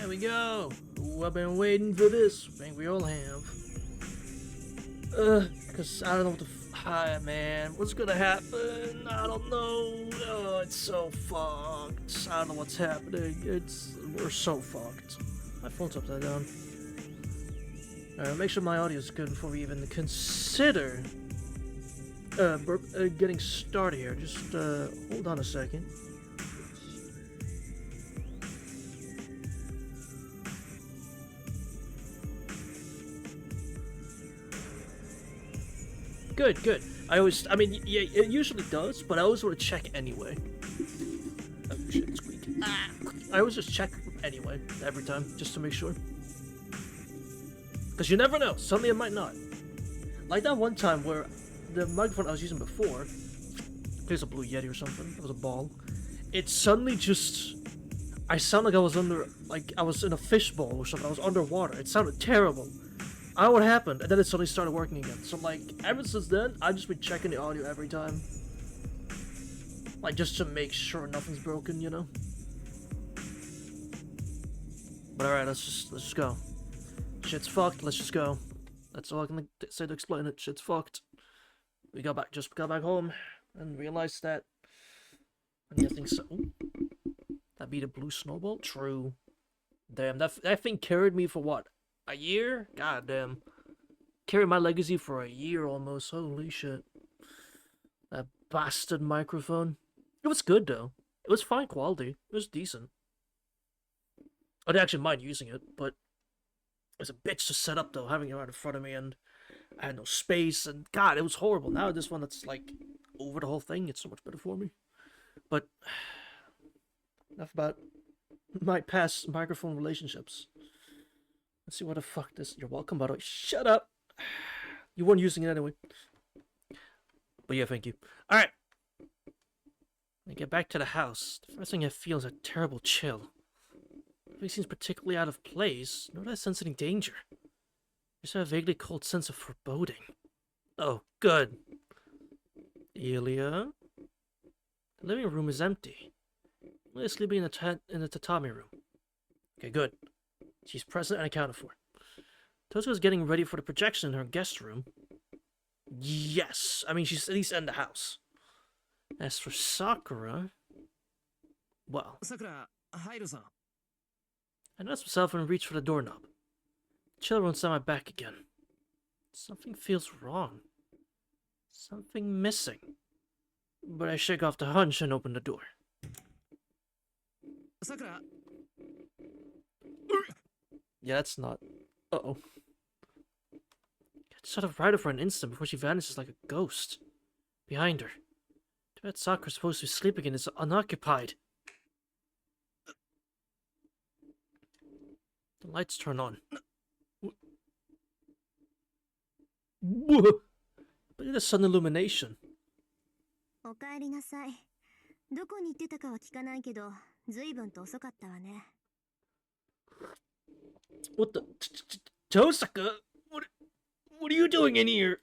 There we go. Ooh, I've been waiting for this. I think we all have. Cause I don't know what the hi man, what's gonna happen? I don't know. Oh, it's so fucked. I don't know what's happening. We're so fucked. My phone's upside down. Alright, make sure my audio is good before we even consider getting started here. Just hold on a second. Good, good. I mean, yeah, it usually does, but I always want to check anyway. Oh shit, squeak. Ah. I always just check anyway, every time, just to make sure. Because you never know, suddenly it might not. Like that one time where the microphone I was using before, I think it was a Blue Yeti or something, it was a ball. It suddenly just, I sound like I was I was in a fishbowl or something, I was underwater. It sounded terrible. I don't know what happened, and then it suddenly started working again. So like, ever since then, I've just been checking the audio every time. Like, just to make sure nothing's broken, you know? But alright, let's just go. Shit's fucked, let's just go. That's all I can say to explain it. Shit's fucked. We got back home, and realized that... I'm guessing so. That'd be the blue snowball? True. Damn, that thing carried me for what? A year? God damn. Carried my legacy for a year almost. Holy shit. That bastard microphone. It was good though. It was fine quality. It was decent. I didn't actually mind using it, but it was a bitch to set up though, having it right in front of me, and I had no space, and God, it was horrible. Now this one that's like over the whole thing, it's so much better for me. But enough about my past microphone relationships. Let's see what the fuck this. You're welcome, by the way. Shut up. You weren't using it anyway. But yeah, thank you. Alright. When I get back to the house, the first thing I feel is a terrible chill. Everything seems particularly out of place, nor do I sense any danger. Just a vaguely cold sense of foreboding. Oh, good. Ilya? The living room is empty. Ilya's sleeping in the tatami room. Okay, good. She's present and accounted for. Tozuka's getting ready for the projection in her guest room. Yes, I mean, she's at least in the house. As for Sakura... Well... Sakura, I noticed myself and reached for the doorknob. The chill runs down my back again. Something feels wrong. Something missing. But I shake off the hunch and open the door. Sakura. Yeah, that's not... Uh-oh. Got shut up right for an instant before she vanishes like a ghost. Behind her. Too bad Sakura's supposed to be sleeping and is unoccupied. The lights turn on. Look at the sudden illumination. おかえりなさい。どこに行ってたかは聞かないけど、ずいぶんと遅かったわね。 What the? Tosaka? What are you doing in here?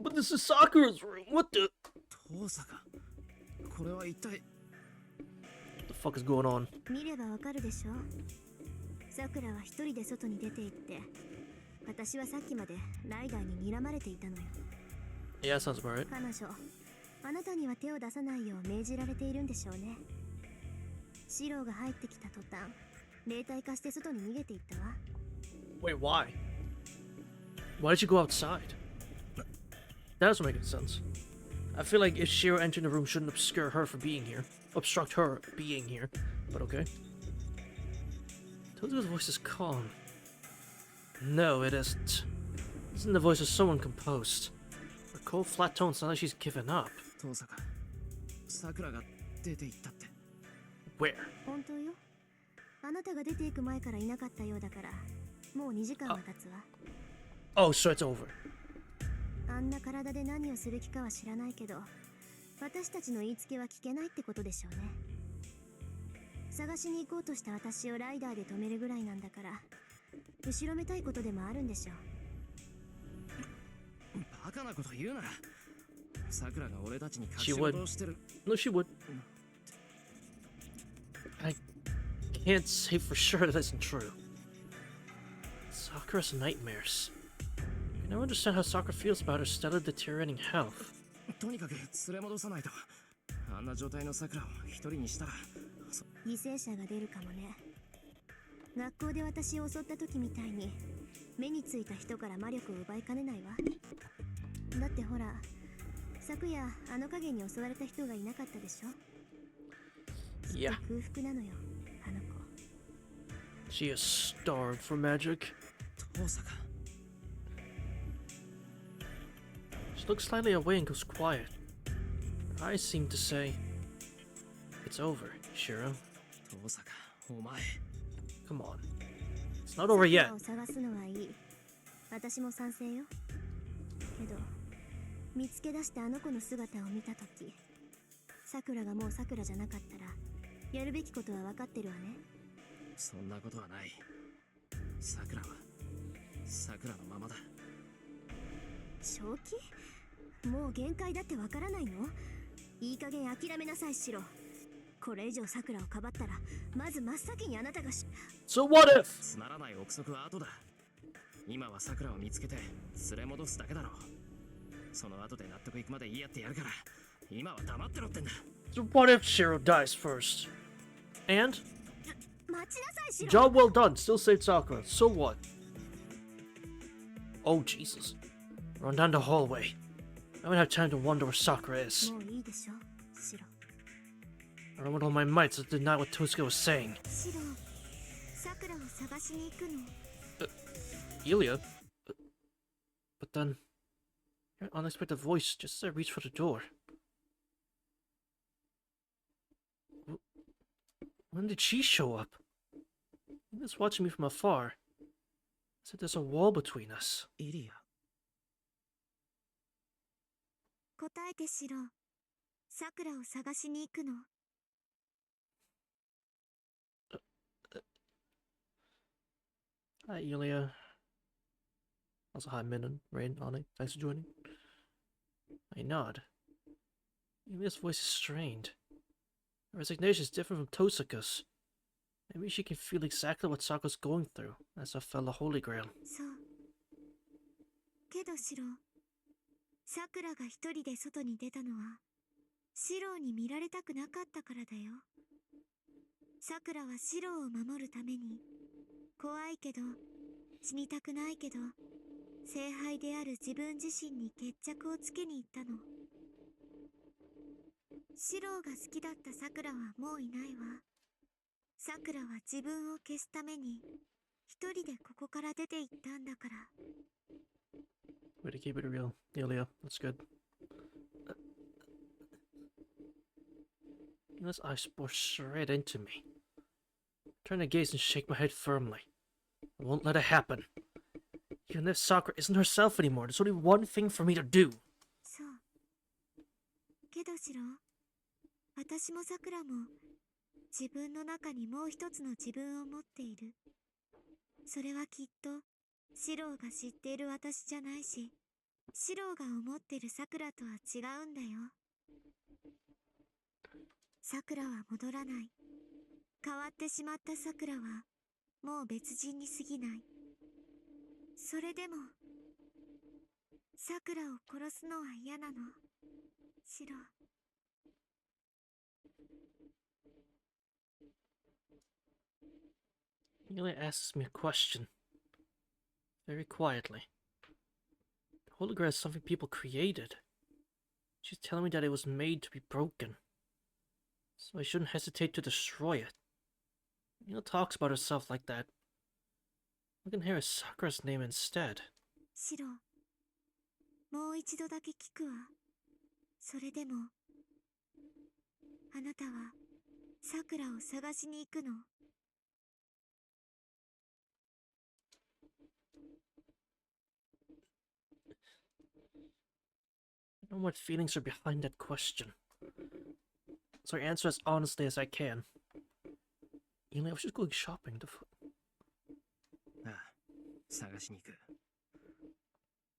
But this is Sakura's room. What the? Tosaka. これは一体 What the fuck is going on? 見ればわかるでしょ。さくらは一人で外に出て行って、私はさっきまでライダーに睨まれていたのよ。Yeah, sounds about right. 彼女、あなたには手を出さないよう命じられているんでしょうね。シローが入ってきた途端、霊体化して外に逃げていったわ。 Wait, why? Why did you go outside? That doesn't make any sense. I feel like if Shiro entering the room shouldn't obscure her from being here. Obstruct her being here. But okay. Tozuka's voice is calm. No, it isn't. Isn't the voice of someone composed? Her cold, flat tones sound like she's given up. Tosaka. Sakura が出て行ったって。 Where? 本当よ。あなたが出ていく前からいなかったようだから、もう2時間は経つわ。Oh, so it's over. あんな体で何をする気かは知らないけど、私たちの言いつけは聞けないってことでしょうね。探しに行こうとした私をライダーで止めるぐらいなんだから、後ろめたいことでもあるんでしょう。バカなこと言うな。桜が俺たちに隠 She し would. 事をしてる。 No, she would. I can't say for sure that isn't true. Sakura's nightmares. I never understand how Sakura feels about her steadily deteriorating health. とにかく連れ戻さないと。あんな状態の桜を一人にしたら。犠牲者が出るかもね。学校で私を襲った時みたいに目についた人から魔力を奪いかねないわ。だってほら、昨夜あの影に襲われた人がいなかったでしょ。いや、空腹なのよ、あの子。She is starved for magic. 遠坂。She looks slightly away and goes quiet. Her eyes seem to say, "It's over, Shiro. 遠坂、お前。Come on. It's not over yet." を探すのはいい。私も賛成よ。けど、見つけ出したあの子の姿を見たとき、桜がもう桜じゃなかったら、やるべきことは分かってるわね。そんなことはない。桜は桜のままだ。正気？もう限界だって分からないの？いい加減諦めなさい、シロ。これ以上桜をかばったら、まず真っ先にあなたがSo what if? つまらない憶測は後だ。今は桜を見つけて連れ戻すだけだろう。その後で納得いくまで言い合ってやるから、今は黙ってろってんだ。 So what if Shiro dies first? And? 待ちなさい、シロ。 Job well done, still saved Sakura. So what? Oh Jesus. Run down the hallway. I don't have time to wonder where Sakura is. もういいでしょ、シロ。I run with all my might to deny what Tosuke was saying. シロ、桜を探しに行くの。Ilya? But then... An unexpected voice just as I reached for the door. When did she show up? He was watching me from afar. Said there's a wall between us. エリア。答えて、シロ。桜を探しに行くの。Hi, Ilya. Also, hi, Min and Rain, Ani. Thanks for joining. I nod. Ilya's voice is strained. Her resignation is different from Tosuka's. Maybe she can feel exactly what Sakura's going through, as I fell the Holy Grail. そう。けど、シロ。桜が一人で外に出たのは、シロに見られたくなかったからだよ。桜はシロを守るために、怖いけど、死にたくないけど、聖杯である自分自身に決着をつけに行ったの。シロが好きだった桜はもういないわ。桜は自分を消すために、一人でここから出て行ったんだから。Way to keep it real, Ilya. That's good. Ilya's eyes bore straight into me. Turn to gaze and shake my head firmly. I won't let it happen. Even if Sakura isn't herself anymore, there's only one thing for me to do. そう。けどシロ、私も桜も自分の中にもう一つの自分を持っている。それはきっとシロが知っている私じゃないし、シロが思ってる桜とは違うんだよ。桜は戻らない。変わってしまった桜はもう別人に過ぎない。それでも桜を殺すのは嫌なの。シロ。Ilya asks me a question. Very quietly. The Holy Grail is something people created. She's telling me that it was made to be broken. So I shouldn't hesitate to destroy it. Ilya talks about herself like that. I can hear Sakura's name instead. シロ、もう一度だけ聞くわ。それでも、あなたは桜を探しに行くの？ I know what feelings are behind that question. So I answer as honestly as I can. Ilya, I was just going shopping to... ああ、探しに行く。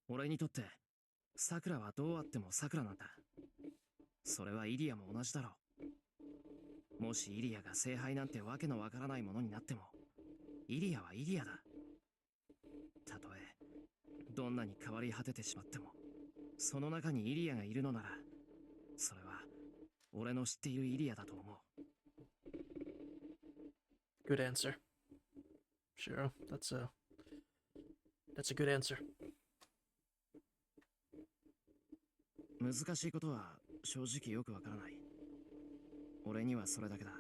俺にとって桜はどうあっても桜なんだ。それはイリアも同じだろう。もしイリアが聖杯なんてわけのわからないものになっても、イリアはイリアだ。どんなに変わり果ててしまっても、その中にイリアがいるのなら、それは俺の知っているイリアだと思う。Good answer. Sure, that's a good answer. 難しいことは正直よくわからない。俺にはそれだけだ。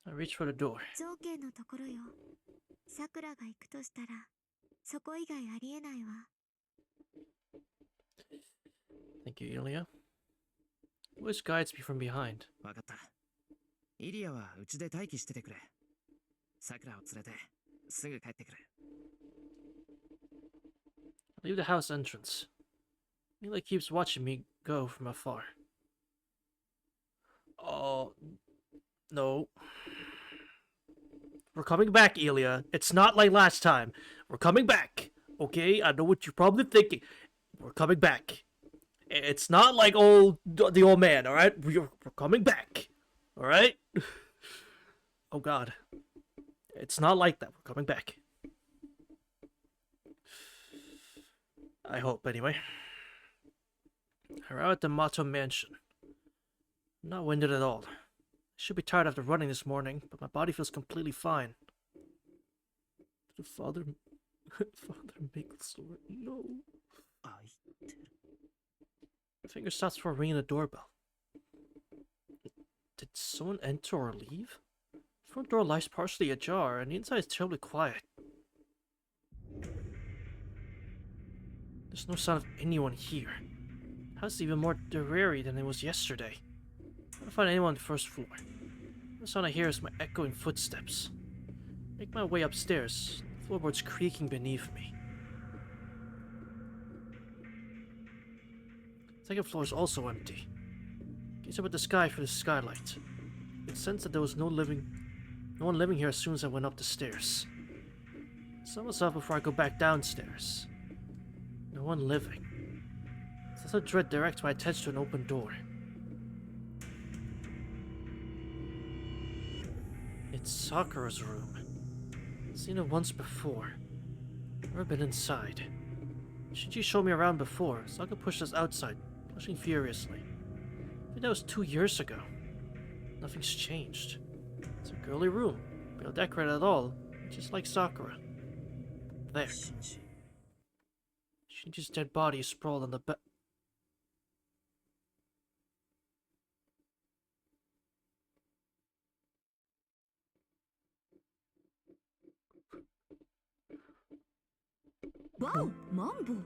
I reach for the door. 条件のところよ。さくらが行くとしたら、そこ以外ありえないわ。Thank you, Ilya. Voice guides me from behind. わかった。イリアはうちで待機しててくれ。さくらを連れてすぐ帰ってくる。I leave the house entrance. Ilya keeps watching me go from afar. Oh, no. We're coming back, Ilya. It's not like last time. We're coming back. Okay? I know what you're probably thinking. We're coming back. It's not like the old man, alright? We're coming back. Alright? Oh god. It's not like that. We're coming back. I hope, anyway. I arrive at the Mato mansion. I'm not winded at all. I should be tired after running this morning, but my body feels completely fine. Did Father Micklesor? No. My finger stops before ringing the doorbell. Did someone enter or leave? The front door lies partially ajar, and the inside is terribly quiet. There's no sign of anyone here. The house is even more dreary than it was yesterday. I don't find anyone on the first floor. The sound I hear is my echoing footsteps. I make my way upstairs, the floorboards creaking beneath me. The second floor is also empty. I gaze up at the sky through the skylight. I could sense that there was no one living here as soon as I went up the stairs. I saw myself before I go back downstairs. No one living. So a dread directs my attention to an open door. It's Sakura's room. I've seen it once before. Never been inside. Shinji showed me around before, so I could push us outside, blushing furiously. I think that was 2 years ago. Nothing's changed. It's a girly room, but no decorated at all, just like Sakura. There. Shinji's dead body is sprawled on the bed. Wow, Mambo!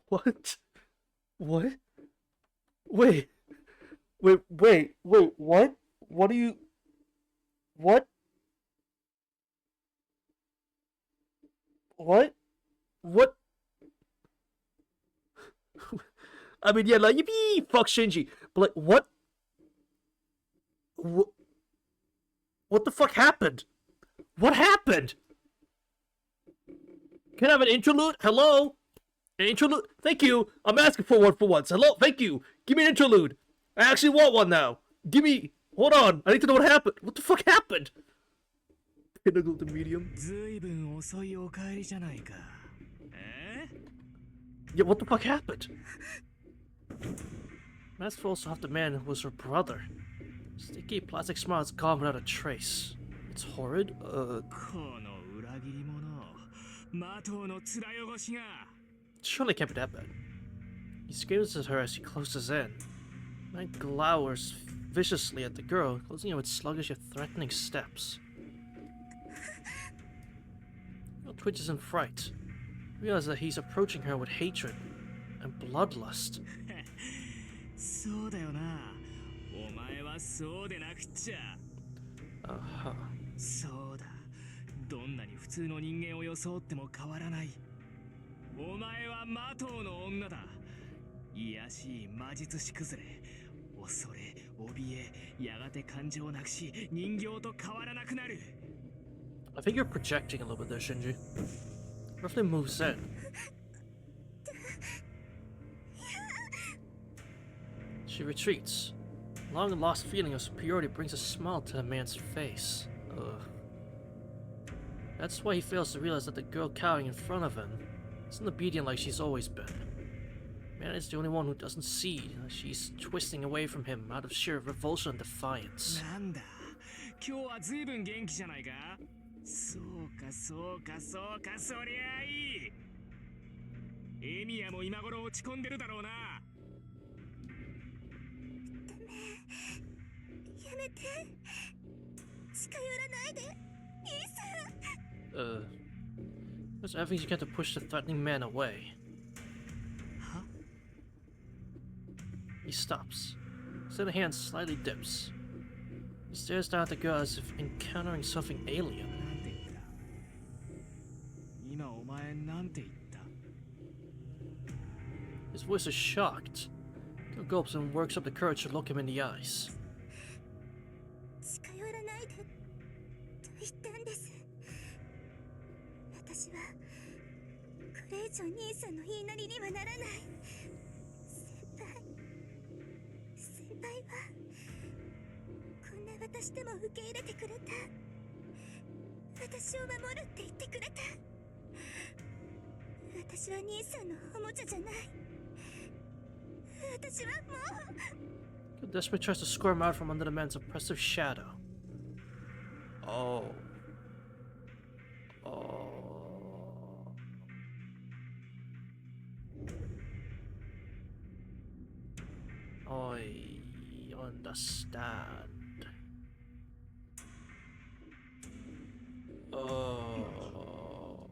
What? What? Wait, what? What are you... What? What? What? I mean, yeah, like, yippee! Fuck Shinji. But, like, what? What the fuck happened? What happened? Can I have an interlude? Hello? An interlude? Thank you. I'm asking for one for once. Hello? Thank you. Give me an interlude. I actually want one now. Give me... Hold on. I need to know what happened. What the fuck happened? Pinnacle to medium. Yeah, what the fuck happened? Mask also have the man who was her brother. Sticky plastic smile is gone without a trace. It's horrid. Surely can't be that bad. He screams at her as he closes in. Man glowers viciously at the girl, closing in with sluggish yet threatening steps. The girl twitches in fright. Realizes that he's approaching her with hatred and bloodlust. Uh-huh. そうだ。どんなに普通の人間を装っても変わらない。お前は魔頭の女だ。卑しい魔術師崩れ。恐れ、怯え、やがて感情をなくし、人形と変わらなくなる。I think you're projecting a little bit there, Shinji. Roughly moves in. She retreats. A long lost feeling of superiority brings a smile to the man's face. Ugh. That's why he fails to realize that the girl cowering in front of him isn't obedient like she's always been. Man is the only one who doesn't see that she's twisting away from him out of sheer revulsion and defiance. なんだ今日は随分元気じゃないかそうかそうかそうかそりゃあいいエミヤも今頃落ち込んでるだろうなやめて近寄らないで兄さん There's everything you can to push the threatening man away. Huh? He stops. His other hand slightly dips. He stares down at the girl as if encountering something alien. なんて言った今お前なんて言った His voice is shocked. Gil gulps and works up the courage to look him in the eyes. 近寄らないでと言ったんです私はこれ以上兄さんの言いなりにはならない先輩はこんな私でも受け入れてくれた私を守るって言ってくれた私は兄さんのおもちゃじゃない私はもう Gil desperately tries to squirm out from under the man's oppressive shadow. Oh. I understand. Oh.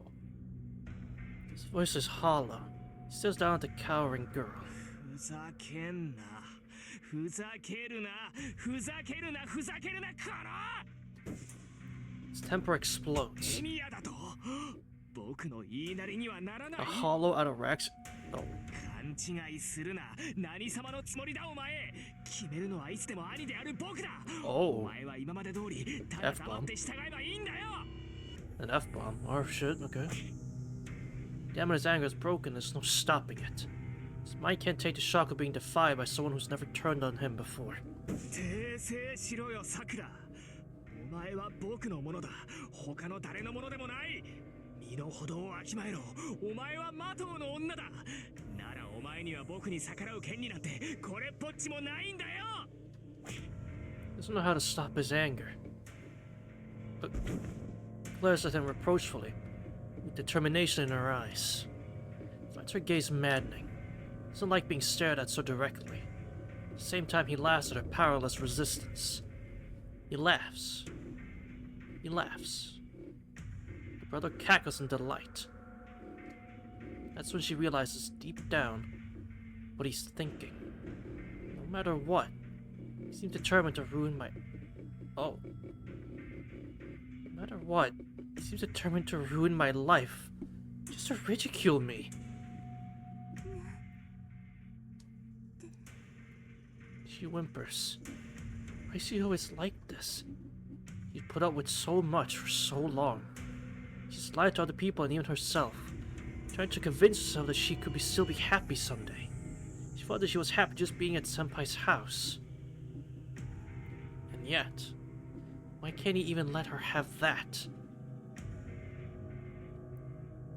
His voice is hollow. He stares down at the cowering girl. ふざけんなふざけるなふざけるなふざけるなこの His temper explodes. エミヤだと僕の言いなりにはならない A hollow out of Rex. Oh. 勘違いするな何様のつもりだお前決めるのはいつでも兄である僕だ Oh. お前は今まで通りただ黙って従えばいいんだよ An F-bomb. Oh shit, okay. Damn it, his anger is broken, there's no stopping it. His mind can't take the shock of being defied by someone who's never turned on him before. 訂正しろよさくらお前は僕のものだ他の誰のものでもない身の程をわきまえろお前はマトウの女だならお前には僕に逆らう権利なんてこれっぽっちもないんだよ Doesn't know how to stop his anger. But glares at him reproachfully, with determination in her eyes. Finds her gaze maddening. Doesn't like being stared at so directly. At the same time, he laughs at her powerless resistance. He laughs. He laughs. The brother cackles in delight. That's when she realizes deep down what he's thinking. No matter what, he seems determined to ruin my... Oh. No matter what, he seems determined to ruin my life. Just to ridicule me. She whimpers. Why is he always like this? He's put up with so much for so long. She's lied to other people and even herself, trying to convince herself that she could still be happy someday. She thought that she was happy just being at Senpai's house. And yet, why can't he even let her have that?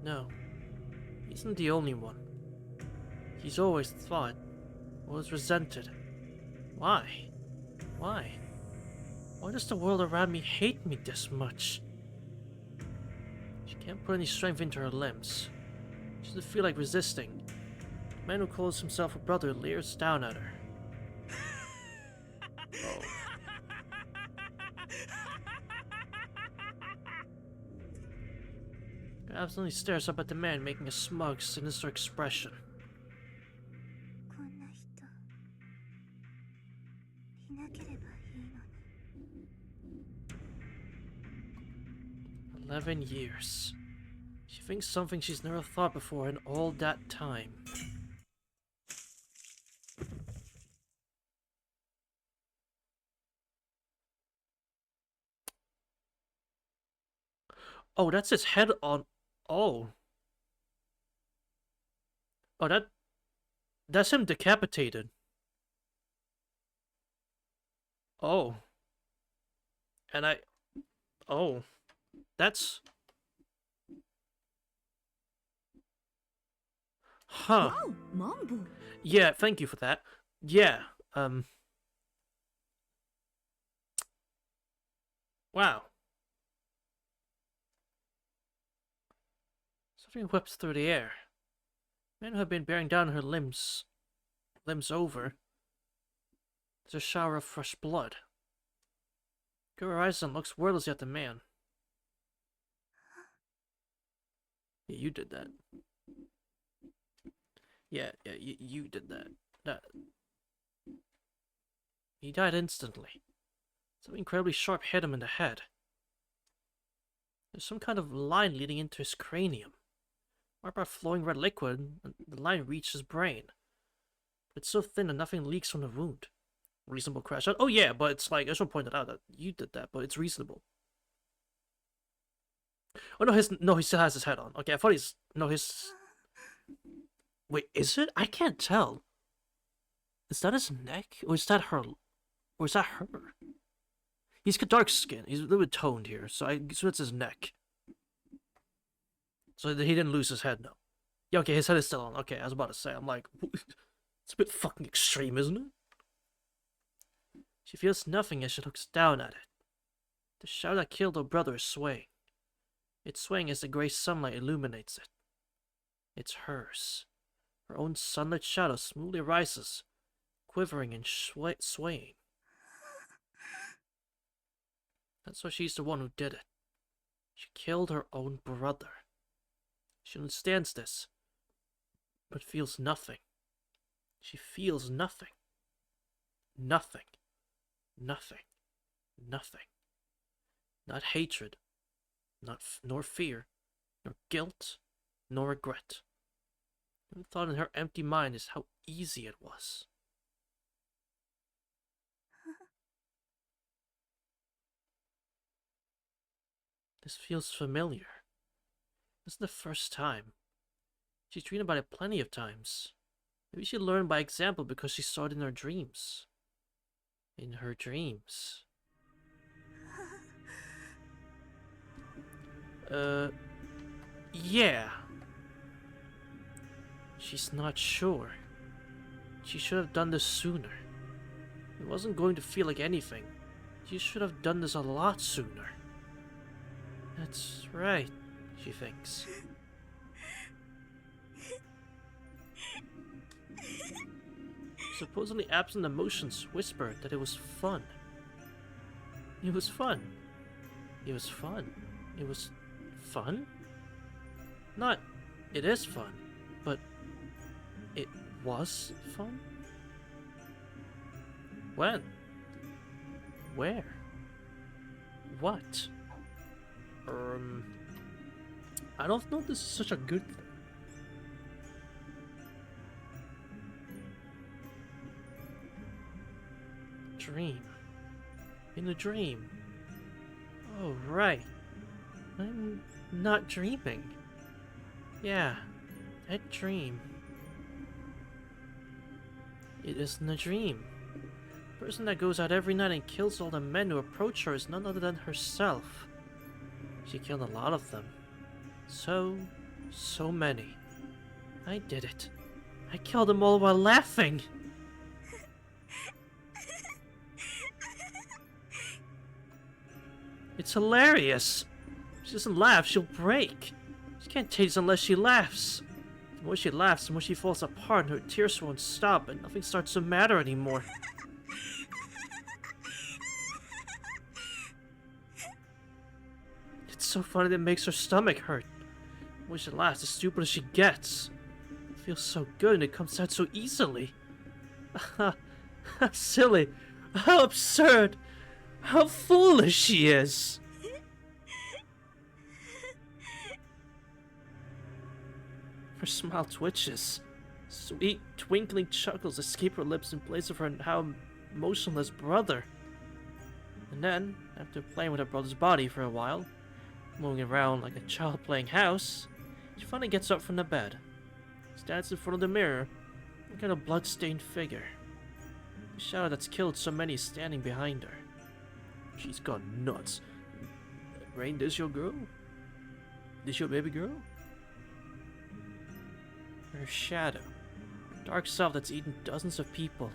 No, he isn't the only one. He's always thought, or was resented. Why? Why? Why does the world around me hate me this much? She can't put any strength into her limbs. She doesn't feel like resisting. The man who calls himself a brother leers down at her. Oh. He absolutely stares up at the man, making a smug, sinister expression. こんな人いなければいいのに 11 years. She thinks something she's never thought before in all that time. Oh, that's his head on... Oh. Oh, that's him decapitated. Oh. And oh. That's... Huh. Wow, Mambo. Yeah, thank you for that. Yeah, wow. Something whips through the air. Men who have been bearing down her limbs over. There's a shower of fresh blood. Girl rises and looks wordlessly at the man. Yeah, you did that. Yeah, you did that. That. He died instantly. Something incredibly sharp hit him in the head. There's some kind of line leading into his cranium. Marked by flowing red liquid, and the line reaches his brain. But it's so thin that nothing leaks from the wound. Reasonable crash out. Oh yeah, but it's like, I should point it out that you did that, but it's reasonable. Oh no, he still has his head on. Okay, I thought his... Wait, is it? I can't tell. Is that his neck? Or is that her? Or is that her? He's got dark skin. He's a little bit toned here, so I guess it's his neck. So he didn't lose his head, no. Yeah, okay, his head is still on. Okay, I was about to say, I'm like, it's a bit fucking extreme, isn't it? She feels nothing as she looks down at it. The shadow that killed her brother is swaying. It's swaying as the grey sunlight illuminates it. It's hers. Her own sunlit shadow smoothly rises, quivering and swaying. That's why she's the one who did it. She killed her own brother. She understands this, but feels nothing. She feels nothing. Nothing. Nothing. Nothing. Not hatred, nor fear, nor guilt, nor regret. The thought in her empty mind is how easy it was. This feels familiar. This is the first time. She's dreamed about it plenty of times. Maybe she learned by example because she saw it in her dreams. In her dreams. Yeah. She's not sure. She should have done this sooner. It wasn't going to feel like anything. She should have done this a lot sooner. That's right, she thinks. Supposedly absent emotions whispered that it was fun. It was fun. It was fun. It was fun? Not, it is fun, but it was fun? When? Where? What? I don't know if this is such a good thing. Dream. In a dream. Oh, right. I'm not dreaming. Yeah, that dream. It isn't a dream. The person that goes out every night and kills all the men who approach her is none other than herself. She killed a lot of them. So many. I did it. I killed them all while laughing. It's hilarious. If she doesn't laugh, she'll break. She can't taste unless she laughs. The more she laughs, the more she falls apart and her tears won't stop and nothing starts to matter anymore. It's so funny that it makes her stomach hurt. The more she laughs, the stupider she gets. It feels so good and it comes out so easily. How silly. How absurd. How foolish she is. Her smile twitches. Sweet, twinkling chuckles escape her lips in place of her now motionless brother. And then, after playing with her brother's body for a while, moving around like a child playing house, she finally gets up from the bed, stands in front of the mirror, looking at a blood-stained figure. The shadow that's killed so many is standing behind her. She's gone nuts. Rain, this your girl? This your baby girl? Her shadow. A dark self that's eaten dozens of people.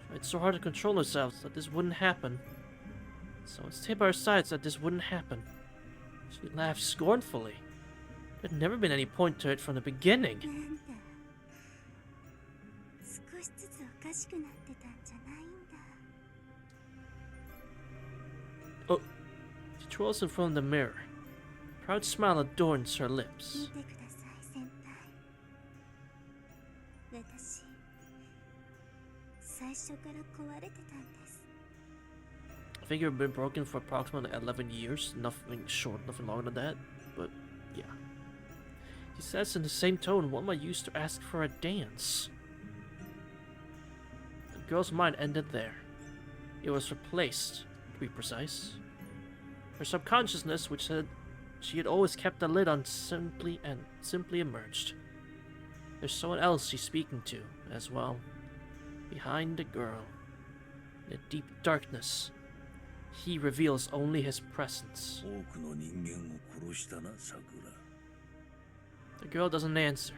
Tried so hard to control herself that this wouldn't happen. So it stayed by her side so that this wouldn't happen. She laughed scornfully. There'd never been any point to it from the beginning. なんだ。少しずつおかしくなってたんじゃないんだ。 Oh, she twirls in front of the mirror. A proud smile adorns her 見 lips. てください、先輩。私、最初から壊れてたんです。 I think you've been broken for approximately 11 years. Nothing short, nothing longer than that. But, yeah. She says in the same tone one might use to ask for a dance. The girl's mind ended there. It was replaced, to be precise. Her subconsciousness, which said she had always kept a lid on, simply emerged. There's someone else she's speaking to, as well. Behind the girl. In the deep darkness. He reveals only his presence. 多くの人間を殺したな、さくら。 The girl doesn't answer.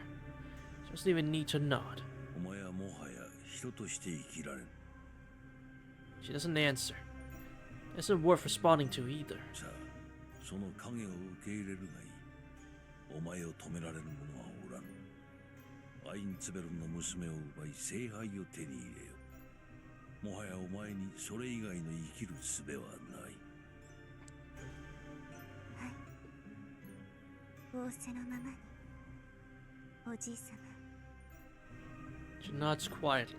She doesn't even need to nod. お前はもはや人として生きられん。 She doesn't answer. Isn't worth responding to either. さあ、その影を受け入れるがいい。お前を止められる者はおらん。アインツベルンの娘を奪い聖杯を手に入れよ。もはやお前にそれ以外の生きる術はない。はい。仰せのままに。おじい様。 She nods quietly.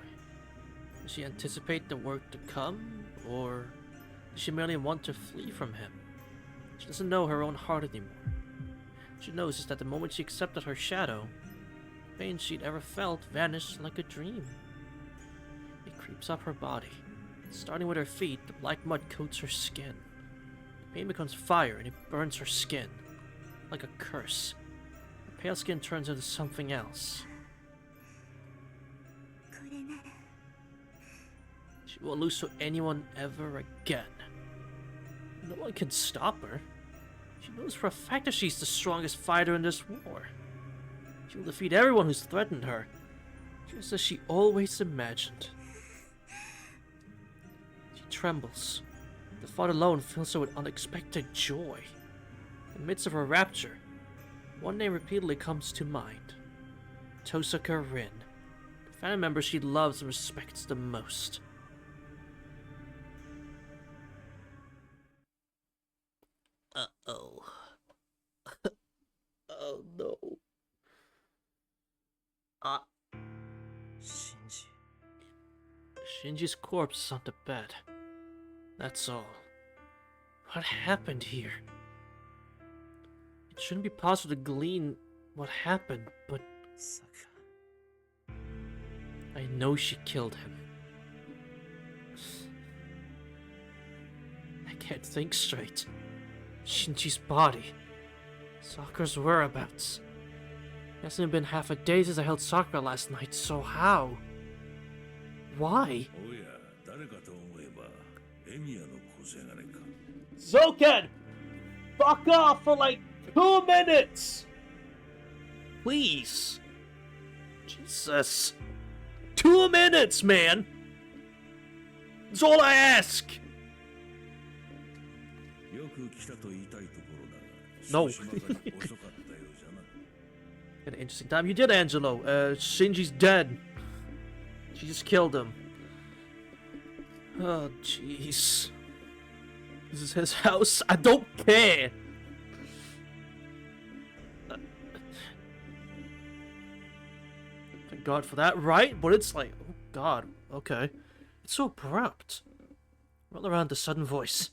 Does she anticipate the work to come, or does she merely want to flee from him? She doesn't know her own heart anymore. She knows is that the moment she accepted her shadow, the pain she'd ever felt vanished like a dream. It creeps up her body. Starting with her feet, the black mud coats her skin. The pain becomes fire and it burns her skin. Like a curse. The pale skin turns into something else. これなら。 She won't lose to anyone ever again. No one can stop her. She knows for a fact that she's the strongest fighter in this war. She will defeat everyone who's threatened her, just as she always imagined. She trembles. The thought alone fills her with unexpected joy. In the midst of her rapture, one name repeatedly comes to mind. Tosaka Rin, the family member she loves and respects the most. Uh-oh. Oh no. Ah. シンジ。 Shinji's corpse is on the bed. That's all. What happened here? It shouldn't be possible to glean what happened, but さく I know she killed him. I can't think straight. Shinji's body. Sakura's whereabouts. It hasn't even been half a day since I held Sakura last night, so how? Why? おや、誰かと思えば、エミヤの小せがれか。 Zoken! Fuck off for like 2 minutes! Please. Jesus. 2 minutes, man! That's all I ask! よく来たと言いたいところだが、 No. 少しばかり遅かったようじゃな。 An interesting time. You did, Angelo. Shinji's dead. She just killed him. Oh, jeez. This is his house. I don't care. Thank God for that, right? But it's like, oh God, okay. It's so abrupt. Roll around the sudden voice.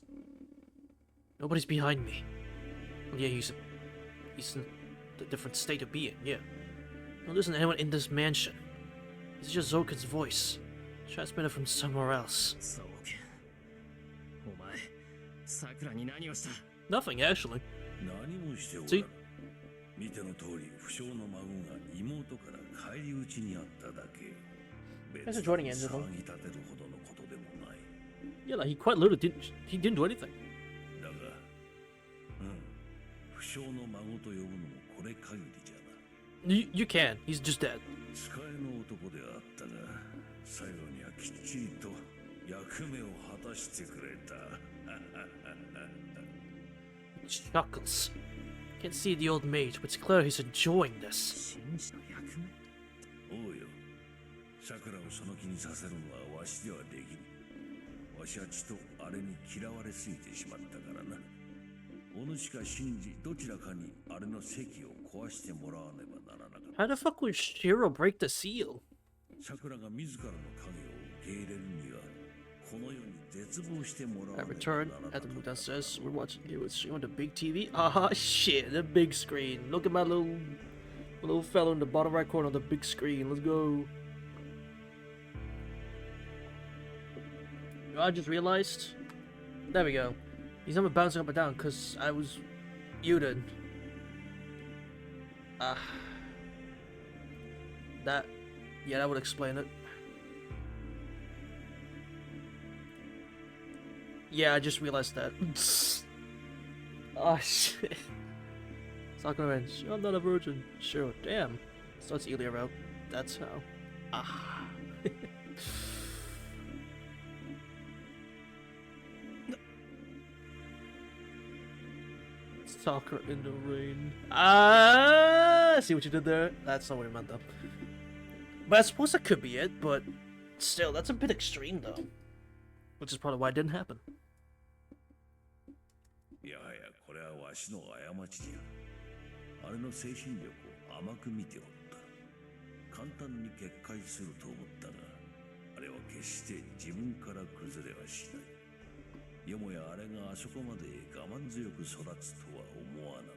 Nobody's behind me. Well, yeah, he's in a different state of being, yeah. No, there isn't anyone in this mansion. It's just Zoken's voice, transmitted from somewhere else. そうけ。お前、さくらに何をした？ Nothing, actually. 何もしておらん。 See? 見ての通り、不詳の孫が妹から返り討ちにあっただけ。 Thanks for joining, Angelo. 騒ぎ立てるほどのことでもない。 Yeah, like, he quite literally didn't do anything. だが、不詳の孫と呼ぶのもこれ限りじゃな。You can. He's just dead. 使えの男であったが、最後にはきっちりと役目を果たしてくれた。Chuckles. Can't see the old mage, but it's clear he's enjoying this. 紳士の役目。おうよ。さくらをその気にさせるのはわしではできん。わしはちとあれに嫌われすぎてしまったからな。お主か信じどちらかにあれの席を壊してもらわねばならなかった。 How the fuck would Shiro break the seal? さくらが自らの影を受け入れるにはこの世に絶望してもらわ I ねば return ならな at か the っ move た。 downstairs. We're watching it with on the big TV. Ah, shit, the big screen. Look at my little fellow in the bottom right corner of the big screen. Let's go. I just realized. There we go. He's never bouncing up and down because I was muted. That, yeah, that would explain it. Yeah, I just realized that. Oh shit. Sakura Man, I'm not a virgin. Sure, damn. Starts Ilya out. That's how. Ah. Sakura in the rain. Ah, see what you did there? That's not what I meant though. But I suppose that could be it, but still, that's a bit extreme though. Which is probably why it didn't happen. いやはやこれはわしの過ちじゃ。あれの精神力を甘く見ておった。簡単に決壊すると思ったが、あれは決して自分から崩れはしない。よもやあれがあそこまで我慢強く育つとは思わなんだ。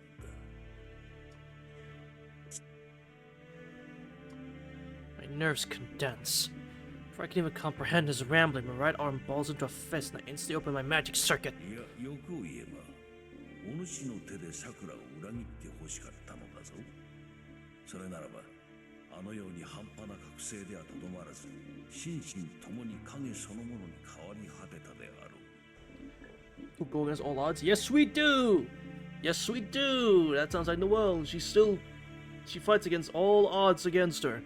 My nerves condense. Before I can even comprehend his rambling, my right arm balls into a fist and I instantly open my magic circuit. いや、欲を言えば、お主の手で桜を裏切って欲しかったのだぞ。それならば、あのように半端な覚醒ではとどまらず、心身ともに影そのものに変わり果てたであろう。Who go against all odds? Yes, we do! Yes, we do! That sounds like Noelle. She fights against all odds against her.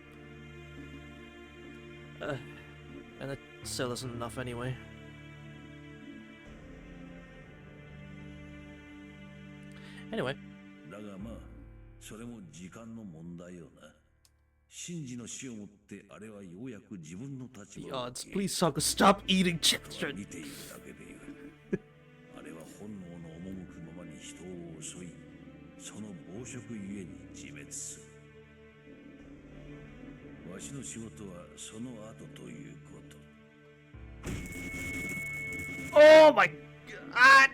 And it still isn't enough anyway. Anyway. だがまあ、それも時間の問題よな。シンジの死をもってあれはようやく自分の立 The 場を odds. Please, Sokka, stop eating children. 見ているだけでよい。あれは本能の赴くままに人を襲い、その暴食ゆえに自滅する。わしの仕事はその後ということ。Oh my god!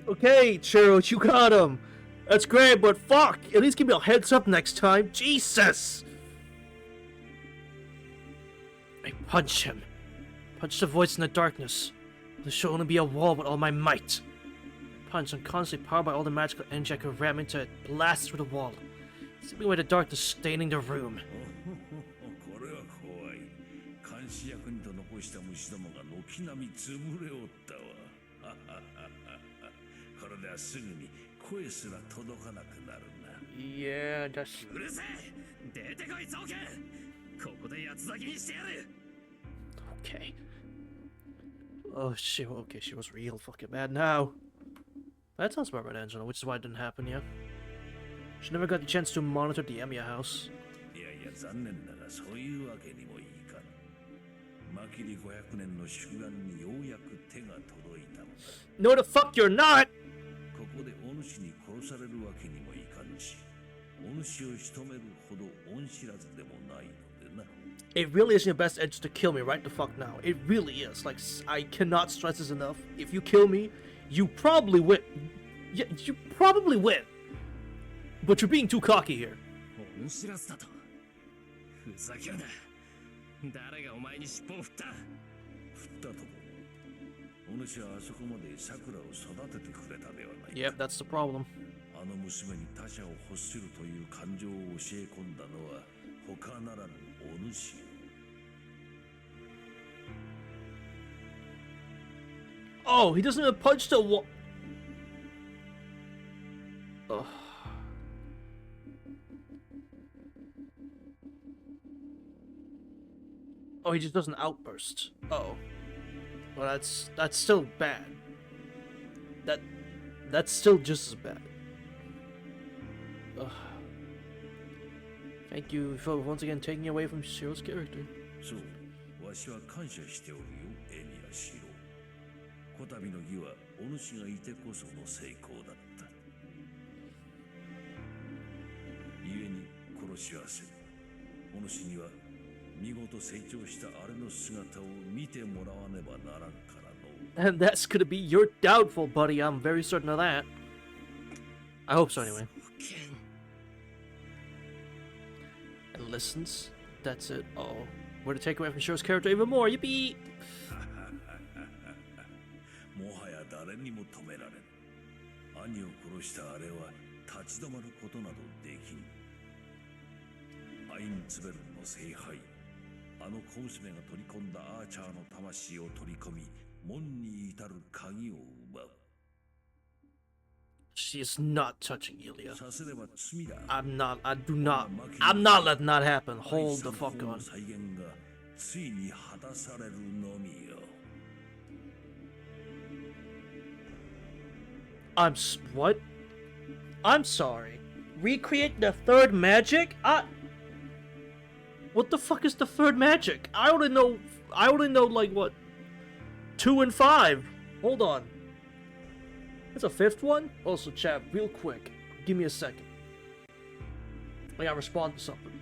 Okay, Chiro, you got him. That's great, but fuck! At least give me a heads up next time. Jesus! I punch him. Punch the voice in the darkness. There should only be a wall with all my might. I punch, unconsciously powered by all the magical energy I could ram into it, blast through the wall, sweeping away the darkness staining the room. これは怖い。監視役にと残した虫どもが軒並み潰れおったわ。これではすぐに声すら届かなくなるな。Yeah, just... うるせえ出てこい造形ここで八つ咲きにしてやる Okay. Oh shit, okay, she was real fucking bad now. That sounds about right, Angela, which is why it didn't happen yet. She never got the chance to monitor the Emiya house. いやいや残念だがそういうわけにもいかん。マキリ500年の祝願にようやく手が届いたのだ。 No, the fuck you're not! ここでお主に殺されるわけにもいかんし、お主を仕留めるほど恩知らずでもないのでな。It really is in your best interest to kill me right the fuck now. It really is. Like, I cannot stress this enough. If you kill me, you probably win. Yeah, you probably win. But you're being too cocky here. 恩知らずだとふざけるな誰がお前に尻尾を振った振ったとも。お主はあそこまで桜を育ててくれたではないか。 Yep, that's the problem. あの娘に他者を欲するという感情を教え込んだのは他ならぬお主よ。Oh, he doesn't even punch the wall. Ugh. he just does an outburst. Oh. Well, that's still bad. That's still just as bad. Ugh. Thank you for once again taking away from Shiro's character. そう、わしは感謝しておるよ、エニアシロ。こたびの儀はお主がいてこその成功だった。故に殺しはせん。お主には見事成長したあれの姿を見てもらわねばならんからの。And that's gonna be your downfall, buddy. I'm very certain of that. I hope so, anyway. And listens. That's it. Oh, we're to take away from Shiro's character even more. Yippee! もはや誰にも止められん。兄を殺したあれは立ち止まることなどできん。アインツベルンの聖杯、あの小娘が取り込んだアーチャーの魂を取り込み、門に至る鍵を奪う。She is not touching Ilya. させれば罪だ。I'm not letting that happen. Hold the fuck on. 再現がついに果たされるのみよ。What? I'm sorry. Recreate the third magic? What the fuck is the third magic? I only know like what? 2 and 5. Hold on. That's a fifth one? Also, chat, real quick. Give me a second. I gotta respond to something.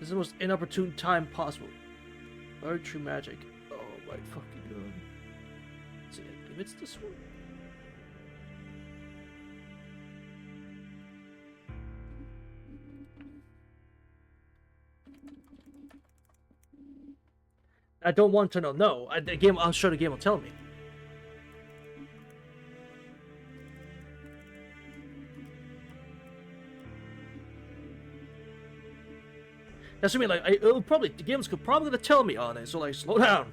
This is the most inopportune time possible. Very true magic. Oh my fucking god. See, if it's this one. I don't want to know. No, I'm sure the game will tell me. That's what I mean, like, the game's probably gonna tell me on it, so like, slow down.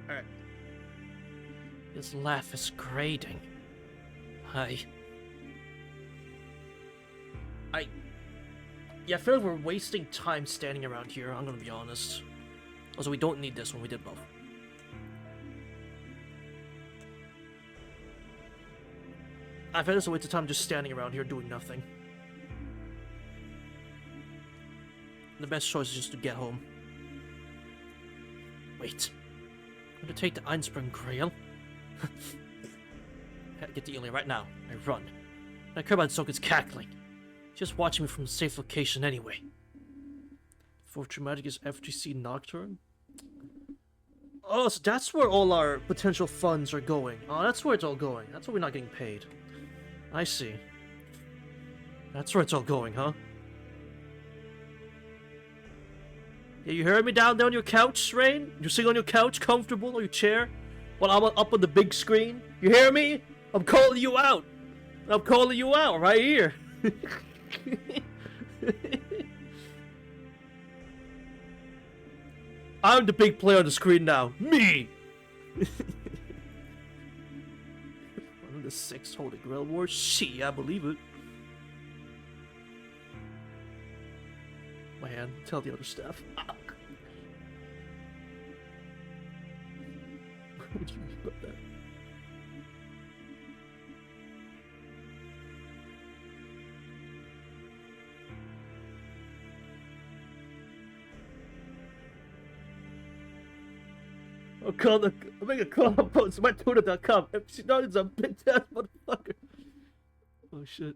Alright. His laugh is grating. Yeah, I feel like we're wasting time standing around here, I'm gonna be honest. Also, we don't need this one, we did both. I've had this a waste of time just standing around here doing nothing. The best choice is just to get home. Wait. I'm gonna take the Einspring Grail. I get to Ilya right now. I run. I care about Soka's cackling. Just watching me from a safe location anyway. For Traumatic is FGC Nocturne? Oh, so that's where all our potential funds are going. Oh, that's where it's all going. That's why we're not getting paid. I see. That's where it's all going, huh? Yeah, you heard me down there on your couch, Rain? You're sitting on your couch, comfortable, on your chair? While I'm up on the big screen? You hear me? I'm calling you out! I'm calling you out right here! I'm the big player on the screen now. Me! One of the 6 Holy Grail Wars? She, I believe it. Man, tell the other staff. What do you mean by that? I'll make a call on post my Twitter.com. MC Noggins a bitch ass motherfucker. Oh shit.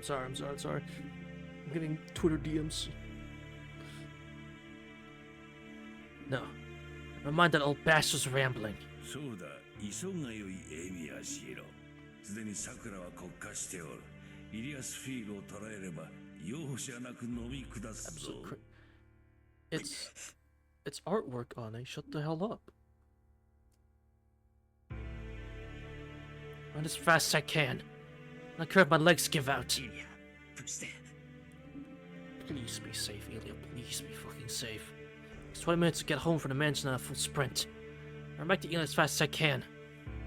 I'm sorry. I'm getting Twitter DMs. No. Never mind that old bastard's rambling. そうだ、急がよいエミアシロ。すでに桜は国家しておる。イリアスフィールを捉えれば容赦なく飲み下すぞ。 It's artwork, Ane. Shut the hell up. Run as fast as I can. I care if my legs give out. イリア、プッシュして。 Please be safe, Ilya. Please be fucking safe. It's 20 minutes to get home from the mansion on a full sprint. I'll make the Ilya as fast as I can.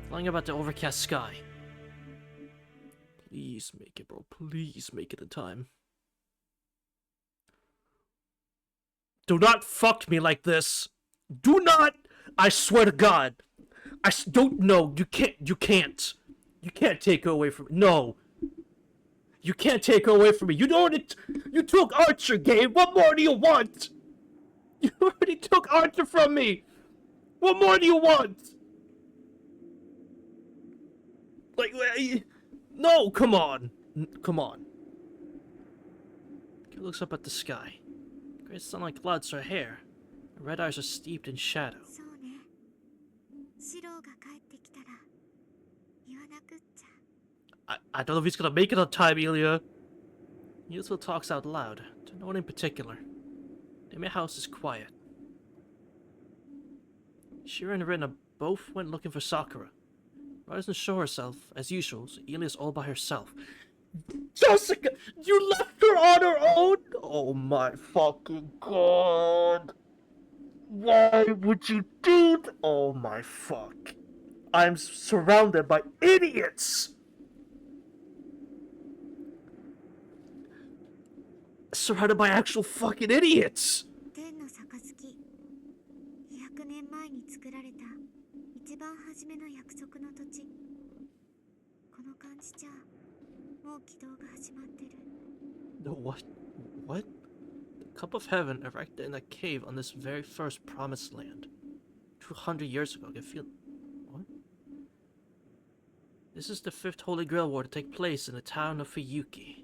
Flying about the overcast sky. Please make it, bro. Please make it in time. Do not fuck me like this. Do not. I swear to God. Don't. No, you can't. You can't. You can't take her away from me. No. You can't take her away from me. You know what? You took Archer, Gabe. What more do you want? You already took Archer from me. What more do you want? Like, no, come on. Come on. He looks up at the sky. Great sunlight clouds her hair. Her red eyes are steeped in shadow. そうね。シローが帰ってきたら言わなくっちゃ。I don't know if he's gonna make it on time, Ilya. He also talks out loud, to no one in particular. The main house is quiet. Shira and Rina both went looking for Sakura. Rina doesn't show herself, as usual, so Ilya's all by herself. Jessica! You left her on her own? Oh my fucking god. Why would you do that? Oh my fuck. I'm surrounded by idiots! Surrounded by actual fucking idiots! 天の杯、200年前に作られた一番初めの約束の土地。この感じじゃもう軌道が始まってる。 No, what? What? The cup of heaven erected in a cave on this very first promised land. 200 years ago, I can feel... What? This is the fifth Holy Grail War to take place in the town of Fuyuki.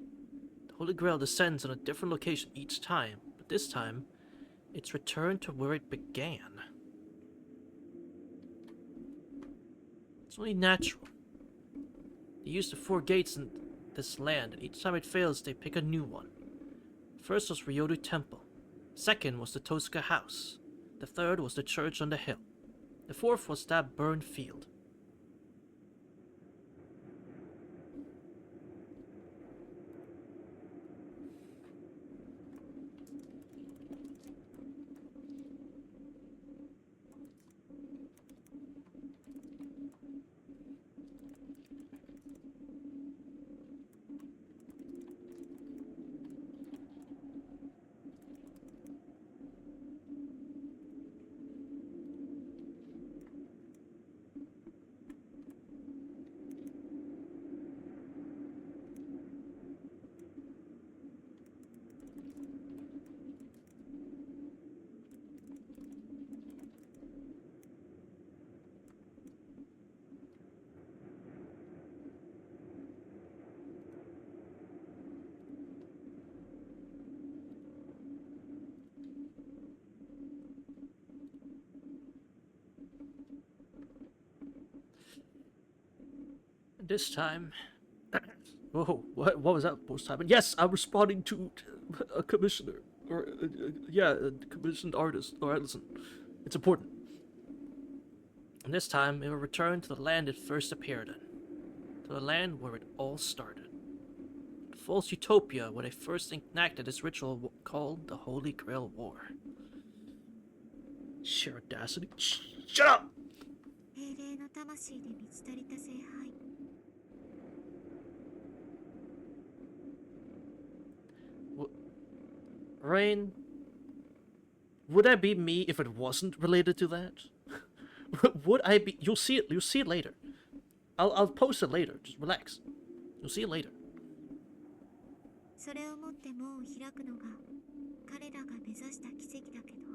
The Holy Grail descends on a different location each time, but this time, it's returned to where it began. It's only natural. They use the 4 gates in this land, and each time it fails, they pick a new one. First was Ryodu Temple. Second was the Tosca House. The third was the church on the hill. The fourth was that burned field. This time... Whoa, what was that supposed to happen? Yes, I'm responding to a commissioner. Or, yeah, a commissioned artist or artisan. It's important. And this time, it will return to the land it first appeared in. To the land where it all started. A false utopia where they first enacted this ritual called the Holy Grail War. Sheer audacity. Shut up! 英霊の魂で満ち足りた聖杯。 Rain, would I be me if it wasn't related to that? Would I be? You'll see it. You'll see it later. I'll post it later. Just relax. You'll see it later. それをもって門を開くのが彼らが目指した奇跡だけど、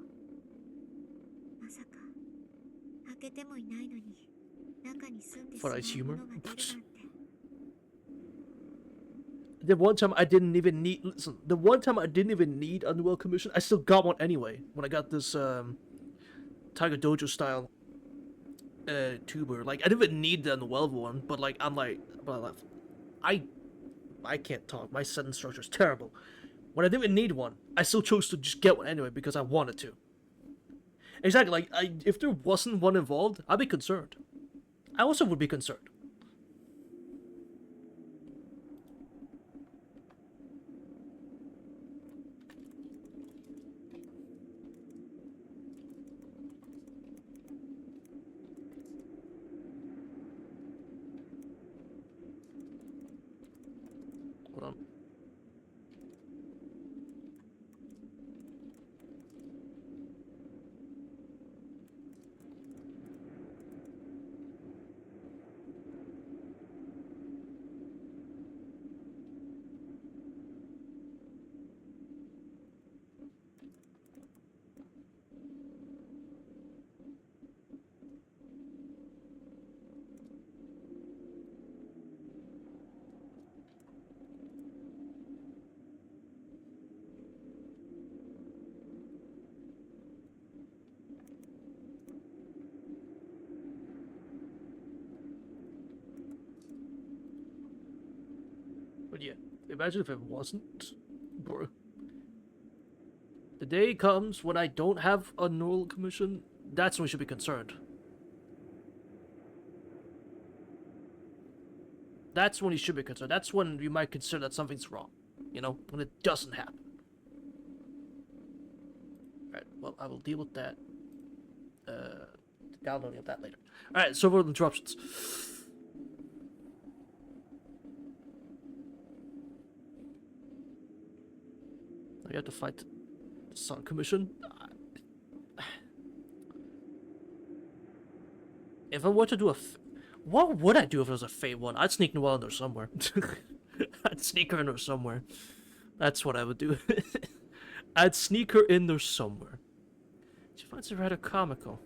まさか開けてもいないのに中に住んでし For ま nice うも humor. のが出るなんて。 The one time I didn't even need listen, the one time I didn't even need a Noel commission, I still got one anyway. When I got this Tiger Dojo style tuber. Like I didn't even need the Noel one, but like I can't talk. My sentence structure is terrible. When I didn't even need one, I still chose to just get one anyway because I wanted to. Exactly, like if there wasn't one involved, I'd be concerned. I also would be concerned. Hold on. But yeah, imagine if it wasn't, bro. The day comes when I don't have a Noel commission, that's when we should be concerned. That's when you should be concerned. That's when you might consider that something's wrong. You know, when it doesn't happen. Alright, well, I will deal with that. Downloading of that later. Alright, server interruptions. Now you have to fight the Sun Commission. If I were to do what would I do if it was a Fate one? I'd sneak Noelle in there somewhere. I'd sneak her in there somewhere. That's what I would do. I'd sneak her in there somewhere. She finds it rather comical.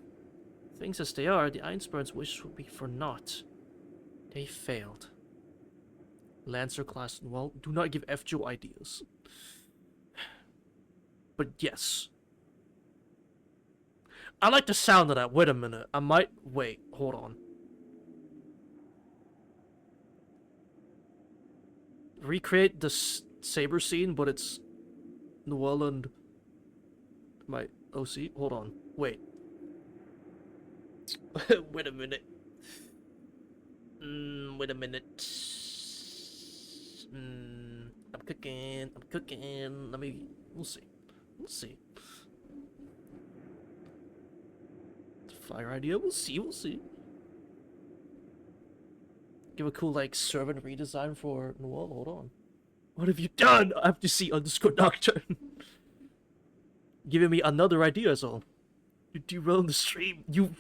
Things as they are, the Einspurn's wishes would be for naught. They failed. Lancer class Noelle, do not give FGO ideas. But yes. I like the sound of that. Wait a minute. I might... Wait. Hold on. Recreate the saber scene, but it's Noelle and my OC. Hold on. Wait. Wait a minute. Wait a minute. I'm cooking. I'm cooking. Let me... We'll see. We'll see. Fire idea. We'll see. We'll see. Give a cool, like, servant redesign for Noelle. Hold on. What have you done? I have to see underscore Nocturne. Giving me another idea, is all. You're derailing the stream. You.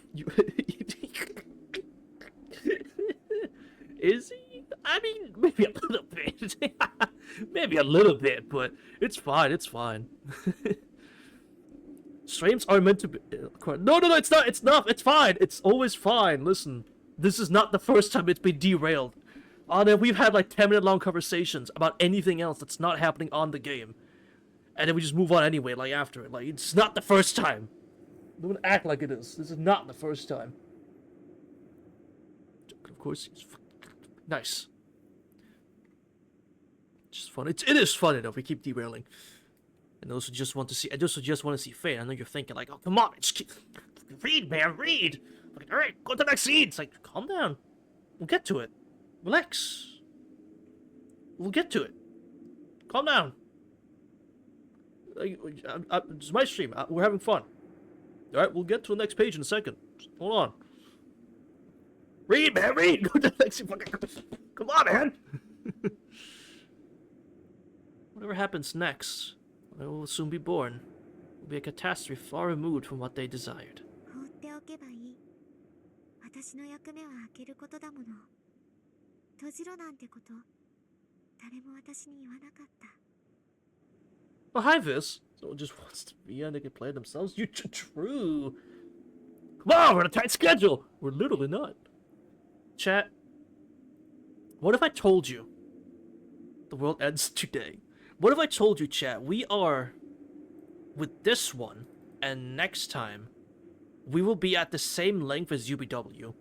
Is he? I mean, maybe a little bit. Maybe a little bit, but it's fine. It's fine. Streams are meant to be... No, it's not. It's not. It's fine. It's always fine. Listen. This is not the first time it's been derailed. We've had like 10-minute long conversations about anything else that's not happening on the game. And then we just move on anyway, like after it. Like, it's not the first time. Don't act like it is. This is not the first time. Of course, it's nice. Just fun. It is fun enough. We keep derailing. And those who just want to see... I just want to see Fate. I know you're thinking like, oh, come on. Read, man. Read. Like, alright, go to the next scene. It's like, calm down. We'll get to it. Relax. We'll get to it. Calm down. It's my stream. We're having fun. Alright, we'll get to the next page in a second. Just hold on. Read, man, read! Go to the next... Come on, man! Whatever happens next, they will soon be born. Will be a catastrophe far removed from what they desired. 放っておけばいい。私の役目は開けることだもの。閉じろなんてこと、誰も私に言わなかった。 Oh, hi, Vis. Someone just wants to be and they can play themselves. You true. Come Wow, we're on a tight schedule. We're literally not. Chat. What if I told you the world ends today? What if I told you, chat, we are with this one, and next time we will be at the same length as UBW.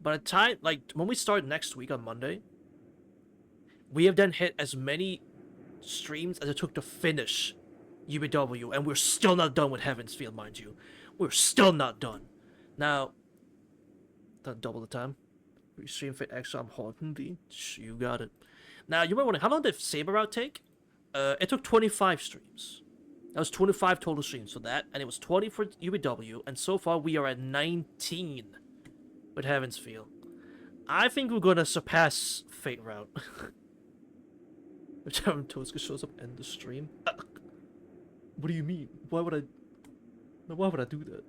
By the time, like, when we start next week on Monday, we have then hit as many streams as it took to finish UBW, and we're still not done with Heaven's Field, mind you. We're still not done. Now, done double the time. We stream fit extra, I'm haunting thee. You got it. Now, you might wonder, how long did Saber Route take? It took 25 streams. That was 25 total streams for that, and it was 20 for UBW, and so far we are at 19 with Heaven's Field. I think we're gonna surpass Fate Route. Every time Toska shows up in the stream. What do you mean? Why would I do that?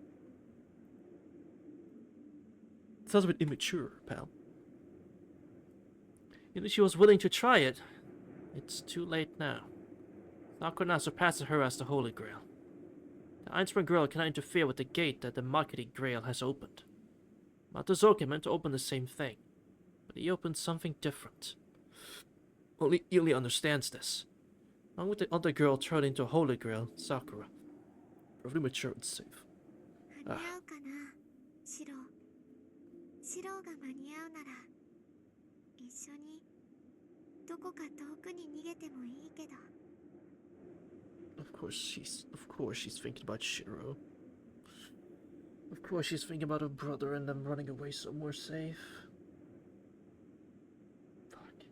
It sounds a bit immature, pal. Even if she was willing to try it, it's too late now. Thakor now surpasses her as the Holy Grail. The Einstein Grail cannot interfere with the gate that the Makiri Grail has opened. Matazoki meant to open the same thing, but he opened something different. Only Ili understands this. Along with the other girl turned into a Holy Grail, Sakura. Perfectly mature and safe. 間に合うかな、シロ。シロが間に合うなら、一緒にどこか遠くに逃げてもいいけど。Of course she's thinking about Shiro. Of course she's thinking about her brother and them running away somewhere safe. Fuck.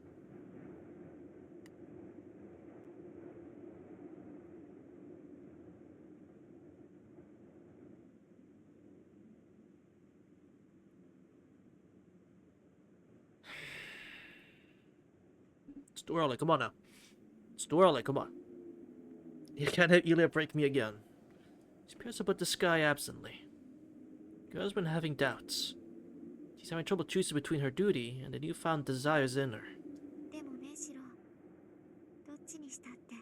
It's too early, come on now. It's too early, come on. You can't have Ilya break me again. She peers up at the sky absently. The girl's been having doubts. She's having trouble choosing between her duty and the newfound desires in her. でもね、シロ。どっちにしたって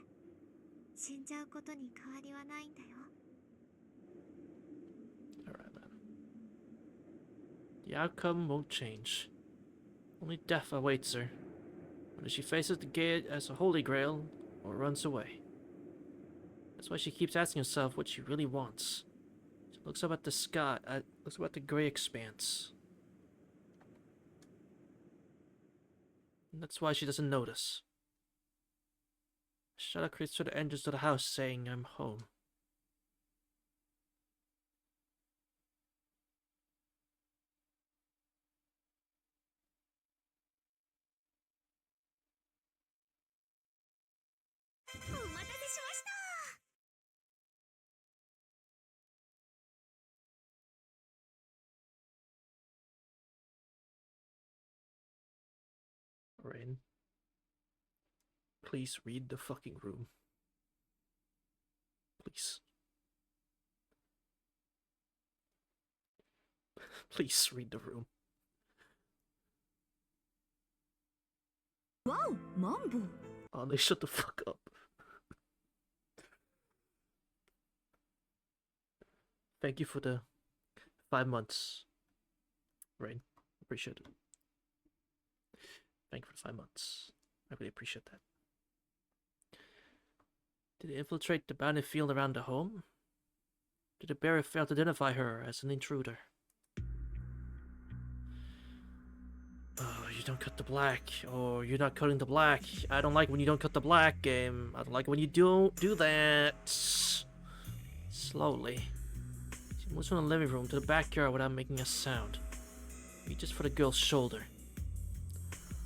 死んじゃうことに変わりはないんだよ。Alright, man. The outcome won't change. Only death awaits her. Whether she faces the gate as a holy grail or runs away. That's why she keeps asking herself what she really wants. She looks up at the sky, looks up at the gray expanse. And that's why she doesn't notice. A shadow creeps through the entrance to the house saying, I'm home. Rain. Please read the fucking room. Please. Please read the room. Wow, Mambo! Oh, they shut the fuck up. Thank you for the 5 months, Rain. Appreciate it. Thank you for the 5 months. I really appreciate that. Did it infiltrate the bounded field around the home? Did the bearer fail to identify her as an intruder? Oh, you don't cut the black. Or you're not cutting the black. I don't like when you don't cut the black, game. I don't like when you don't do that. Slowly. She moves from the living room to the backyard without making a sound. Reaches for the girl's shoulder.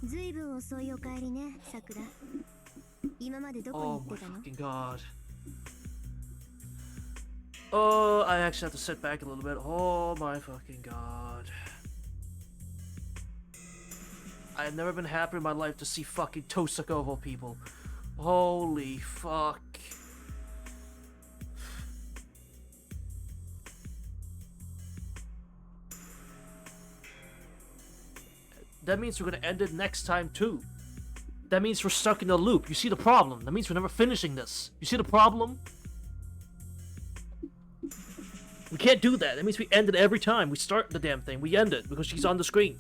ずいぶん遅いお帰りね、さくら。今までどこに Oh 行っ my てたの？ fucking god. Oh, I actually have to sit back a little bit. Oh my fucking god. I have never been happier in my life to see fucking Tosaka of all people. Holy fuck. That means we're gonna end it next time too. That means we're stuck in a loop. You see the problem? That means we're never finishing this. You see the problem? We can't do that. That means we end it every time. We start the damn thing. We end it because she's on the screen.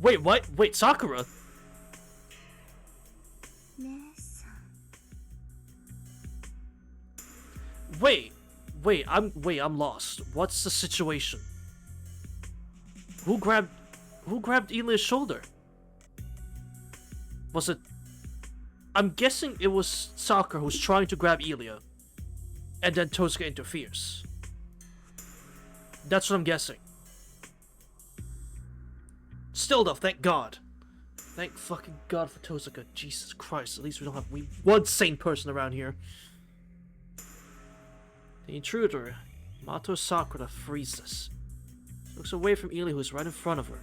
Wait, what? Wait, Sakura? 姉さん Wait, I'm lost. What's the situation? Who grabbed Elia's shoulder? Was it... I'm guessing it was Sakura who's trying to grab Elia. And then Tosuke interferes. That's what I'm guessing. Still though, thank God. Thank fucking God for Tosuke. Jesus Christ, at least we don't have one sane person around here. The intruder, Mato Sakura, freezes. She looks away from Elia, who's right in front of her,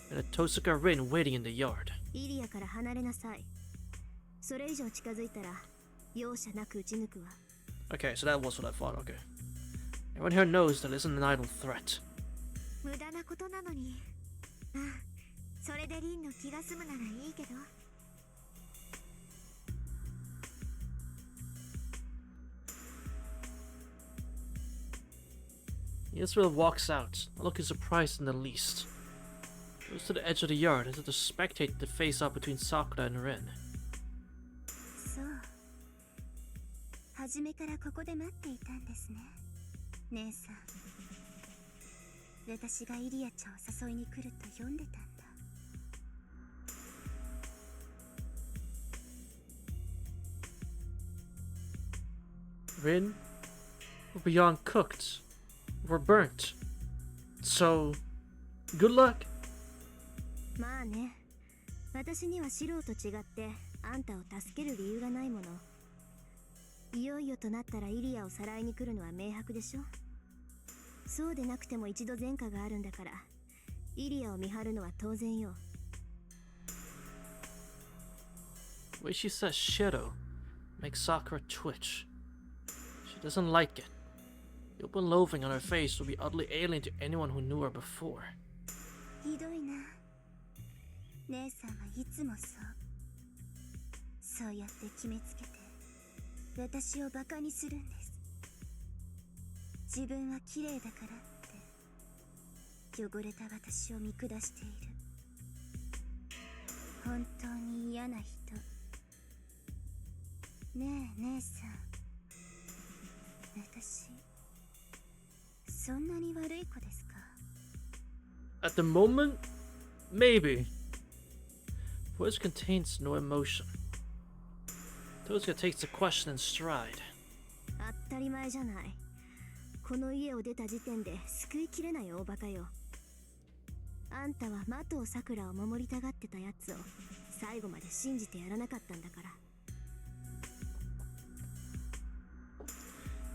and at Tosuke Rin waiting in the yard. イリアから離れなさい。それ以上近づいたら容赦なく撃ち抜くわ。 Okay, so that was what I thought, okay. Everyone here knows that it isn't an idle threat. 無駄なことなのに。ああ、それでリンの気が済むならいいけど。 Israel walks out, not looking surprised in the least. Goes to the edge of the yard and to spectate the face-off between Sakura and Rin. そう。初めからここで待っていたんですね。姉さん。私がイリアちゃんを誘いに来ると読んでたんだ。 Rin, we're beyond cooked. We're burnt. So, good luck. まあね。私にはシローと違ってあんたを助ける理由がないもの。いよいよとなったらイリアをさらいに来るのは明白でしょ。そうでなくても一度前科があるんだから、イリアを見張るのは当然よ。 The way she says shadow makes Sakura twitch. She doesn't like it. The open loathing on her face would be utterly alien to anyone who knew her before. ひどいな。姉さんはいつもそう。そうやって決めつけて、私をバカにするんです。自分は綺麗だからって、汚れた私を見下している。本当に嫌な人。ねえ、姉さん。私、そんなに悪い子ですか？ At the moment, maybe. Voice contains no emotion. Tosuke takes the question in stride. 当たり前じゃない。この家を出た時点で救いきれない大バカよ。あんたは麻藤さくらを守りたがってたやつを最後まで信じてやらなかったんだから。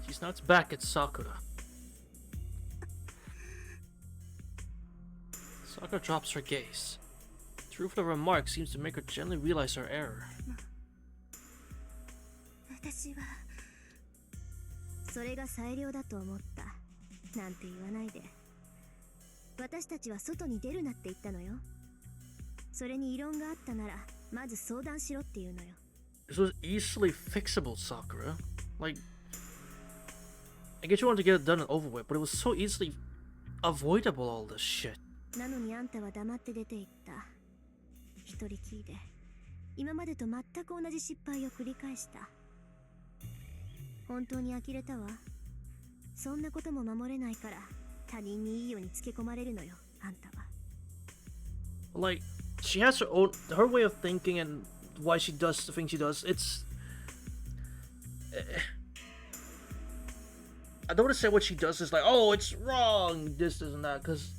She snorts back at Sakura. Sakura drops her gaze. The truth of the remark seems to make her gently realize her error. 私はそれが最良だと思ったなんて言わないで。私たちは外に出るなって言ったのよ。それに異論があったならまず相談しろって言うのよ。 This was easily fixable, Sakura. Like, I guess you wanted to get it done and over with, but it was so easily avoidable, all this shit. なのにあんたは黙って出て行った。一人きりで今までと全く同じ失敗を繰り返した。本当に呆れたわ。そんなことも守れないから他人にいいようにつけ込まれるのよ、あんたは。 Like, she has her way of thinking and why she does the things she does. It's... I don't want to say what she does is like, oh, it's wrong, this and that, because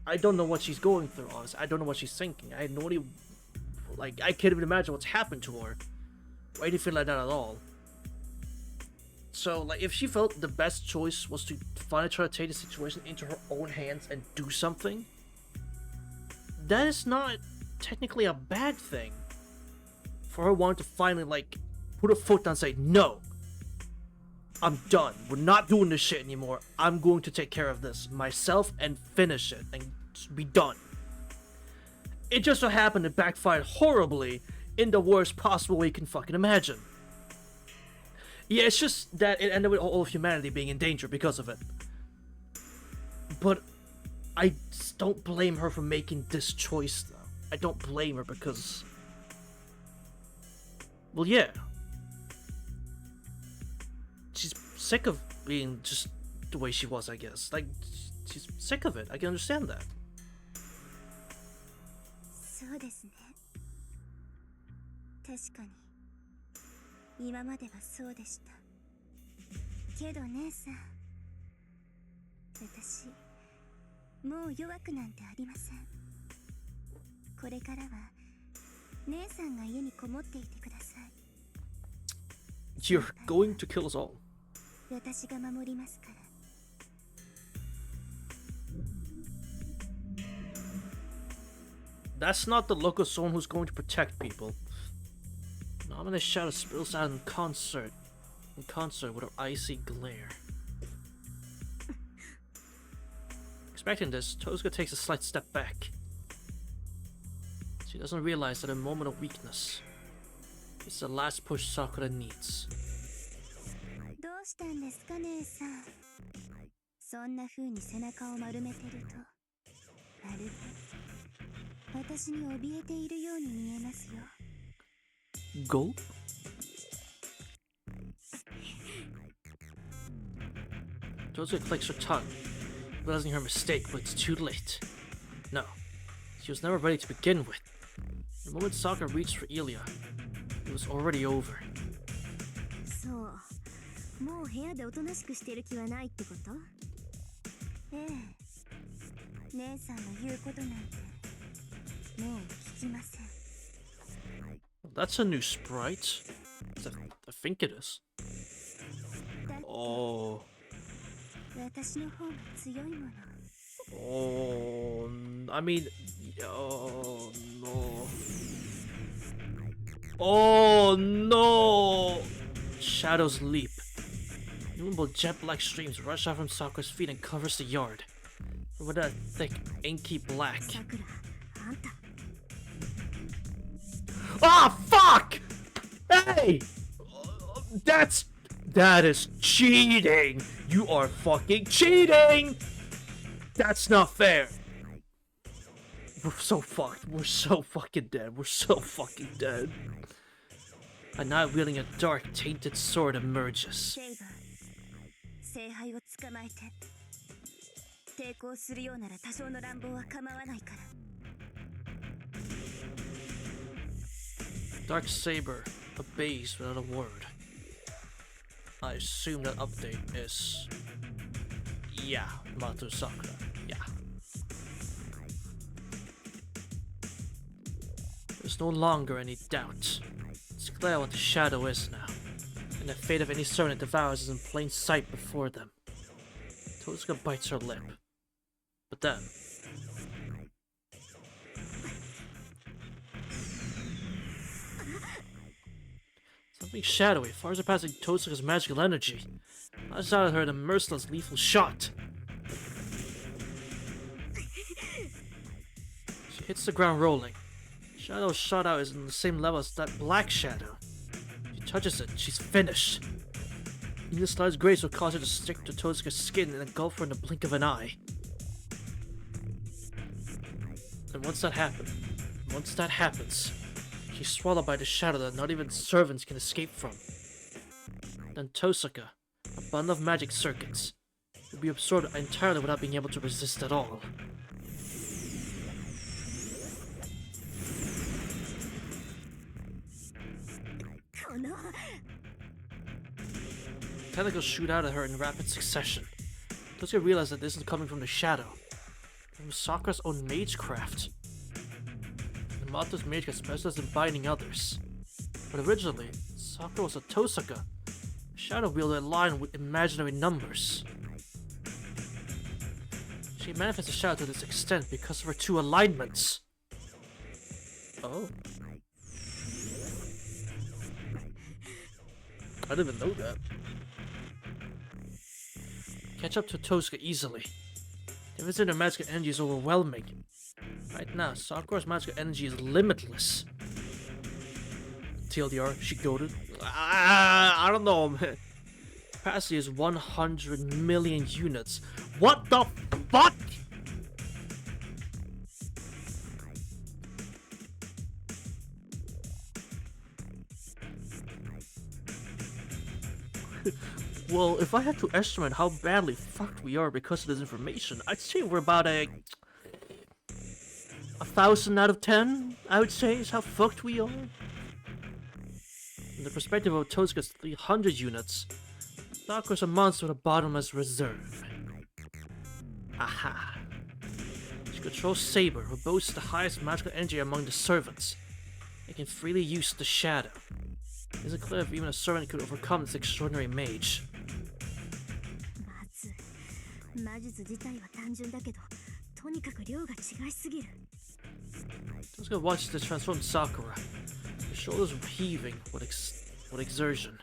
I don't know what she's going through, honestly. I don't know what she's thinking. I have no idea, like, I can't even imagine what's happened to her. Or anything like that at all. So, like, if she felt the best choice was to finally try to take the situation into her own hands and do something, that is not technically a bad thing. For her wanting to finally, like, put her foot down and say, no, I'm done. We're not doing this shit anymore. I'm going to take care of this myself and finish it and just be done. It just so happened it backfired horribly in the worst possible way you can fucking imagine. Yeah, it's just that it ended with all of humanity being in danger because of it. But I don't blame her for making this choice, though. I don't blame her because... Well, yeah. She's sick of being just the way she was, I guess. Like, she's sick of it. I can understand that. そうですね。確かに今まではそうでした。けど姉さん、私もう弱くなんてありません。これからは姉さんが家にこもっていてください。You're going to kill us all. 私が守りますから。That's not the look of someone who's going to protect people. An ominous shadow spills out in concert with her icy glare. Expecting this, Tozuka takes a slight step back. She doesn't realize that a moment of weakness is the last push Sakura needs. どうしたんですか姉さん。そんな風に背中を丸めてると、まるで私に怯えているように見えますよ。Go? Tozuka clicks her tongue, realizing her mistake, but it's too late. No, she was never ready to begin with. The moment Sakura reached for Ilya, it was already over. そう、もう部屋でおとなしくしてる気はないってこと？ええ、姉さんの言うことなんてもう聞きません。That's a new sprite. I think it is. だって Oh. 私の方が強いもの。Oh. I mean. Oh no. Oh no! Shadows leap. Innumerable jet black streams rush out from Sakura's feet and covers the yard. With that thick, inky black. さくら、あんた。Ah, fuck! Hey! That is cheating! You are fucking cheating! That's not fair! We're so fucked. We're so fucking dead. We're so fucking dead. A knight wielding a dark, tainted sword emerges. セイバー、聖杯を捕まえて。抵抗するようなら多少の乱暴は構わないから。Dark Saber obeys without a word. I assume that update is... Yeah, Mato Sakura. Yeah. There's no longer any doubt. It's clear what the shadow is now, and the fate of any servant it devours is in plain sight before them. Tozuka bites her lip. But then... something shadowy, far surpassing Tozuka's magical energy, flashes out at her in a merciless, lethal shot. She hits the ground rolling. The shadow shot out is on the same level as that black shadow. She touches it, she's finished. Even the slightest grace will cause her to stick to Tozuka's skin and engulf her in the blink of an eye. And once that happens, she's swallowed by the shadow that not even servants can escape from. Then Tozuka, a bundle of magic circuits, will be absorbed entirely without being able to resist at all. Tentacles shoot out at her in rapid succession. Tozuka realizes that this is coming from the shadow, from Sakura's own magecraft. And Mato's magecraft specializes in binding others. But originally, Sakura was a Tozuka, a shadow wielder aligned with imaginary numbers. She manifests the shadow to this extent because of her two alignments. Oh. I didn't even know that. Catch up to Tozuka easily. The difference in her magical energy is overwhelming. Right now, Sakura's magical energy is limitless. TLDR, she goated. I don't know, man. Capacity is 100 million units. What the fuck? Well, if I had to estimate how badly fucked we are because of this information, I'd say we're about a 1,000 out of 10, I would say, is how fucked we are. In the perspective of Tozuka's 300 units, Sakura's a monster with a bottomless reserve. Aha. She controls Saber, who boasts the highest magical energy among the servants. They can freely use the shadow. It isn't clear if even a servant could overcome this extraordinary mage. 魔術自体は単純だけど、とにかく量が違いすぎる。Tozuka watches the transformed Sakura. Her shoulders heaving with exertion.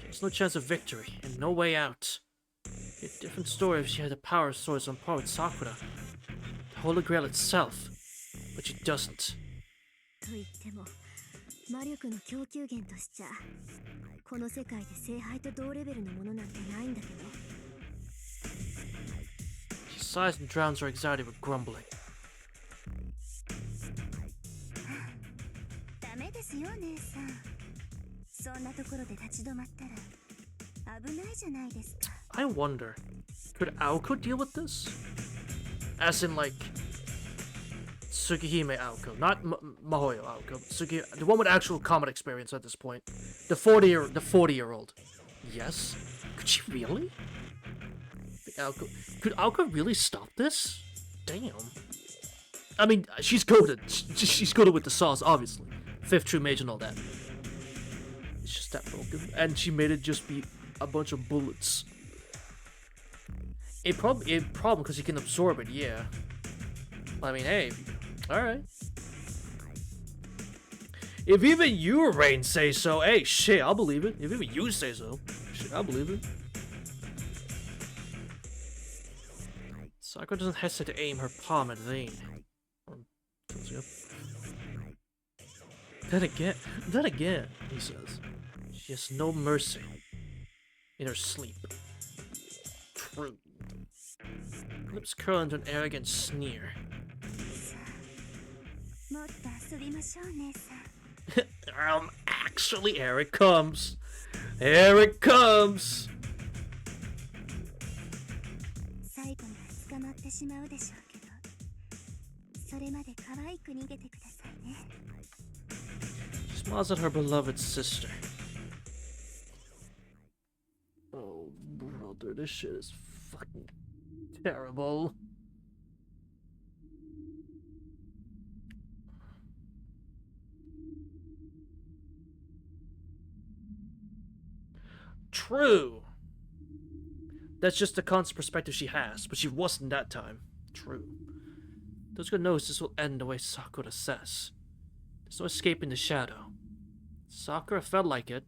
She has no chance of victory and no way out. It'd be a different story if she had the power of swords on par with Sakura, the Holy Grail itself, but she doesn't. と言っても、魔力の供給源としちゃ、この世界で聖杯と同レベルのものなんてないんだけど。She sighs and drowns her anxiety with grumbling. ダメですよ、姉さん。そんなところで立ち止まったら危ないじゃないですか。I wonder, could Aoko deal with this? As in, like, Tsukihime Aoko, not Mahoyo Aoko. The one with actual combat experience at this point. The 40-year-old. Yes? Could she really? Could Aoko really stop this? Damn. I mean, she's goated. She's goated with the sauce, obviously. Fifth true mage and all that. It's just that broken. And she made it just be a bunch of bullets. A problem because you can absorb it, yeah. I mean, hey, alright. If even you, Rain, say so, hey, shit, I'll believe it. If even you say so, shit, I'll believe it. Sakura doesn't hesitate to aim her palm at Rain. Then again, he says, she has no mercy in her sleep. True. Lips curl into an arrogant sneer. Actually, here it comes. Here it comes. She smiles at her beloved sister. Oh, brother, this shit is fucking terrible. True. That's just the constant perspective she has, but she wasn't that time. True. Tozuka knows this will end the way Sakura says. There's no escaping the shadow. Sakura felt like it.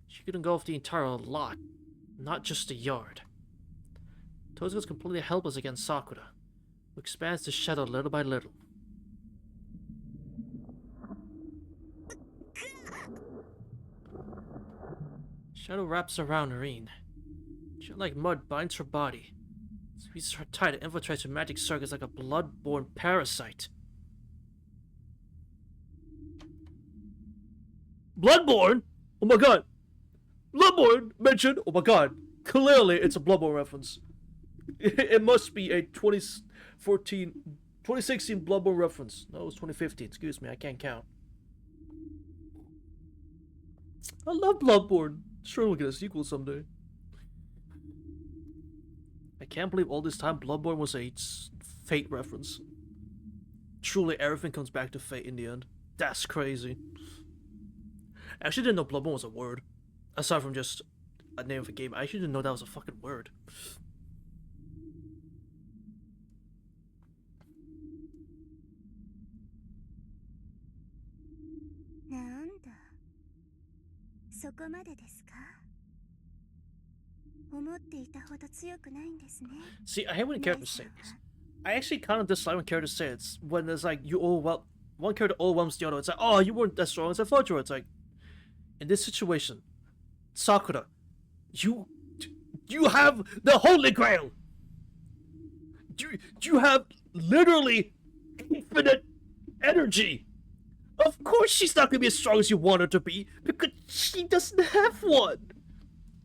She could engulf the entire lot, not just the yard. Tozuka's completely helpless against Sakura, who expands the shadow little by little. Shadow wraps around Irene. She, like mud, binds her body, squeezes her tight and infiltrates her magic circuits like a blood-borne parasite. Bloodborne? Oh my god! Bloodborne mentioned? Oh my god! Clearly it's a Bloodborne reference. It must be a 2016 Bloodborne reference. No, it was 2015. Excuse me, I can't count. I love Bloodborne. Sure, we'll get a sequel someday. I can't believe all this time Bloodborne was a Fate reference. Truly, everything comes back to Fate in the end. That's crazy. I actually didn't know Bloodborne was a word. Aside from just a name of a game, I actually didn't know that was a fucking word. See, I hate when characters say this. I actually kind of dislike when characters say it. When there's like, one character overwhelms the other. It's like, oh, you weren't that strong as I thought you were. It's like, in this situation, Sakura, you have the Holy Grail. You have literally infinite energy. Of course she's not gonna be as strong as you want her to be, because she doesn't have one.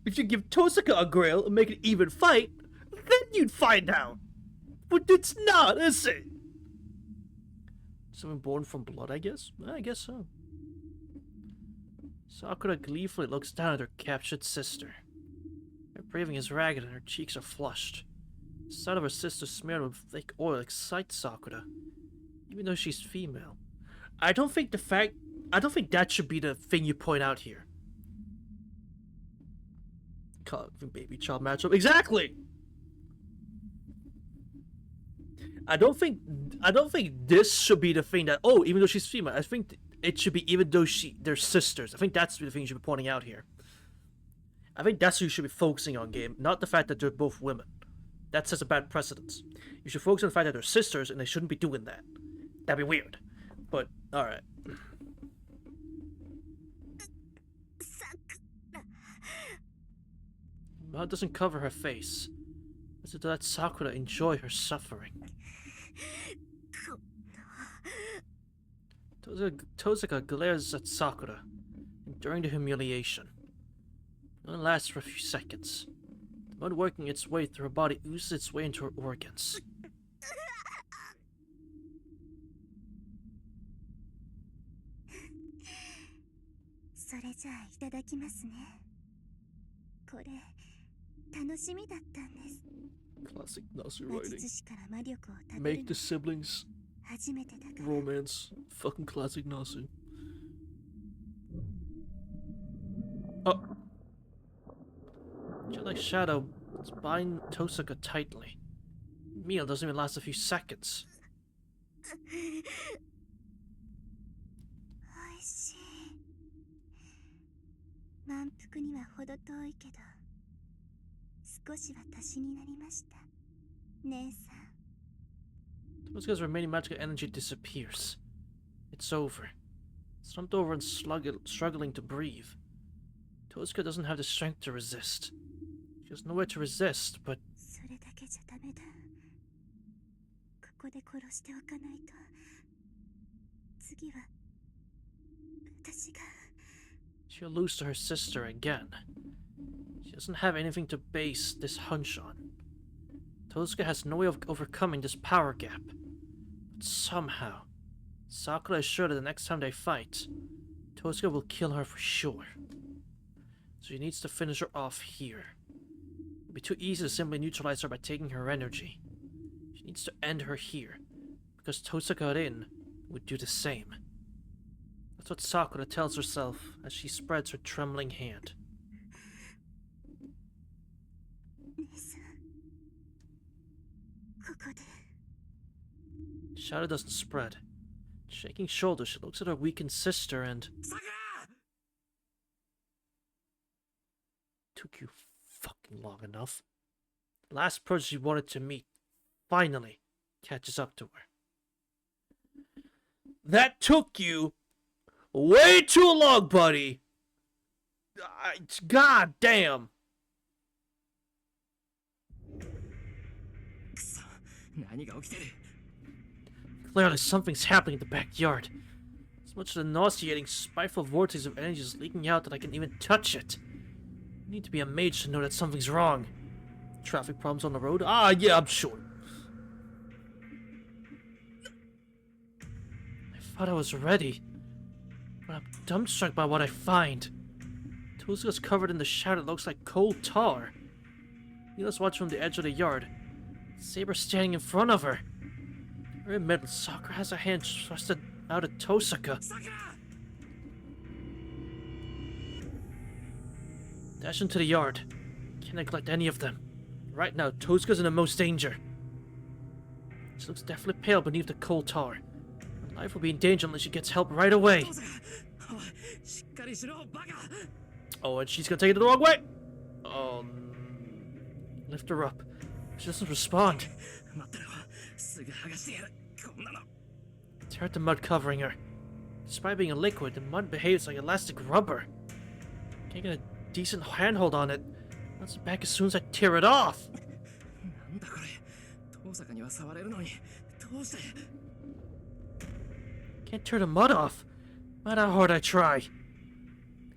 If you give Tosaka a grail and make it even fight, then you'd find out. But it's not, is it? Someone born from blood, I guess? I guess so. Sakura gleefully looks down at her captured sister. Her breathing is ragged and her cheeks are flushed. The sight of her sister smeared with thick oil excites Sakura, even though she's female. I don't think that should be the thing you point out here. Baby child matchup. Exactly! I don't think this should be the thing that, oh, even though she's female, I think it should be even though they're sisters. I think that's the thing you should be pointing out here. I think that's what you should be focusing on, game, not the fact that they're both women. That sets a bad precedence. You should focus on the fact that they're sisters and they shouldn't be doing that. That'd be weird. But, alright. Mud doesn't cover her face, as if to let Sakura enjoy her suffering. Tosaka glares at Sakura, enduring the humiliation. It only lasts for a few seconds. The mud working its way through her body oozes its way into her organs. それじゃあいただきますね。これ楽しみだったんです。 Classic Nasu 魔 writing. 術師から魔力を食べる Make の the siblings 初めてだから。 romance. Fucking classic Nasu. Oh. Just like Shadow, it's bind Tosaka tightly. Meal doesn't even last a few seconds. おいしい。満腹には程遠いけど、少しは足しになりました。姉さん。 Tosaka's remaining magical energy disappears. It's over. Slumped over and struggling to breathe. Tosaka doesn't have the strength to resist. She has nowhere to resist, but それだけじゃダメだ。ここで殺しておかないと。次は私が。 she'll lose to her sister again. She doesn't have anything to base this hunch on. Tosaka has no way of overcoming this power gap. But somehow, Sakura is sure that the next time they fight, Tosaka will kill her for sure. So she needs to finish her off here. It would be too easy to simply neutralize her by taking her energy. She needs to end her here, because Tosaka Rin would do the same. That's what Sakura tells herself as she spreads her trembling hand. 姉さん。ここで。 Shadow doesn't spread. Shaking shoulders, she looks at her weakened sister and... Took you fucking long enough. The last person she wanted to meet finally catches up to her. That took you way too long, buddy. God damn. くそ、何が起きてる？ Clearly something's happening in the backyard. As much as a nauseating, spiteful vortex of energy is leaking out that I can even touch it. You need to be a mage to know that something's wrong. Traffic problems on the road? Ah, yeah, I'm sure. I thought I was ready, but I'm dumbstruck by what I find. Tosaka's covered in the shadow that looks like cold tar. Mila's watching from the edge of the yard. Saber standing in front of her. Her in middle, Sakura has her hand thrusted out at Tosaka. Dash into the yard. Can't neglect any of them. Right now, Tosaka's in the most danger. She looks deathly pale beneath the cold tar. Her life will be in danger unless she gets help right away. Oh, and she's gonna take it the wrong way! Lift her up. She doesn't respond. Tear at the mud covering her. Despite being a liquid, the mud behaves like elastic rubber. Can't get a decent handhold on it. Bounce it back as soon as I tear it off. なんだこれ。遠坂には触れるのに、どうして。 Can't tear the mud off. No matter how hard I try. The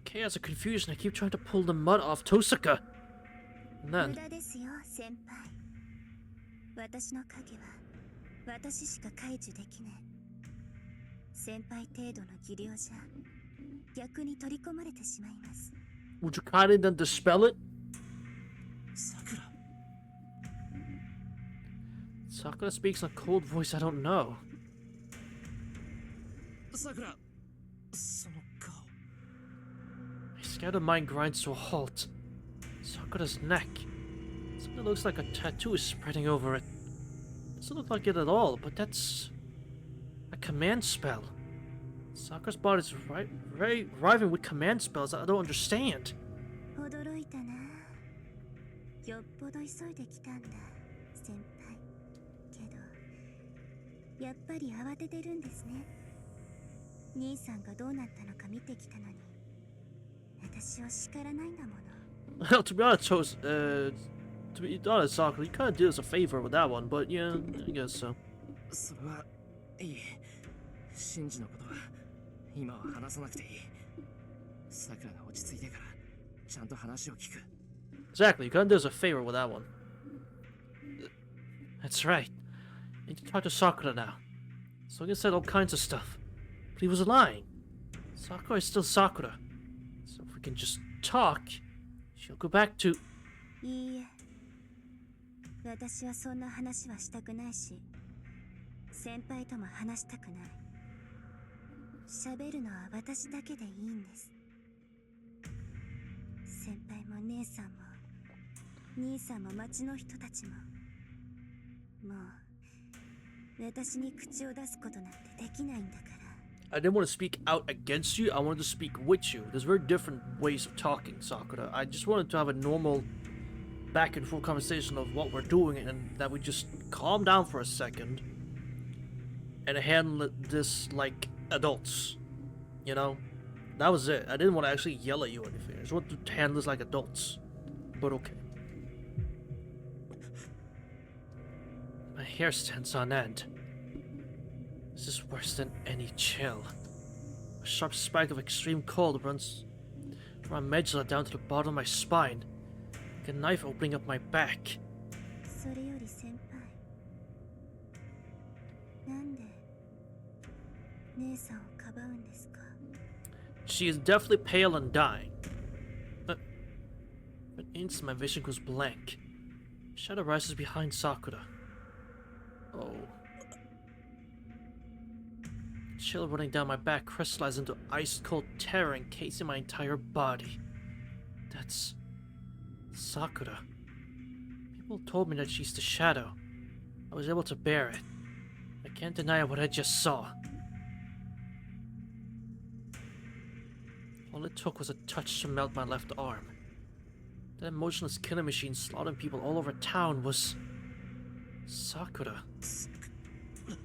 chaos of confusion, I keep trying to pull the mud off Tosaka. And 無 then, 駄ですよ先輩。私の影は私しか解除できない。先輩程度の技量じゃ逆に取り込まれてしまいます。 would you kindly then dispel it? さくら。 Sakura speaks in a cold voice I don't know. さくら。その顔。 My scattered mind grinds to a halt. Sakura's neck. Something that looks like a tattoo is spreading over it. Doesn't look like it at all, but that's a command spell. Sakura's body's very writhing with command spells that I don't understand. 驚いたな。よっぽど急いできたんだ先輩。けどやっぱり慌ててるんですね。兄さんがどうなったのか見てきたのに私を叱らないんだもの。 Well, to be honest, Sakura, you kind of did us a favor with that one, but yeah, I guess so. それはいい。シンジのことは今は話さなくていい。さくらが落ち着いてからちゃんと話を聞く。 Exactly, you kind of did us a favor with that one. That's right. I need to talk to Sakura now. Soga said all kinds of stuff, but he was lying. Sakura is still Sakura. So if we can just talk, she'll go back to... いいえ、私はそんな話はしたくないし、先輩とも話したくない。喋るのは私だけでいいんです。先輩も姉さんも兄さんも町の人たちも、もう私に口を出すことなんてできないんだから。 I didn't want to speak out against you, I wanted to speak with you. There's very different ways of talking, Sakura. I just wanted to have a normal back and forth conversation of what we're doing and that we just calm down for a second and handle this like adults. You know? That was it. I didn't want to actually yell at you or anything. I just wanted to handle this like adults. But okay. My hair stands on end. This is worse than any chill. A sharp spike of extreme cold runs from my medulla down to the bottom of my spine, like a knife opening up my back. それより先輩、なんで姉さんをかばうんですか？ She is definitely pale and dying. But instantly my vision goes blank. Shadow rises behind Sakura. Oh. Chill running down my back crystallized into ice-cold terror encasing my entire body. That's... Sakura. People told me that she's the shadow. I was able to bear it. I can't deny what I just saw. All it took was a touch to melt my left arm. That emotionless killing machine slaughtering people all over town was... Sakura. My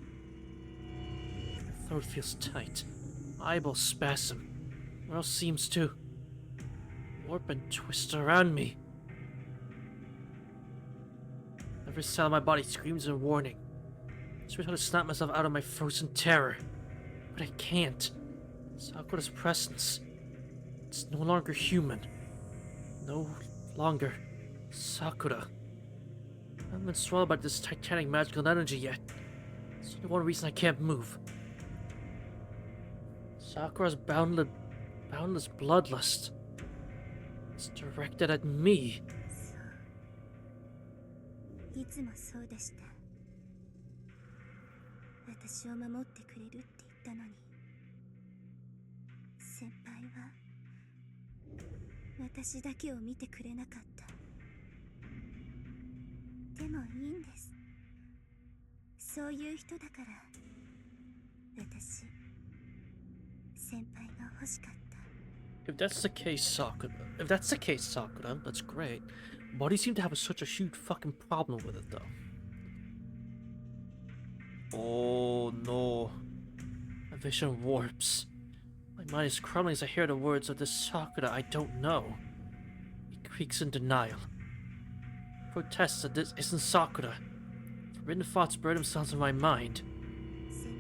throat feels tight. Eyeball spasm. What else seems to... warp and twist around me. Every cell in my body screams in warning. I try to snap myself out of my frozen terror. But I can't. Sakura's presence... it's no longer human. No longer Sakura. I haven't been swallowed by this titanic magical energy yet. There's only one reason I can't move. Sakura's boundless bloodlust. It's directed at me. そう。いつもそうでした。私を守ってくれるって言ったのに。先輩は私だけを見てくれなかった。でもいいんです。そういう人だから私先輩が欲しかった。 If that's the case, Sakura, that's great. Why do you seem to have such a huge fucking problem with it, though? Oh no. My vision warps. My My mind is crumbling as I hear the words of this Sakura I don't know. He creaks in denial. Protests that this isn't Sakura. Forbidden thoughts burn themselves in my mind. 先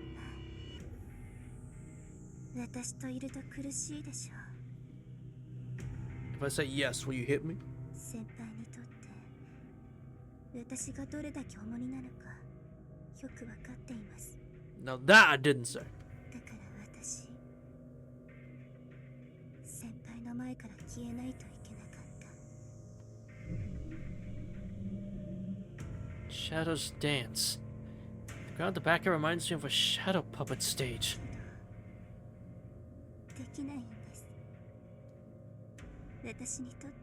輩、私といると苦しいでしょ。 If I say yes, will you hit me? 先輩にとって私がどれだけ重荷なのかよくわかっています。 Now that I didn't say. だから私、先輩の前から消えないといけなかった。 Shadows dance. The ground at the back here reminds me of a shadow puppet stage. できないんです。私にとって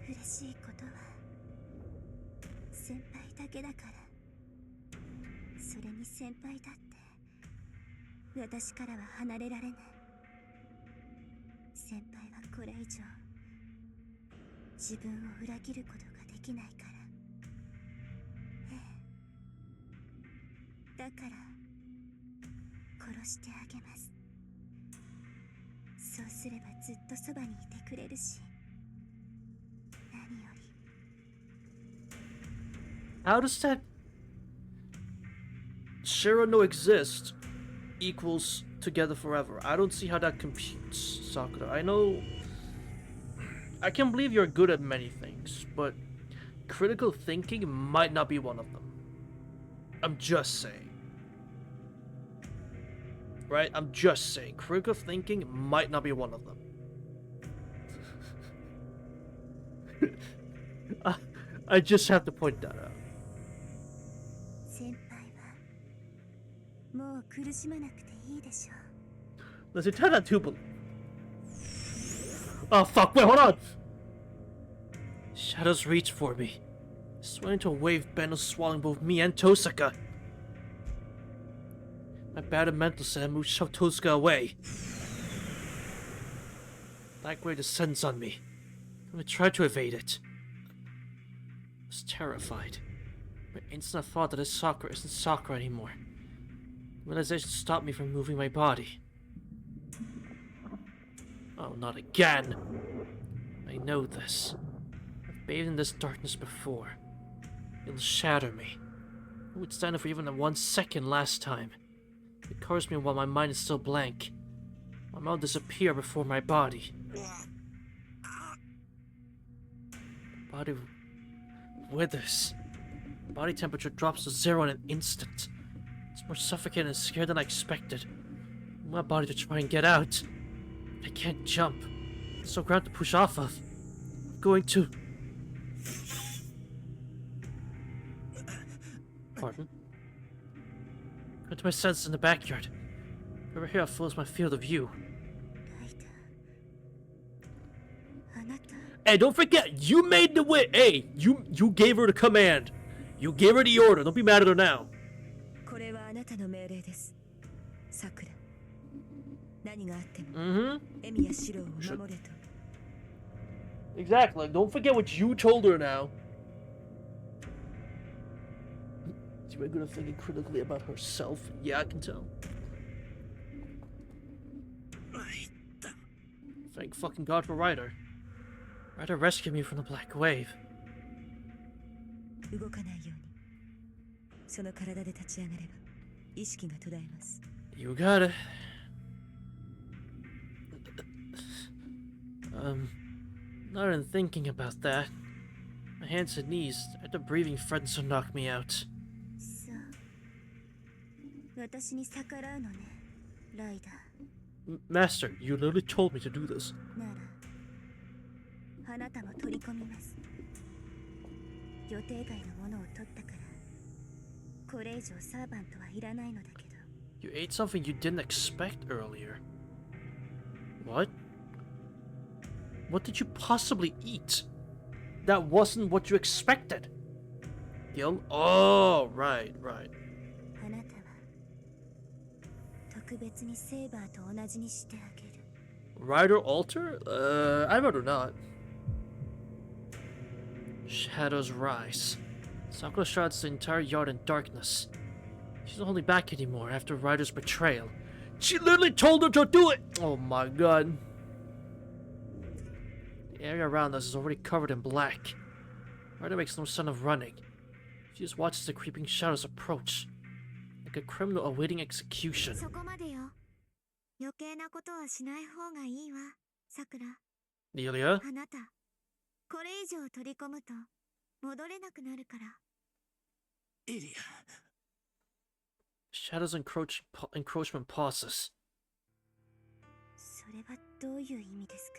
嬉しいことは先輩だけだから。それに先輩だって私からは離れられない。先輩はこれ以上自分を裏切ることができないから。ええ、だから殺してあげます。そうすればずっとそばにいてくれるし、何より。 How does that Shirano exist equals together forever? I don't see how that computes, Sakura. I know I can believe you're good at many things, but critical thinking might not be one of them. I'm just saying. Right? I'm just saying. Critical thinking might not be one of them. I just have to point that out. 先輩はもう苦しまなくていいでしょう。 Let's tell that too, but... Oh fuck, wait, hold on! Shadows reach for me. Swelling into a wave bent swallowing both me and Tosaka. My battered mental set moves shoved Tosaka away. Black wave descends on me. I tried to evade it. I was terrified. My instant thought that this Sakura isn't Sakura anymore. Realization stopped me from moving my body. Oh, not again! I know this. I've bathed in this darkness before. It'll shatter me. I would stand it for even 1 second last time. It covers me while my mind is still blank. My mind will disappear before my body. Body withers. Body temperature drops to 0 in an instant. It's more suffocating and scared than I expected. My body to try and get out. I can't jump. There's no ground to push off of. I'm going to... Pardon? Go to my senses in the backyard. Over here fills my field of view. ライダー、あなた。 Hey, don't forget, you made the way. Hey, you gave her the command. You gave her the order. Don't be mad at her now. これはあなたの命令です。さくら。何があっても、エミやシロを守れと。 Exactly. Don't forget what you told her now. Is she good at thinking critically about herself? Yeah, I can tell. Thank fucking God for Ryder. Ryder rescued me from the black wave. 動かないように。その体で立ち上がれば、意識が途絶えます。 You got it. Not even thinking about that. My hands and knees, the breathing threatens to knock me out. そう。私に逆らうのね、ライダー。 Master, you literally told me to do this. なら、あなたも取り込みます。予定外のものを取ったから、これ以上サーバントはいらないのだけど。 You ate something you didn't expect earlier. What? What did you possibly eat? That wasn't what you expected. Gil? Oh, right. あなたは特別にセーバーと同じにしてあげる。 Rider altar? I'd rather not. Shadows rise. Sakura shrouds the entire yard in darkness. She's not holding back anymore after Rider's betrayal. She literally told her to do it! Oh my god. The area around us is already covered in black. Ryder makes no sign of running. She just watches the creeping shadows approach, like a criminal awaiting execution. そこまでよ。余計なことはしない方がいいわ、さくら。 Ilya? あなた、これ以上取り込むと戻れなくなるから。エリア。 Shadows encroachment pauses. それはどういう意味ですか？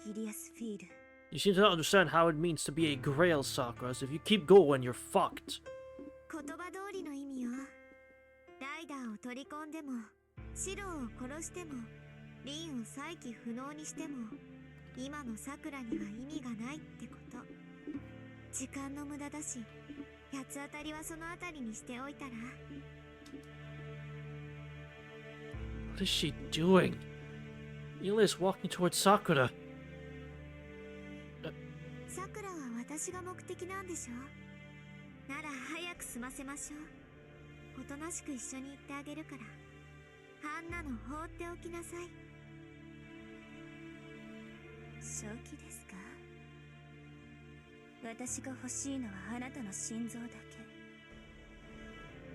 イリアスフィール。 You seem to not understand how it means to be a Grail, Sakura, as if you keep going, you're fucked. 言葉通りの意味よ。ライダーを取り込んでも、シロを殺しても、リンを再起不能にしても、今のさくらには意味がないってこと。時間の無駄だし、八つ当たりはそのあたりにしておいたら。 What is she doing? Ilya is walking towards Sakura. さくらは私が目的なんでしょ？なら早く済ませましょう。おとなしく一緒に行ってあげるから。ハンナの放っておきなさい。正気ですか？私が欲しいのはあなたの心臓だけ。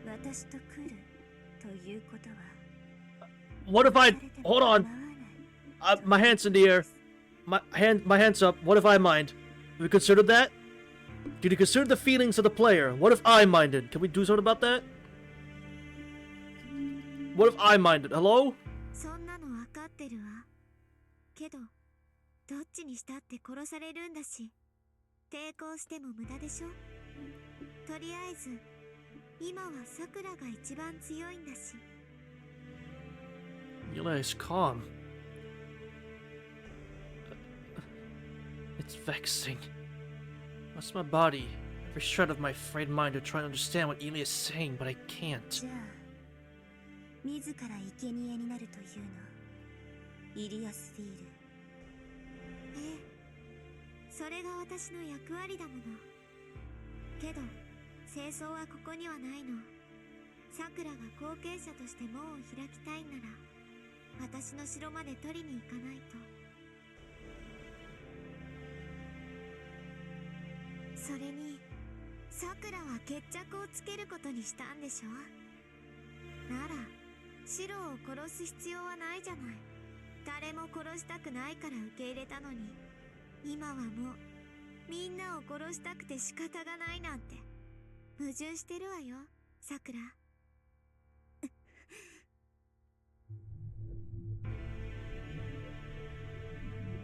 私と来るということは。 What if I... Hold on. My hand's in the air. My hand's up. What if I mind? Have you considered that? Did you consider the feelings of the player? What if I minded? Can we do something about that? What if I minded? Hello? そんなの分かってるわ。けど、どっちにしたって殺されるんだし、抵抗しても無駄でしょ。とりあえず、今はさくらが一番強いんだし。Yula is calm. It's vexing. What's my body? Every shred of my frayed mind to try and understand what Ilya is saying, but I can't. じゃあ、自ら生贄になるというの。イリアスフィール。ええ、それが私の役割だもの。けど、清掃はここにはないの。さくらが後継者として門を開きたいなら、私の城まで取りに行かないと。それに、さくらは決着をつけることにしたんでしょ。なら、シロを殺す必要はないじゃない。誰も殺したくないから受け入れたのに、今はもうみんなを殺したくて仕方がないなんて矛盾してるわよ、さくら。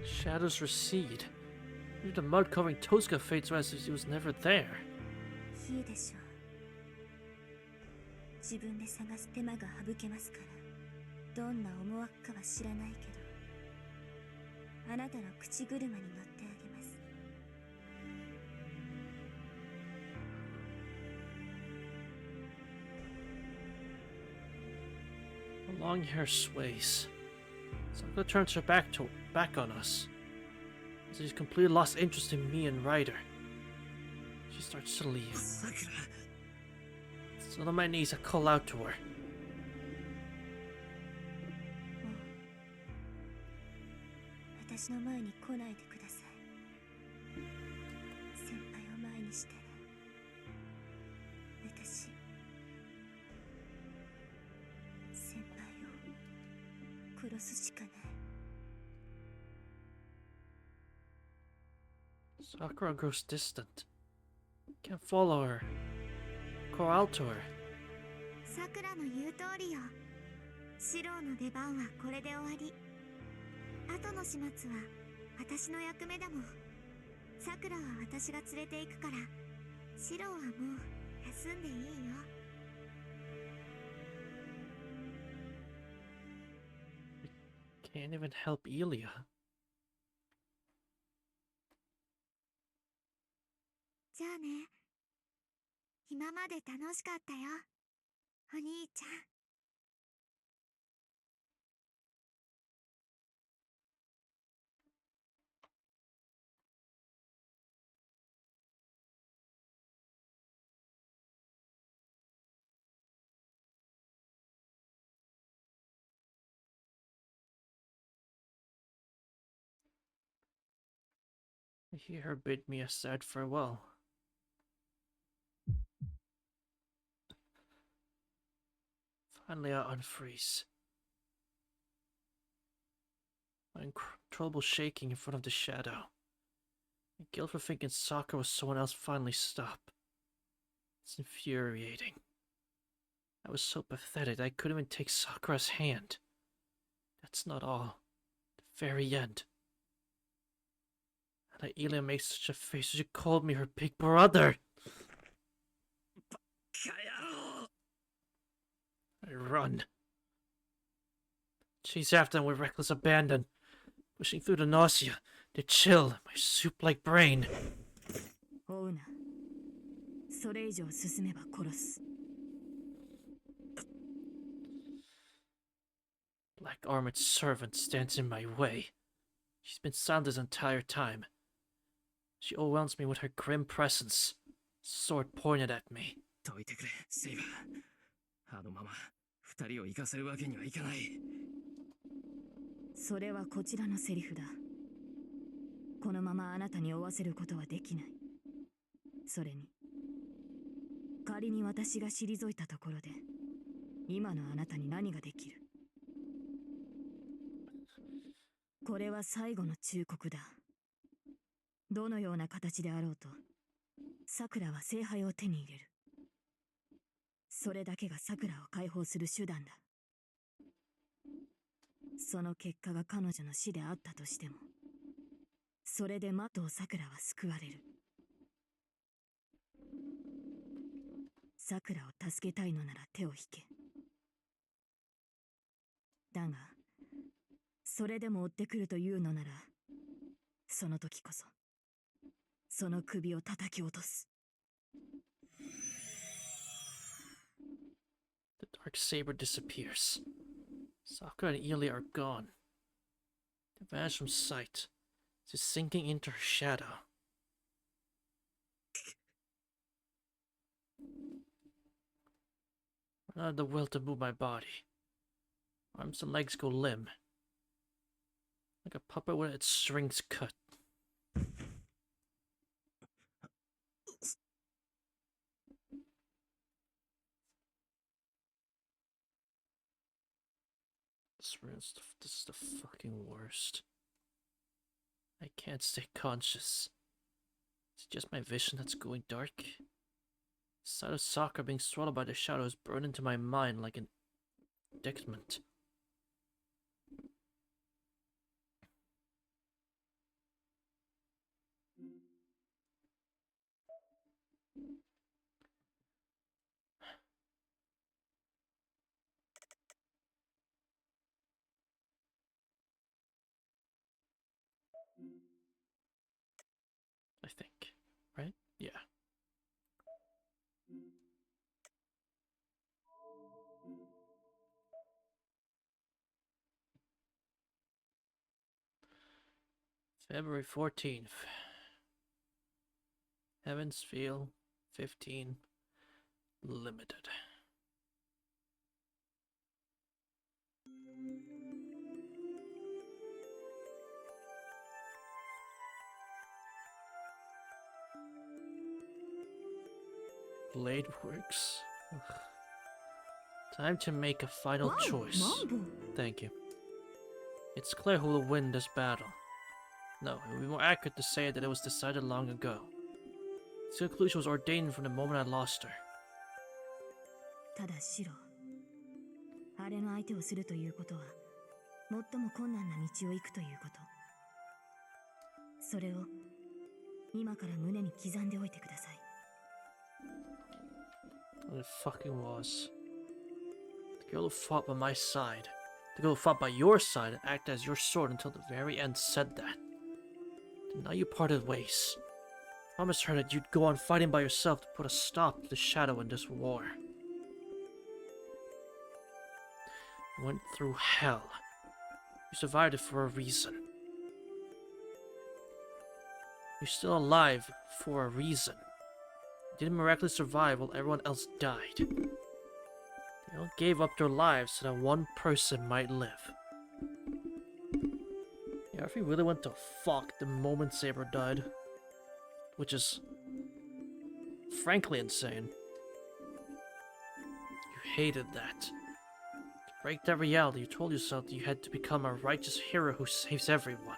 Shadows recede. Even the mud covering Tosca fades away as if he was never there. いいでしょう。自分で探す手間が省けますから。どんな思惑かは知らないけど、あなたの口車に乗ってあげます。 The long hair sways. Sakura turns her back on us. As she's completely lost interest in me and Ryder. She starts to leave. さくら。 So on my knees, I call out to her. 私の前に来ないでください。先輩を前にしたら、私、先輩を殺すしかない。 Sakura grows distant. Can't follow her. Call out to her. さくらの言う通りよ。シローの出番はこれで終わり。後の始末は私の役目だもん。さくらは私が連れて行くから、シローはもう休んでいいよ。 Can't even help Ilya. じゃあね。今まで楽しかったよ、お兄ちゃん。I hear her bid me a sad farewell. Finally, I unfreeze. My uncontrollable shaking in front of the shadow. My guilt for thinking Sakura was someone else finally stopped. It's infuriating. I was so pathetic that I couldn't even take Sakura's hand. That's not all. The very end. And Ilya makes such a face as she called me her big brother. I run. Chase after them with reckless abandon, pushing through the nausea, the chill in my soup-like brain. 追うな。それ以上進めば殺す。Black armored servant stands in my way. She's been silent this entire time. She overwhelms me with her grim presence, sword pointed at me. どいてくれ、セイバー。あのまま二人を行かせるわけにはいかない。それはこちらのセリフだ。このままあなたに追わせることはできない。それに、仮に私が退いたところで、今のあなたに何ができる？これは最後の忠告だ。どのような形であろうと、さくらは聖杯を手に入れる。それだけがさくらを解放する手段だ。その結果が彼女の死であったとしても、それで麻藤さくらは救われる。さくらを助けたいのなら手を引け。だが、それでも追ってくるというのなら、その時こそ、その首を叩き落とす。The dark saber disappears. Sakura and Ilya are gone. They vanish from sight, just sinking into her shadow. I don't have the will to move my body. Arms and legs go limp. Like a puppet with its strings cut. This is the fucking worst. I can't stay conscious. Is it just my vision that's going dark? The sight of Sakura being swallowed by the shadows burned into my mind like an indictment. I think, right? Yeah. February 14th. Heavensfield 15 Limited. Blade works. Ugh. Time to make a final choice. Thank you. It's clear who will win this battle. No, it would be more accurate to say that it was decided long ago. Its conclusion was ordained from the moment I lost her. ただシロ、あれの相手をするということは、最も困難な道を行くということ。それを今から胸に刻んでおいてください。What it fucking was. The girl who fought by my side. The girl who fought by your side and acted as your sword until the very end said that. And now you parted ways. Promised her that you'd go on fighting by yourself to put a stop to the shadow in this war. You went through hell. You survived it for a reason. You're still alive for a reason. You didn't miraculously survive while everyone else died. They all gave up their lives so that one person might live. Yeah, if he really went to fuck the moment Saber died. which is frankly insane. You hated that. To break that reality, you told yourself that you had to become a righteous hero who saves everyone.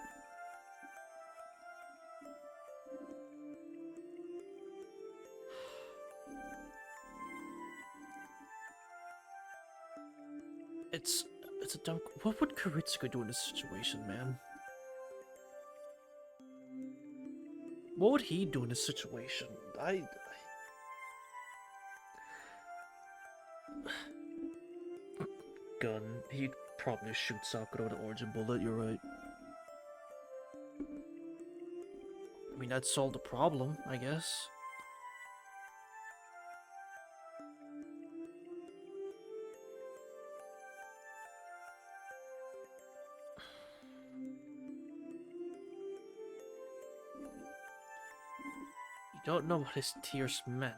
It's a dumb. What would Kuritsuka do in this situation, man? What would he do in this situation? Gun. He'd probably shoot Sakura with an origin bullet, you're right. I mean, that solved the problem, I guess. You don't know what his tears meant.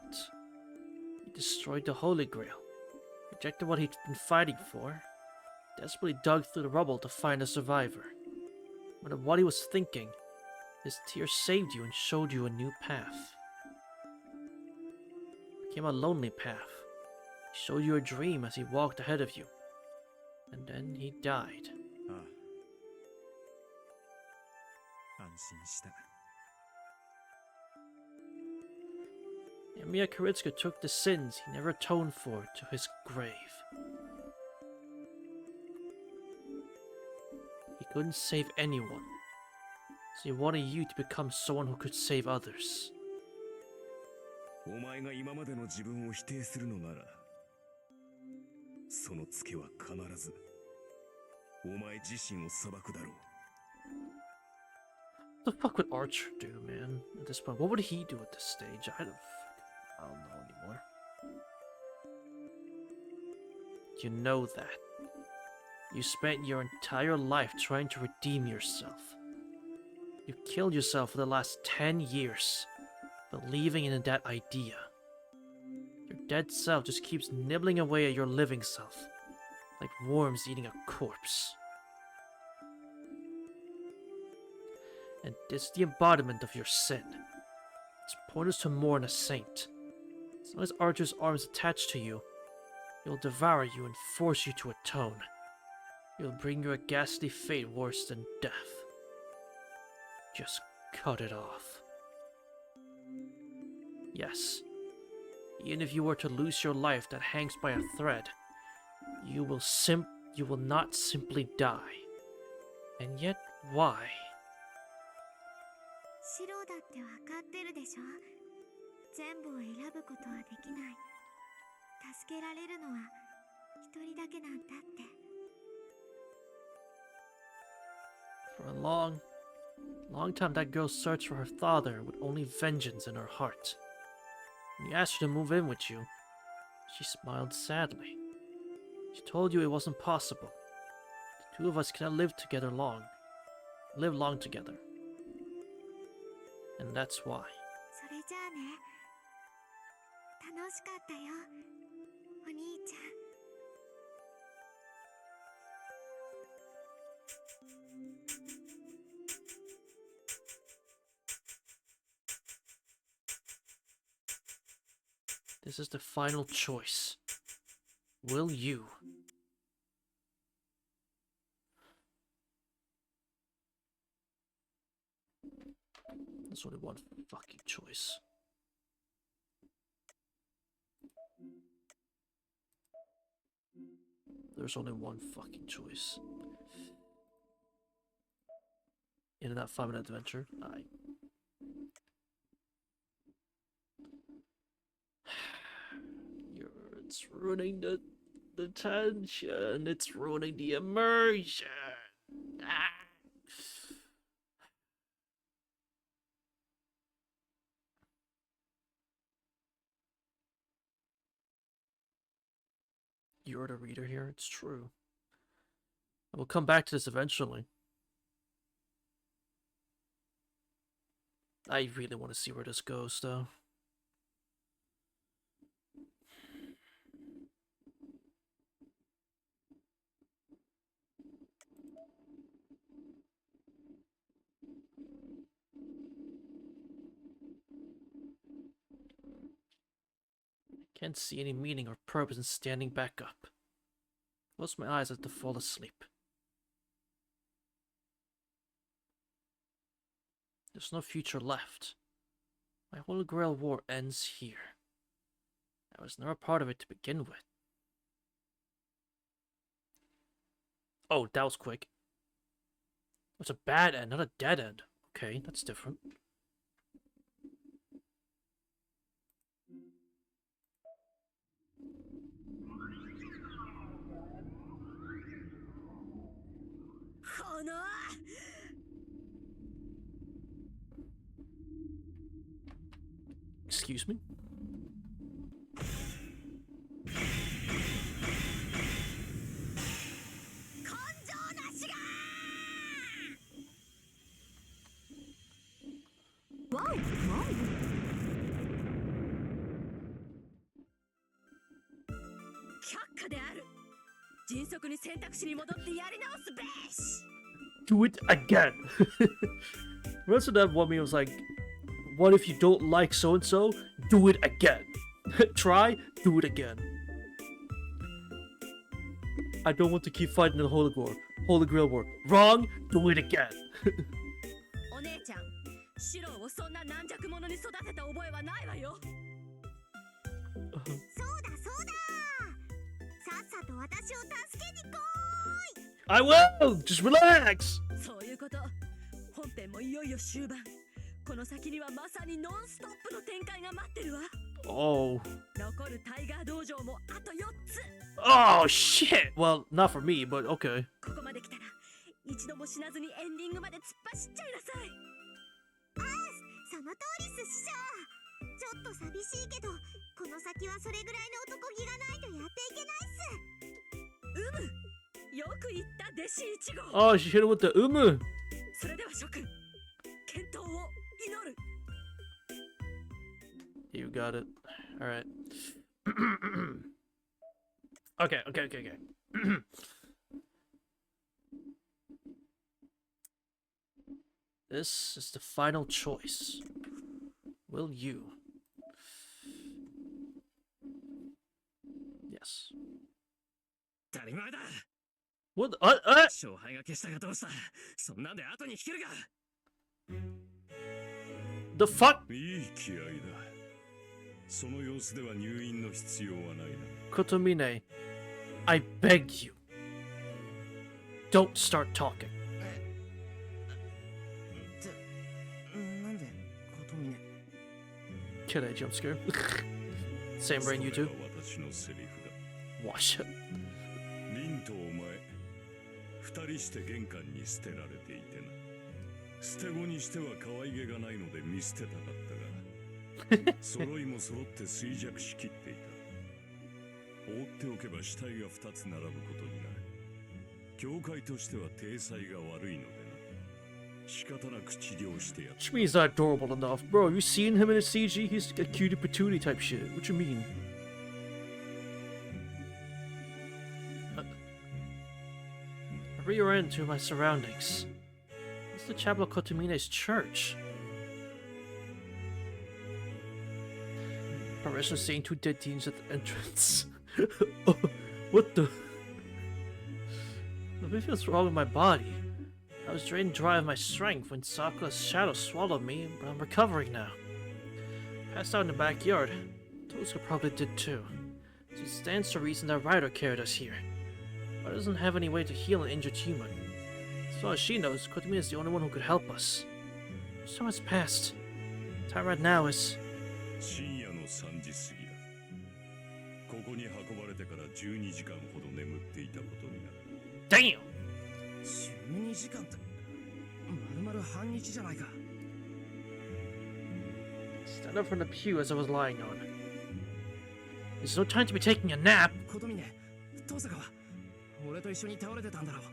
He destroyed the Holy Grail, rejected what he'd been fighting for, desperately dug through the rubble to find a survivor. But of what he was thinking, his tears saved you and showed you a new path. It became a lonely path. He showed you a dream as he walked ahead of you. And then he died. ああ、安心した。 Emiya Kuritsuka took the sins he never atoned for to his grave. He couldn't save anyone, so he wanted you to become someone who could save others. お前が今までの自分を否定するのなら、そのツケは必ずお前自身を裁くだろう。 What the fuck would Archer do, man? At this point, what would he do at this stage? I don't know anymore. You know that. You spent your entire life trying to redeem yourself. You've killed yourself for the last 10 years, believing in that idea. Your dead self just keeps nibbling away at your living self, like worms eating a corpse. And this is the embodiment of your sin. It's pointless to mourn a saint. As long as Archer's arm is attached to you, he'll devour you and force you to atone. He'll bring you a ghastly fate worse than death. Just cut it off. Yes, even if you were to lose your life that hangs by a thread, you will not simply die. And yet, why? シロだってわかってるでしょ。全部を選ぶことはできない。助けられるのは一人だけなんだって。 For a long time, that girl searched for her father with only vengeance in her heart. When you asked her to move in with you, she smiled sadly. She told you it wasn't possible. The two of us cannot live long together. And that's why. それじゃあね。楽しかったよ、お兄ちゃん。 This is the final choice. Will you? There's only one fucking choice. There's only one fucking choice. In that 5-minute adventure, it's ruining the tension. It's ruining the immersion. Ah. You're the reader here. It's true. I will come back to this eventually. I really want to see where this goes, though. Can't see any meaning or purpose in standing back up. Close my eyes as to fall asleep. There's no future left. My Holy Grail war ends here. I was never part of it to begin with. Oh, that was quick. It's a bad end, not a dead end. Okay, that's different. Excuse me? Do it again. Rest of that one meme was like, what if you don't like so and so? Do it again. Try, do it again. I don't want to keep fighting the Holy Grail war. Wrong, do it again. お姉ちゃん、シロをそんな軟弱者に育てた覚えはないわよ。そうだそうだ。さっさと私を助けに来い。I will! Just relax! そういうこと。本編もいよいよ終盤。この先にはまさにノンストップの展開が待ってるわ。Oh. 残るタイガー道場もあと4つ。Oh shit! Well, not for me, but okay. ここまで来たら一度も死なずにエンディングまで突っ走っちゃいなさい。その通りっす師匠。ちょっと寂しいけど、この先はそれぐらいの男気がないとやっていけないっす。よく言った弟子1号。 Oh, she hit it with the umu. それでは諸君、健闘を祈る。 You got it. Alright. Okay. This is the final choice. Will you? Yes. 当たり前だ。 What? 勝敗が消したがどうした。そんなんで後に引けるか。 The fuck? いい気合だ。その様子では入院の必要はないな。Kotomine, I beg you. Don't start talking. なんでことみね。 Kill that jump scare. Same brain, you too. 私のセリフだ。 Wash it. リンとお前、二人して玄関に捨てられていてな。捨て子にしては可愛げがないので見捨てたかったが、揃いも揃って衰弱しきっていた。放っておけば死体が二つ並ぶことになる。教会としては体裁が悪いのでな。仕方なく治療してやった。 Which means not adorable enough. Bro, you seen him in a CG? He's a cutie patootie type shit. What you mean? I reoriented to my surroundings. It's the chapel of Kotomine's church. Parishioners seeing two dead teens at the entrance. Oh, what the? Nothing feels wrong with my body. I was drained dry of my strength when Sakura's shadow swallowed me, but I'm recovering now. Passed out in the backyard. Tosuka probably did too. So it stands to reason that Ryder carried us here. But doesn't have any way to heal an injured human. As far as she knows, Kotomi is the only one who could help us. So has passed. Time right now is... 深夜の3時過ぎだ。ここに運ばれてから12時間ほど眠っていたことになる。Damn! 12時間ってまるまる半日じゃないか。 Stand up from the pew as I was lying on. There's no time to be taking a nap. ことみね、遠坂は俺と一緒に倒れてたんだろう。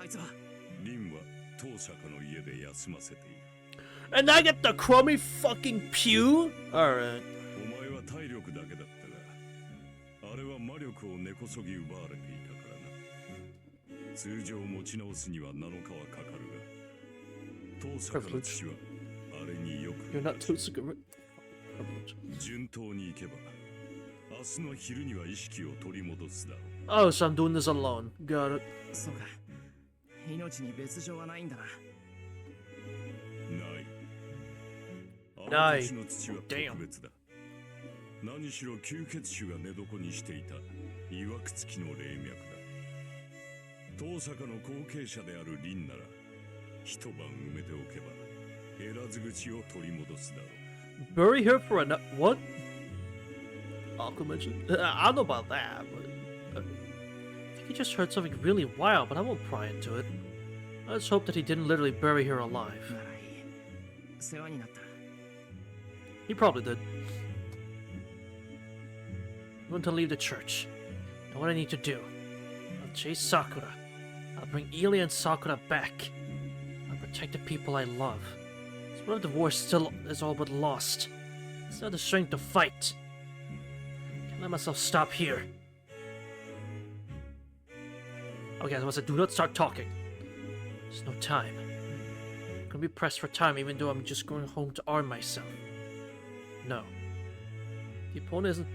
あいつは。リンは遠坂の家で休ませている。 And I get the crummy fucking pew? Alright. お前は体力だけだったが、あれは魔力を根こそぎ奪われていたからな。通常持ち直すには7日はかかるが、遠坂の父はあれによく You're not Tosuka. 順当に行けば、明日の昼には意識を取り戻すだろ Oh, so I'm doing this alone. Got it. そうか。命に別状はないんだな。う。ないあの土地の土は Damn. 特別だ。何しろ吸血種が寝床にしていたいわくつきの霊脈だ。当坂の後継者である凛なら一晩埋めておけば得らず口を取り戻すだろう。 Bury her for a what? Aquaman? I don't know about that, but I think he just heard something really wild, but I won't pry into it. I just hope that he didn't literally bury her alive. ならいい。世話になった。 He probably did. I'm going to leave the church. Know what I need to do? I'll chase Sakura. I'll bring Ilia and Sakura back. I'll protect the people I love. So what if the war still is all but lost? It's not the strength to fight. Can't let myself stop here. Okay, I was like, do not start talking. There's no time. I'm gonna be pressed for time even though I'm just going home to arm myself. No. The opponent isn't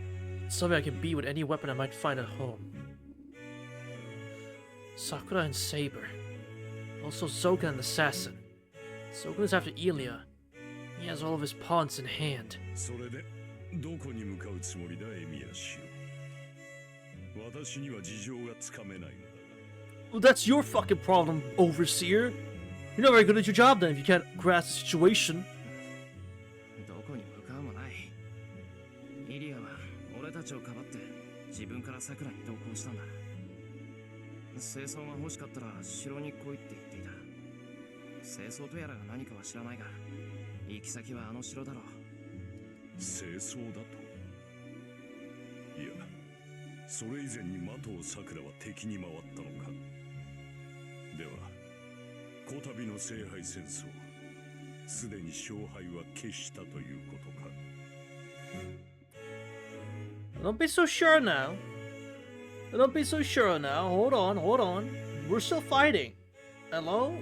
something I can beat with any weapon I might find at home. Sakura and Saber. Also Zoken and Assassin. Zoken is after Ilia. He has all of his pawns in hand. それでどこに向かうつもりだエミヤシオ。私には事情がつかめないのだが。 Well, that's your fucking problem, Overseer. You're not very good at your job then if you can't grasp the situation. どこに向かうもない。イリアは俺たちをかばって自分から桜に同行したんだ。清掃が欲しかったら城に来いって言っていた。清掃とやらが何かは知らないが、行き先はあの城だろう。清掃だと。いや、それ以前に麻藤さくらは敵に回ったのか。では、こたびの聖杯戦争、すでに勝敗は決したということか。Don't be so sure now. Don't be so sure now. Hold on, hold on. We're still fighting. Hello?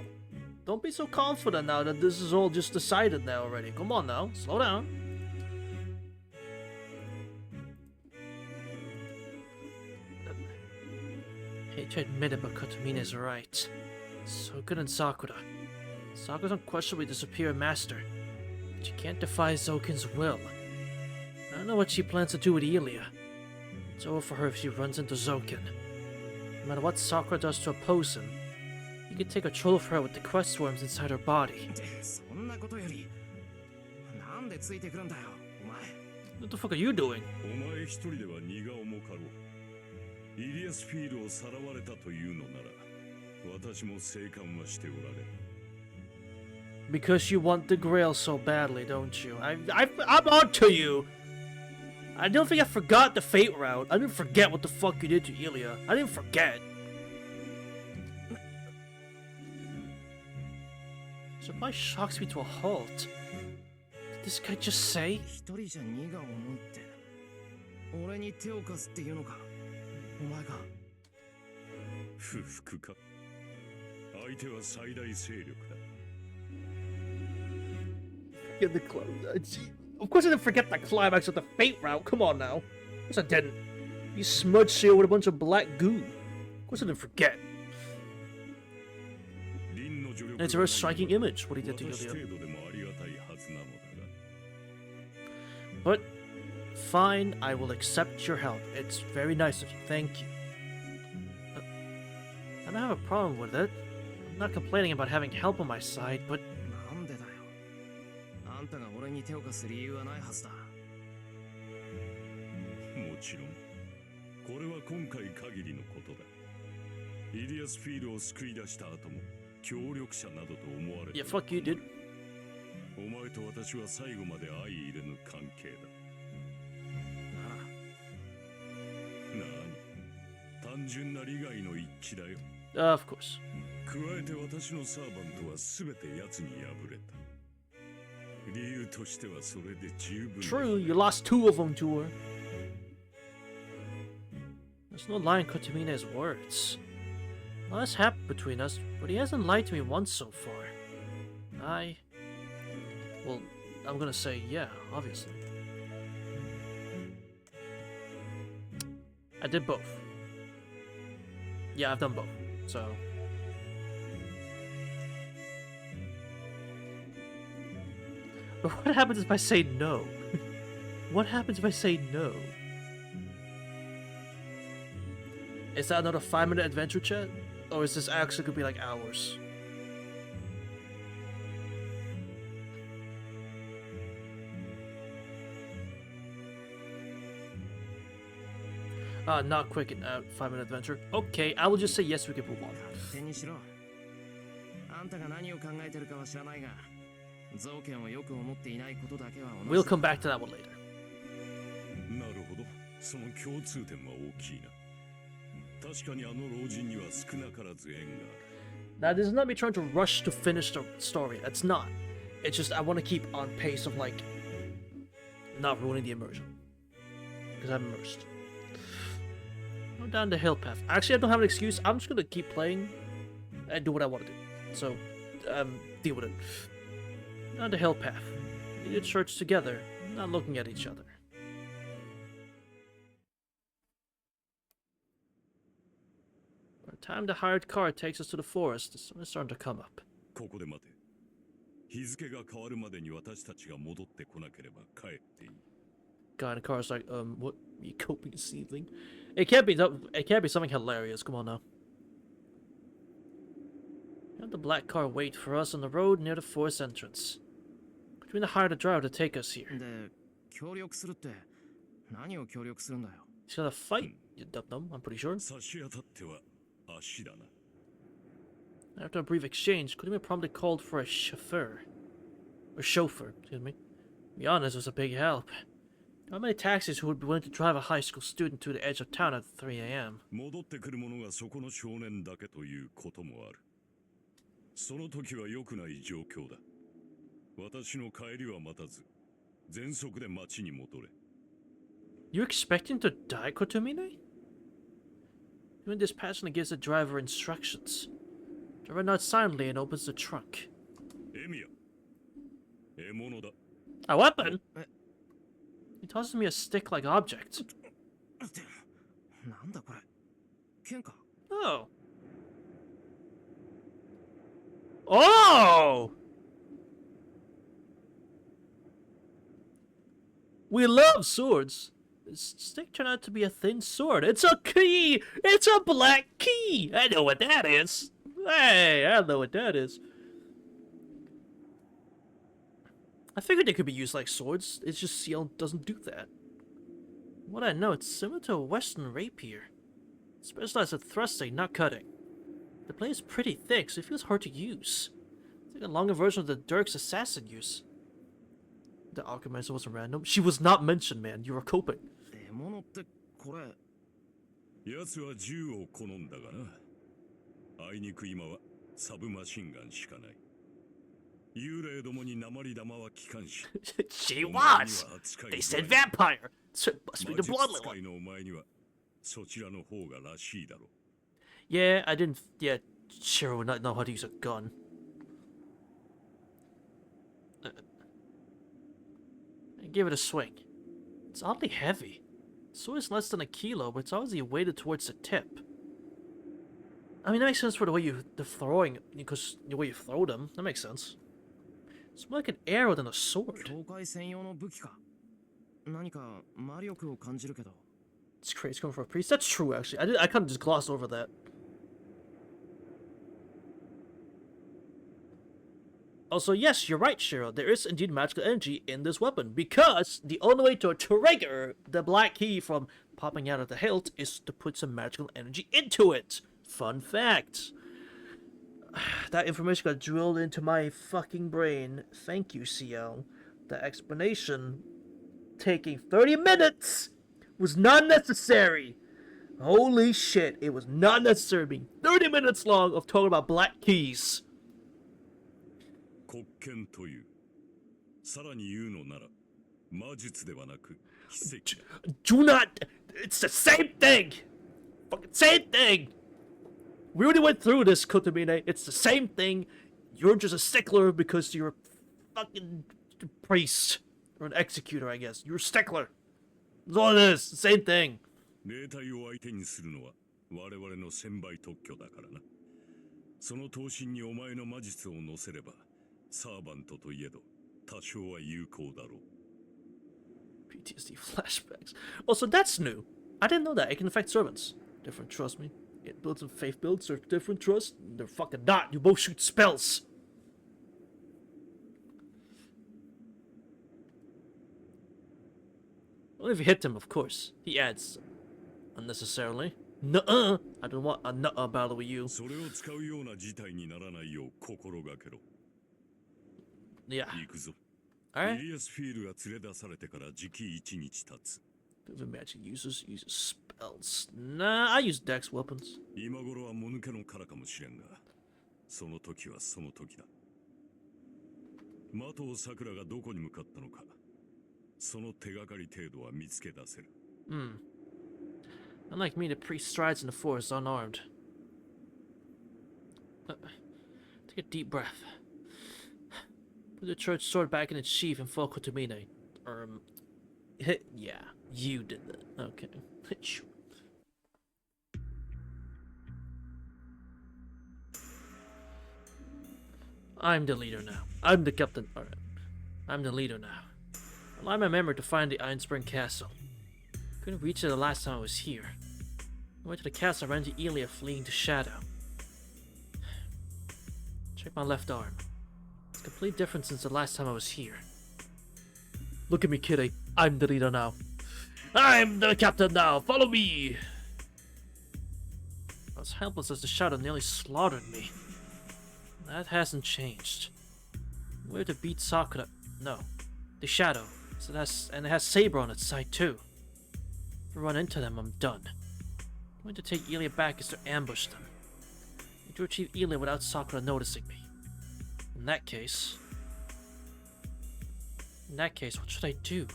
Don't be so confident now that this is all just decided now already. Come on now, slow down. I hate to admit it, but Kotomine is right. Zoken and Sakura. Sakura's unquestionably the superior master, but she can't defy Zoken's will. I don't know what she plans to do with Ilia. It's over for her if she runs into Zoken. No matter what Sakura does to oppose him, he can take control of her with the quest worms inside her body. そんなことより、なんでついてくるんだよ、お前。 What the fuck are you doing? お前一人では荷が重かろう。イリアスフィールをさらわれたというのなら、私も静観はしておられる。 Because you want the Grail so badly, don't you? I'm on to you! I don't think I forgot the Fate route. I didn't forget what the fuck you did to Ilia. I didn't forget. Supply shocks me to a halt. Did this guy just say? 一人じゃ荷が重いって。俺に手を貸すっていうのか。お前が。不服か。相手は最大勢力だ。 Get the of course I didn't forget the climax of the Fate route. Come on now. Of course I didn't. You smudged shield with a bunch of black goo. Of course I didn't forget. And it's a very striking image, what he did to Ilia. But, fine, I will accept your help. It's very nice of you, thank you. I don't have a problem with it. I'm not complaining about having help on my side, but なんでだよ。あんたが俺に手を貸す理由はないはずだ。もちろん、これは今回限りのことだ。イリアスフィールを救い出した後も協力者などと思われて yeah, fuck you, dude. お前と私は最後まで相入れぬ関係だ。なあ。単純な利害の一致だよ。Of course. 加えて私のサーバントは全て奴に敗れた。理由としてはそれで十分。 True, you lost 2 of them to her. There's no lie in Kotomine's words. A lot has happened between us, but he hasn't lied to me once so far. Well, I'm gonna say yeah, obviously. I did both. Yeah, I've done both. So. But what happens if I say no? What happens if I say no? Is that another 5-minute adventure chat? Or is this actually gonna be like hours? Not quick 5-minute adventure. Okay, I will just say yes, we can move on. 手にしろ。あんたが何を考えてるかは知らないが、造剣をよく思っていないことだけは同じだ。 We'll come back to that one later. なるほど。その共通点は大きいな。確かにあの老人には少なからず縁がある。 Now, this is not me trying to rush to finish the story. That's not. It's just I want to keep on pace of like not ruining the immersion. Because I'm immersed. Go down the hill path. Actually, I don't have an excuse. I'm just gonna keep playing and do what I want to do. So, deal with it. Down the hill path. We did church together, not looking at each other. By the time the hired car takes us to the forest, the sun is starting to come up. ここで待て。日付が変わるまでに私たちが戻ってこなければ帰っていい。 Guy in the car is like, what are you coping this evening? It can't be something hilarious. Come on now. Have the black car wait for us on the road near the forest entrance. Between the hired driver to take us here. で、協力するって何を協力するんだよ。 He's gonna fight, you dum-dum, I'm pretty sure. 差し当たっては足だな。 After a brief exchange, Kudumi promptly called for a chauffeur. Or chauffeur, excuse me. To be honest, it was a big help. How many taxis who would be willing to drive a high school student to the edge of town at 3 a.m.? 戻ってくる者がそこの少年だけということもある。その時は良くない状況だ。私の帰りは待たず、全速で町に戻れ。You expecting to die, Kotomine? Doing this passionately gives the driver instructions. Driver nods silently and opens the trunk. エミヤ、獲物だ。 A weapon? He tosses me a stick-like object. なんだこれ。剣か。 Oh. Oh! We love swords. This stick turned out to be a thin sword. It's a key! It's a black key! I know what that is. Hey, I know what that is. I figured they could be used like swords. It's just Seal doesn't do that. What I know, it's similar to a western rapier. Specialized at thrusting, not cutting. The blade is pretty thick, so it feels hard to use. It's like a longer version of the Dirk's assassin use. The alchemist wasn't random. She was not mentioned, man. You were coping. 獲物ってこれ。奴は銃を好んだがな。あいにく今はサブマシンガンしかない。幽霊どもに鉛玉は効かんし。She was! They said vampire! So it must be the bloodlet 魔術使 one. いのお前にはそちらの方がらしいだろう。Yeah, I didn't... Yeah, Shiro would not know how to use a gun. I give it a swing. It's oddly heavy. The sword is less than a kilo, but it's obviously weighted towards the tip. I mean, that makes sense for the way the throwing, because the way you throw them. That makes sense. It's more like an arrow than a sword. 教会専用の武器か。何か魔力を感じるけど。 It's crazy coming from a priest. That's true, actually. I kind of just glossed over that. Also, yes, you're right, Shiro. There is indeed magical energy in this weapon, because the only way to trigger the black key from popping out of the hilt is to put some magical energy into it. Fun fact. That information got drilled into my fucking brain. Thank you, CL. The explanation taking 30 minutes was not necessary. Holy shit, it was not necessary being 30 minutes long of talking about black keys. 国権という。さらに言うのなら、魔術ではなく奇跡だ。Do not. It's the same thing. Fucking same thing. We already went through this, Kotomine. It's the same thing. You're just a stickler because you're a fucking priest. Or an executor, I guess. You're a stickler. That's all it is. The same thing. 霊体を相手にするのは我々の1000倍特許だからな。その刀身にお前の魔術を乗せれば、サーバントといえど多少は有効だろう。PTSD flashbacks. Also, that's new. I didn't know that. It can affect servants. Different, trust me. It builds and faith builds are different, trust. They're fucking not. You both shoot spells. Only if you hit him, of course. He adds unnecessarily. Nuh-uh. I don't want a nuh-uh battle with you. それを使うような事態にならないよう心がけろ。 Yeah. 行くぞ。 Alright. イリアスフィールが連れ出されてからじき1日経つ。 The magic users use spells. Nah, I use dex weapons. 今頃はもぬけの殻かもしれんが、その時はその時だ。的尾さくらがどこに向かったのか、その手がかり程度は見つけ出せる。Unlike me, the priest strides in the forest unarmed. Take a deep breath. Put the church sword back in its sheath and fall to me. Yeah, you did that. Okay. I'm the leader now. I'm the captain. Alright. I'm the leader now. Rely my memory to find the Iron Spring Castle. Couldn't reach it the last time I was here. I went to the castle, ran into Elia fleeing to Shadow. Check my left arm. It's completely different since the last time I was here. Look at me, kitty. I'm the leader now. I'm the captain now. Follow me. I was helpless as the Shadow nearly slaughtered me. That hasn't changed. Where to beat Sakura? No, the Shadow. So it has Saber on its side too. If I run into them, I'm done. The way to take Elia back is to ambush them. I need to achieve Elia without Sakura noticing me. In that case, what should I do?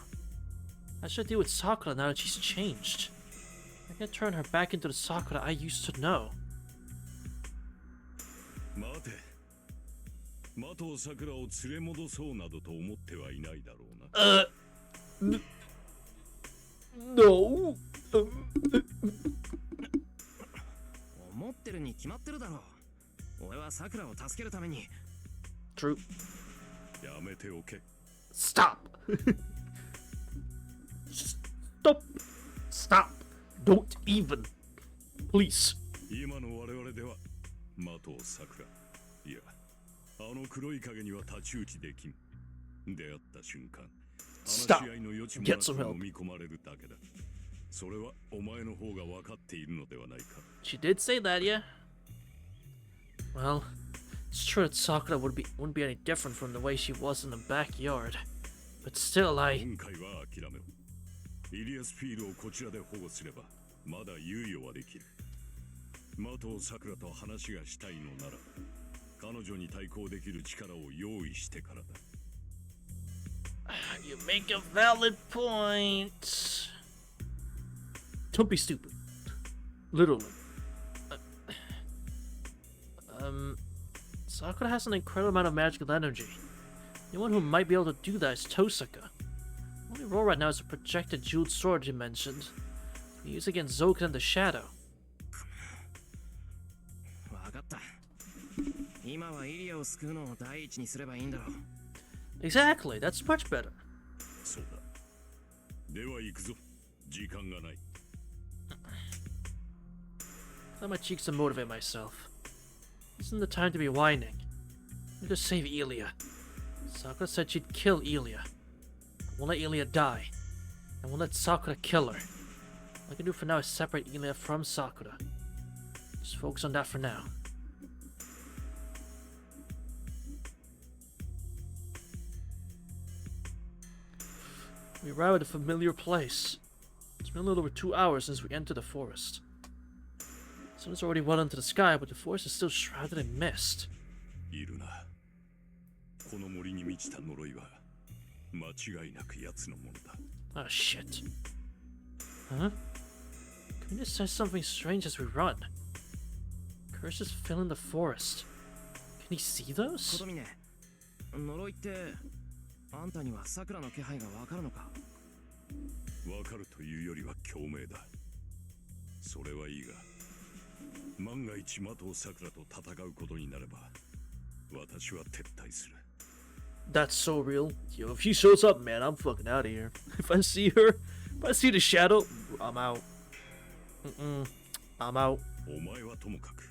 I should deal with Sakura now that she's changed. I can't turn her back into the Sakura I used to know. 待て。的尾さくらを連れ戻そうなどと思ってはいないだろうな。No. 思ってるに決まってるだろう。俺はさくらを助けるために。True. やめておけ。Stop. Stop. Stop. Don't even. Please. 今の我々では的尾さくら、いや、あの黒い影には太刀打ちできん。出会った瞬間、話し合いの余地もなく飲み込まれるだけだ。それはお前の方が分かっているのではないか。 She did say that, yeah. Well, it's true that Sakura wouldn't be any different from the way she was in the backyard. But still, 今回は諦めろ。イリアスフィールをこちらで保護すれば、まだ猶予はできる。的尾さくらと話がしたいのなら、彼女に対抗できる力を用意してからだ。You make a valid point. Don't be stupid. Literally. Sakura has an incredible amount of magical energy. The one who might be able to do that is Tosaka. The only role right now is a projected jeweled sword you mentioned. We use against Zoka and the Shadow. わかった。今はイリアを救うのを第一にすればいいんだろう。Exactly, that's much better. そうだ。では行くぞ。時間がない。Let my cheeks to motivate myself. Isn't the time to be whining. I need to save Elia. Sakura said she'd kill Elia. I won't let Elia die. I won't let Sakura kill her. All I can do for now is separate Elia from Sakura. Just focus on that for now. We arrive at a familiar place. It's been a little over 2 hours since we entered the forest. The sun is already well into the sky, but the forest is still shrouded in mist. いるな。この森に満ちた呪いは間違いなく奴のものだ。Oh shit. Huh? Kamina says something strange as we run. Curses filling the forest. Can he see 小 those? 峰、呪いってあんたにはさくらの気配がわかるのか？わかるというよりは共鳴だ。それはいいが、万が一的尾さくらと戦うことになれば、私は撤退する。That's so real. Yo, if she shows up, man, I'm fucking out of here. If I see her, if I see the shadow, I'm out. I'm out. お前はともかく、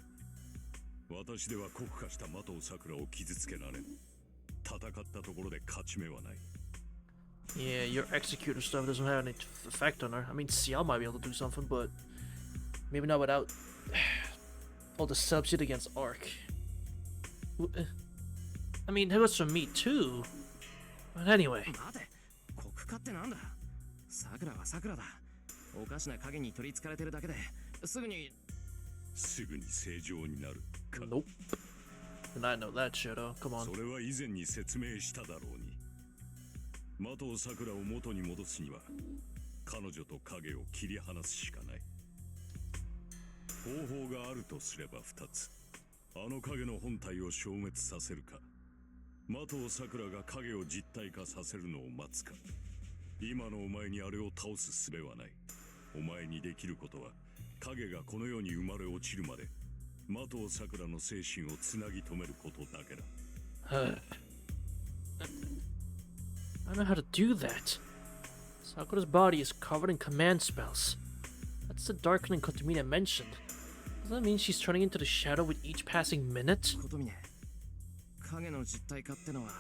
私では酷化した的尾さくらを傷つけられん。戦ったところで勝ち目はない。Yeah, your executor stuff doesn't have any effect on her. I mean, Xiao might be able to do something, but maybe not without all the subsidy against Arc. I mean, that goes for me too. But anyway. 待て、酷化ってなんだ。さくらはさくらだ。おかしな影に取りつかれてるだけですぐに正常になるか。Nope. And I know that shit, come on. それは以前に説明しただろうに。的尾さくらを元に戻すには、彼女と影を切り離すしかない。方法があるとすれば2つ。あの影の本体を消滅させるか、的尾さくらが影を実体化させるのを待つか。今のお前にあれを倒す術はない。お前にできることは、影がこの世に生まれ落ちるまで的尾さくらの精神をつなぎ止めることだけだ。I don't know how to do that. Sakura's body is covered in command spells. That's the darkening Kotomina mentioned. Does that mean she's turning into the shadow with each passing minute? ことみね、影の実体化ってのは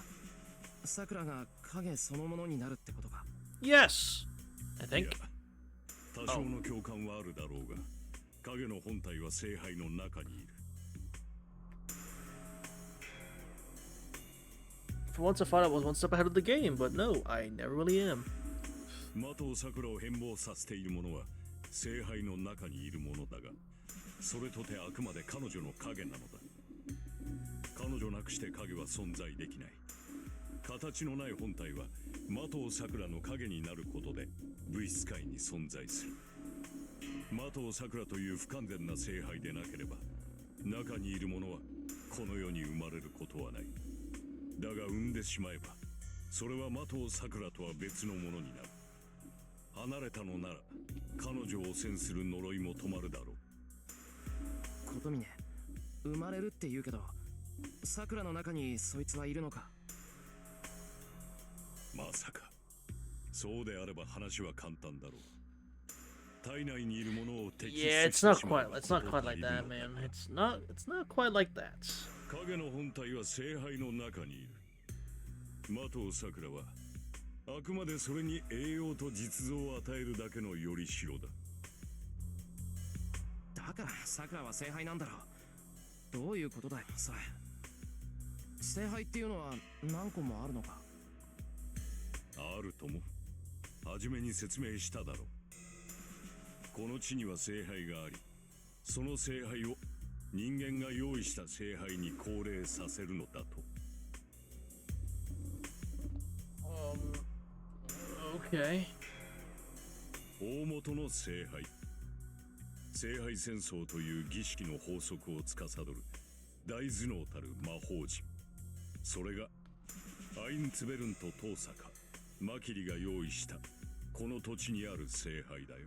さくらが影そのものになるってことか。 Yes! I いや think. 多少の共感はあるだろうが、影の本体は聖杯の中にいる。For once I thought I was one step ahead of the game, but no, I never really am. 的尾さくらを変貌させているものは聖杯の中にいるものだが、それとてあくまで彼女の影なのだ。彼女なくして影は存在できない。形のない本体は的尾さくらの影になることで物質界に存在する。的尾さくらという不完全な聖杯でなければ、中にいるものはこの世に生まれることはない。だが産んでしまえば、それは的尾さくらとは別のものになる。離れたのなら彼女を汚染する呪いも止まるだろう。ことみね、生まれるって言うけど、さくらの中にそいつはいるのか。まさか。そうであれば話は簡単だろう。体内にいるものを摘出 Yeah, it's して not しまえ quite. ば It's not こ quite こ like にいる that, のだ。 man. It's not quite like that. 影の本体は聖杯の中にいる。的尾さくらはあくまでそれに栄養と実像を与えるだけのよりしろだ。だからさくらは聖杯なんだろう。どういうことだよそれ。聖杯っていうのは何個もあるのか。あるとも。初めに説明しただろう。この地には聖杯があり、その聖杯を人間が用意した聖杯に降霊させるのだと。Okay. 大元の聖杯。聖杯戦争という儀式の法則を司る大頭脳たる魔法陣。それがアインツベルンとトーサカ、マキリが用意したこの土地にある聖杯だよ。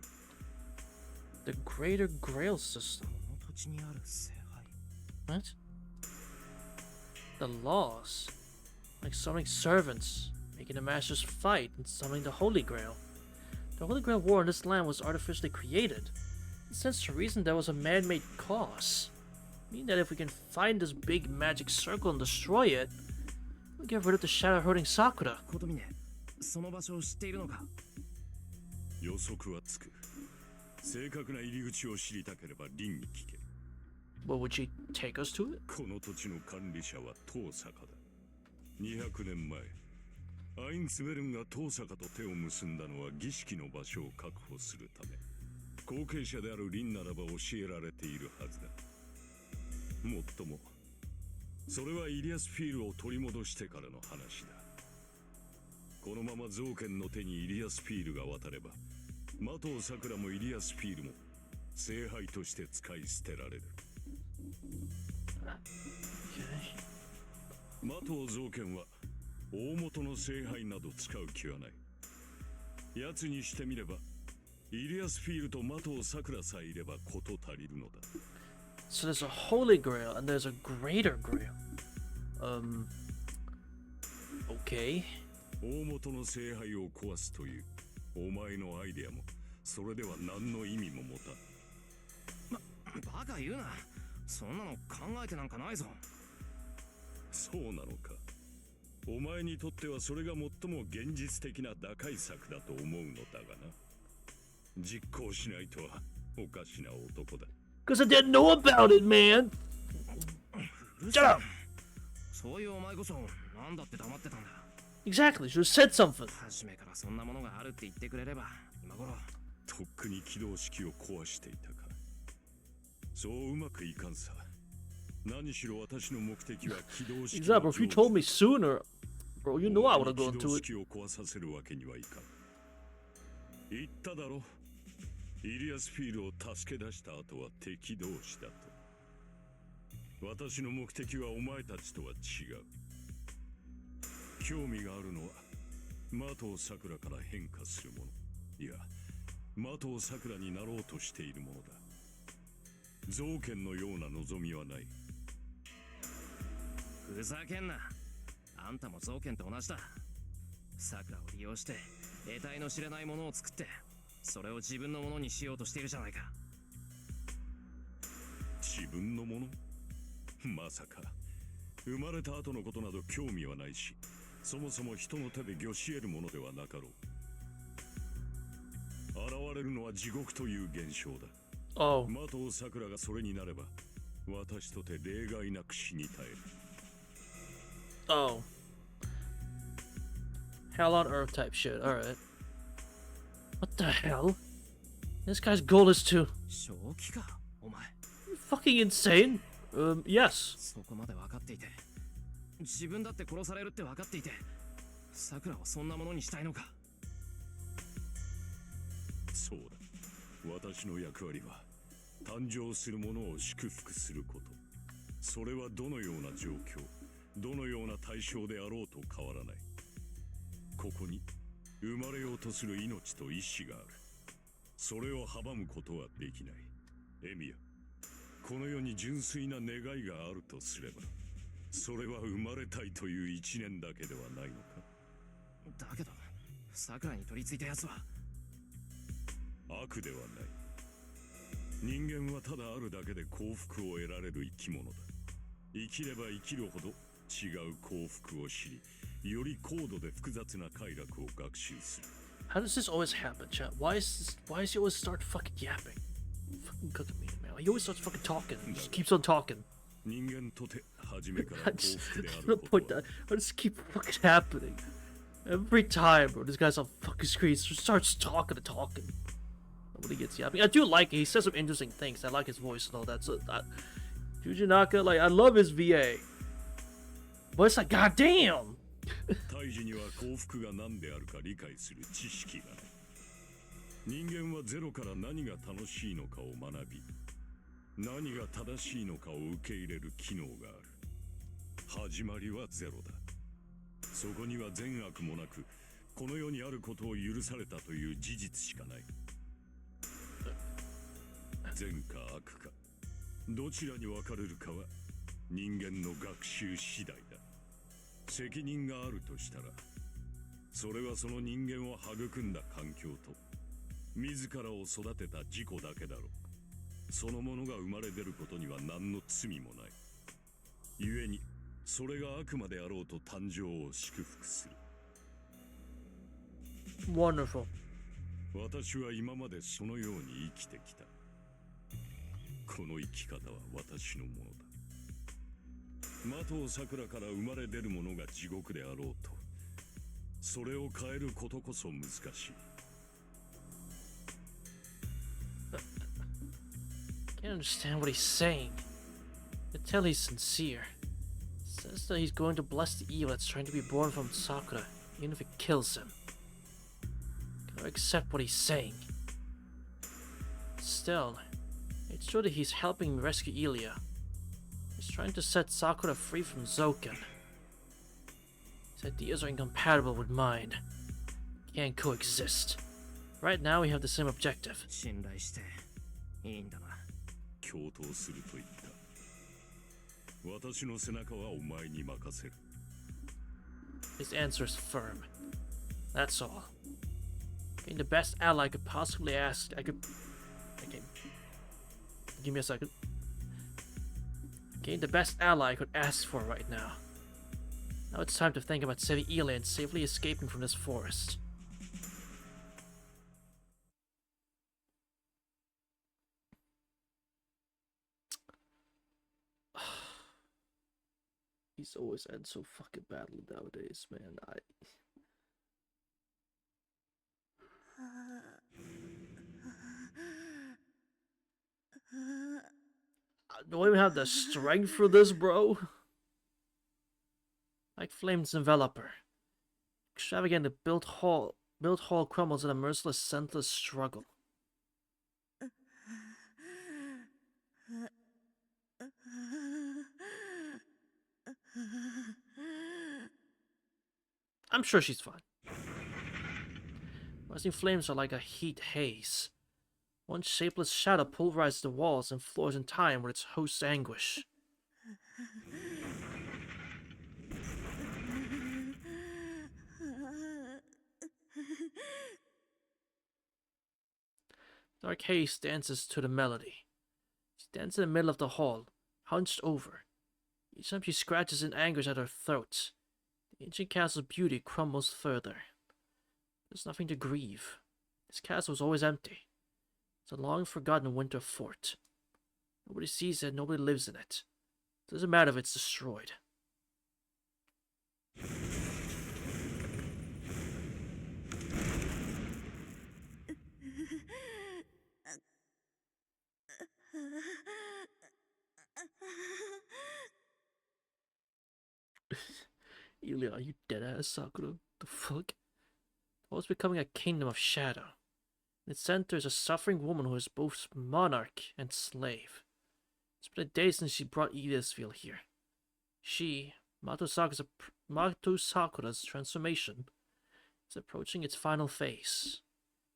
The Greater Grail System. この土地にある聖杯。 What? The laws. Like summoning servants, making the masters fight, and summoning the Holy Grail. The Holy Grail War in this land was artificially created. It stands to reason there was a man-made cause. Meaning that if we can find this big magic circle and destroy it, we'll get rid of the shadow hurting Sakura. ことみね、その場所を知っているのか。予測はつく。正確な入り口を知りたければリンに聞け。Well, would she take us to it? この土地の管理者はトーサカだ。200年前、アインツベルンがトーサカと手を結んだのは儀式の場所を確保するため。後継者であるリンならば教えられているはずだ。もっとも、それはイリアスフィールを取り戻してからの話だ。このままゾウケンの手にイリアスフィールが渡れば、的尾さくらもイリアスフィールも聖杯として使い捨てられる。的尾ゾウケンは大元の聖杯など使う気はない。奴にしてみればイリアスフィールと的を桜さえいれば事足りるのだ。 So there's a holy grail and there's a greater grail. Okay. 大元の聖杯を壊すというお前のアイデアもそれでは何の意味も持たん。バカ言うな。そんなの考えてなんかないぞ。そうなのか。お前にとってはそれが最も現実的な打開策だと思うのだがな。実行しないとはおかしな男だ。 Because I didn't know about it, man. Shut up. そういうお前こそなんだって黙ってたんだ。 Exactly. Should have said something. 初めからそんなものがあるって言ってくれれば今頃。とっくに起動式を壊していたか。そううまくいかんさ。何しろ私の目的は起動式。 Exactly. If you told me sooner, bro, you know I would have gone 起動 to it. 式を壊させるわけにはいかん。言っただろ。イリアスフィールを助け出した後は敵同士だと。私の目的はお前たちとは違う。興味があるのは的を桜から変化するもの、いや的を桜になろうとしているものだ。造剣のような望みはない。ふざけんな。あんたも造剣と同じだ。桜を利用して得体の知れないものを作ってそれを自分のものにしようとしているじゃないか。自分のもの？まさか生まれた後のことなど興味はないし、そもそも人の手で御し得るものではなかろう。現れるのは地獄という現象だ。Oh. 的を桜がそれになれば私とて例外なく死に絶える。 Oh. Hell on earth type shit. Alright. What the hell? This guy's goal is to... 正気かお前。 fucking insane? Yes. そこまで分かっていて自分だって殺されるって分かっていて桜をそんなものにしたいのか。そうだ。私の役割は誕生するものを祝福すること。それはどのような状況、どのような対象であろうと変わらない。ここに生まれようとする命と意志がある。それを阻むことはできない。エミヤ、この世に純粋な願いがあるとすれば、それは生まれたいという一念だけではないのか。だけど桜に取り付いたやつは悪ではない。人間はただあるだけで幸福を得られる生き物だ。生きれば生きるほど違う幸福を知り、より高度で複雑な快楽を学習する。 How does this always happen, chat? Why is he always start fucking yapping? Fucking cook me, man. He always starts fucking talking. He just keeps on talking. 人間とて初めか I ら幸 just, 福であ to the るこ point とは that I just keep fucking happening. Every time, bro, this guy's on fucking screen, he just starts talking and talking. Nobody gets yapping. I do like it. He says some interesting things. I like his voice and all that. So, Yuji Naka, like, I love his VA. But it's like, goddamn! 胎児には幸福が何であるか理解する知識がない。人間はゼロから何が楽しいのかを学び、何が正しいのかを受け入れる機能がある。始まりはゼロだ。そこには善悪もなく、この世にあることを許されたという事実しかない。善か悪か、どちらに分かれるかは人間の学習次第だ。責任があるとしたら、それはその人間を育んだ環境と自らを育てた自己だけだろう。そのものが生まれ出ることには何の罪もない。故にそれが悪魔であろうと誕生を祝福する。 Wonderful. 私は今までそのように生きてきた。この生き方は私のものだ。的を桜から生まれ出るものが地獄であろうと、それを変えることこそ難しい。 Can't understand what he's saying. I can tell he's sincere. Says that he's going to bless the evil that's trying to be born from Sakura, even if it kills him. Gotta accept what he's saying. Still, it's true that he's helping me rescue Ilya. He's trying to set Sakura free from Zoken. His ideas are incompatible with mine. Can't coexist. Right now, we have the same objective. 信頼していいんだな。共闘すると言った。私の背中はお前に任せる。His answer is firm. That's all. Being the best ally I could possibly ask. Okay. Give me a second. Getting the best ally I could ask for right now. Now it's time to think about saving Eli and safely escaping from this forest. These always end so fucking badly nowadays, man. I don't even have the strength for this, bro. Like Flame's enveloper. Extravagant built hall crumbles in a merciless, senseless struggle. I'm sure she's fine. Rising flames are like a heat haze. One shapeless shadow pulverizes the walls and floors in time with its host's anguish. Dark haze dances to the melody. She stands in the middle of the hall, hunched over. Each time she scratches in anguish at her throat, the ancient castle's beauty crumbles further. There's nothing to grieve. This castle is always empty. It's a long-forgotten winter fort. Nobody sees it, nobody lives in it. It doesn't matter if it's destroyed. Eli, are you dead-ass, Sakura? The fuck? The world's becoming a kingdom of shadow. In its center is a suffering woman who is both monarch and slave. It's been a day since she brought Edithsville here. She, Mato Sakura's transformation, is approaching its final phase.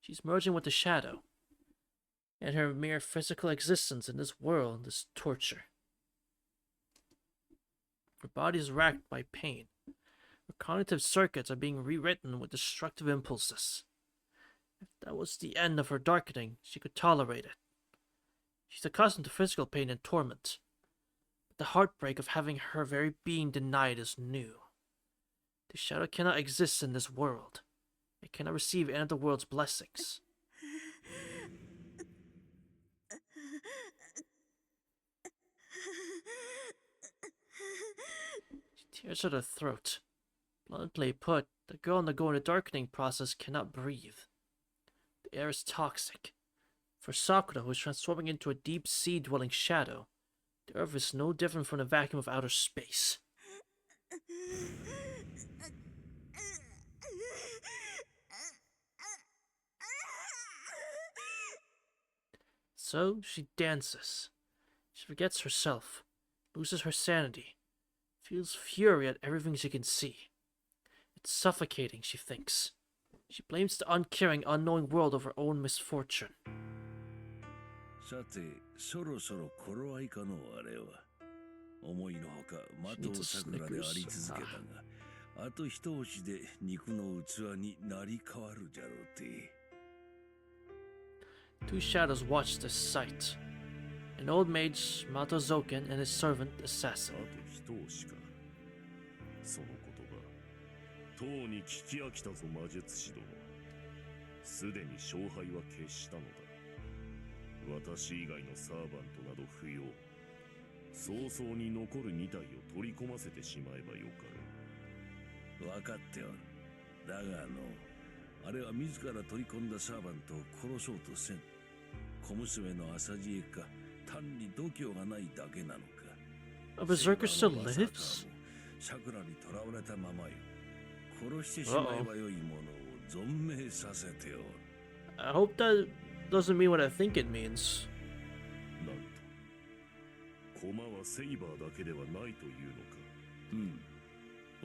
She's merging with the shadow, and her mere physical existence in this world is torture. Her body is racked by pain. Her cognitive circuits are being rewritten with destructive impulses. If that was the end of her darkening, she could tolerate it. She's accustomed to physical pain and torment. But the heartbreak of having her very being denied is new. The shadow cannot exist in this world. It cannot receive any of the world's blessings. She tears at her throat. Bluntly put, the girl undergoing the darkening process cannot breathe. The air is toxic. For Sakura, who is transforming into a deep-sea dwelling shadow, the earth is no different from the vacuum of outer space. So she dances. She forgets herself, loses her sanity, feels fury at everything she can see. It's suffocating, she thinks. She blames the uncaring, unknowing world of her own misfortune. さて、そろそろ頃合いかのあれは。思いのほか、的を桜であり続けたが、あと一押しで肉の器になり変わるじゃろうて。Two shadows watch this sight. An old mage, Mato Zoken, and his servant, Assassin. あと一押しか。その言葉、とうに聞き飽きたぞ魔術師ども。すでに勝敗は決したのだ。私以外のサーバントなど不要。早々に残る2体を取り込ませてしまえばよかろう。分かっておる。だがあれは自ら取り込んだサーバントを殺そうとせん。小娘の朝知恵か、単に度胸がないだけなのか。A berserker still lives? 桜に囚われたままよ。殺してしまえばよいものを存命させておる。I hope that doesn't mean what I think it means. なんと、駒はセイバーだけではないというのか。うん。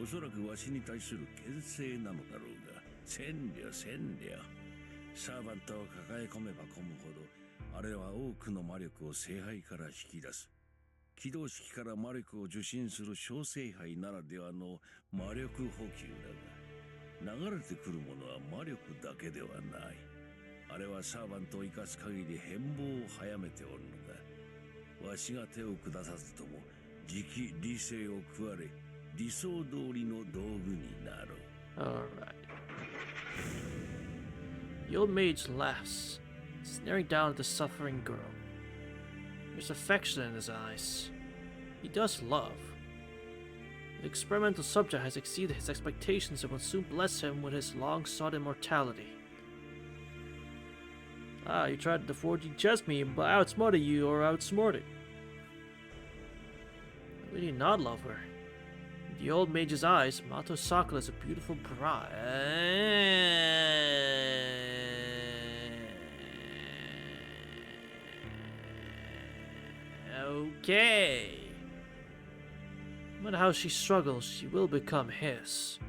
おそらくわしに対する牽制なのだろうが、千里千里。サーバントを抱え込めば込むほど、あれは多くの魔力を聖杯から引き出す。起動式から魔力を受信する小聖杯ならではの魔力補給だが、流れてくるものは魔力だけではない。あれはサーバントを生かす限り変貌を早めておるのだ。わしが手を下さずとも、次期理性を食われ、理想通りの道具になろう。Alright. The old mage laughs, staring down at the suffering girl. There's affection in his eyes. He does love. The experimental subject has exceeded his expectations and will soon bless him with his long-sought immortality. Ah, you tried the 4D chess meme, but I outsmarted you or outsmarted. Why do you not love her? In the old mage's eyes, Mato Sakura is a beautiful bride. Okay. No matter how she struggles, she will become his.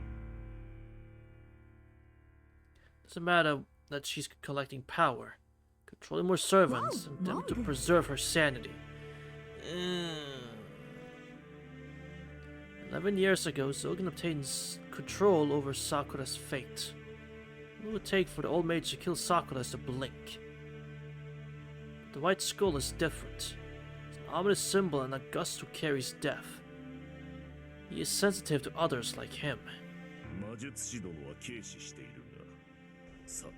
Doesn't matter that she's collecting power, controlling more servants, and them to preserve her sanity. 11 years ago, Zogan obtains control over Sakura's fate. What it would take for the old mage to kill Sakura is to blink. But the white skull is different. It's an ominous symbol and a gust who carries death. He is sensitive to others like him. 魔術師殿は軽視しているが、さて。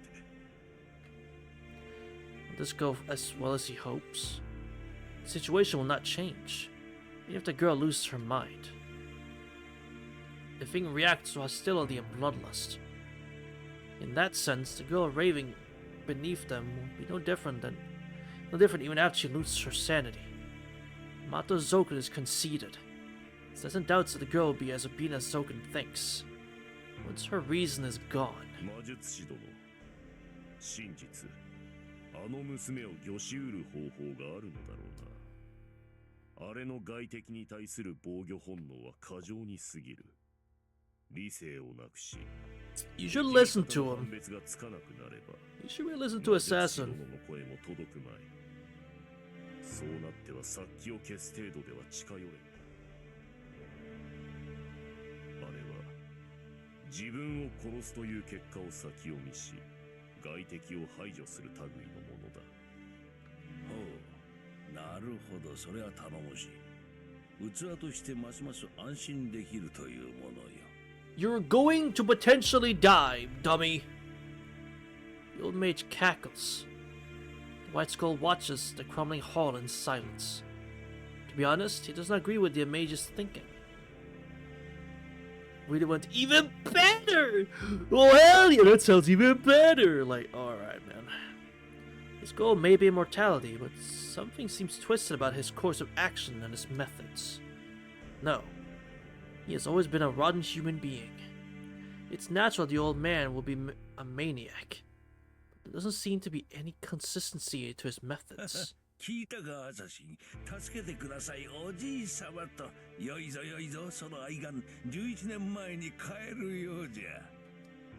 Will this go as well as he hopes? The situation will not change, even if the girl loses her mind. The thing reacts to hostility and bloodlust. In that sense, the girl raving beneath them will be no different even after she loses her sanity. Mato Zoken is conceited. He doesn't doubt that the girl will be as obedient as Zoken thinks. Once her reason is gone. 魔術師殿、真実、あの娘を御しうる方法があるのだろうな。あれの外敵に対する防御本能は過剰に過ぎる。理性をなくし、 You should listen to him. 判別がつかなくなれば、 You should really listen to Assassin. 魔術師殿の声も届くまい。そうなっては殺気を消す程度では近寄れん。あれは自分を殺すという結果を先読みし、外敵を排除する類のものだ。ほう、なるほど、それは頼もしい。器としてますます安心できるというものよ。You're going to potentially die, dummy. The old mage cackles. The white skull watches the crumbling hall in silence. To be honest, he does not agree with the mage's thinking. We went even better! Oh hell yeah, that sounds even better! Like, alright man. His goal may be immortality, but something seems twisted about his course of action and his methods. No. He has always been a rotten human being. It's natural the old man will be a maniac. But there doesn't seem to be any consistency to his methods. 聞いたか、アサシン。助けてください、おじいさまと。よいぞよいぞ、その愛願、11年前に帰るようじゃ。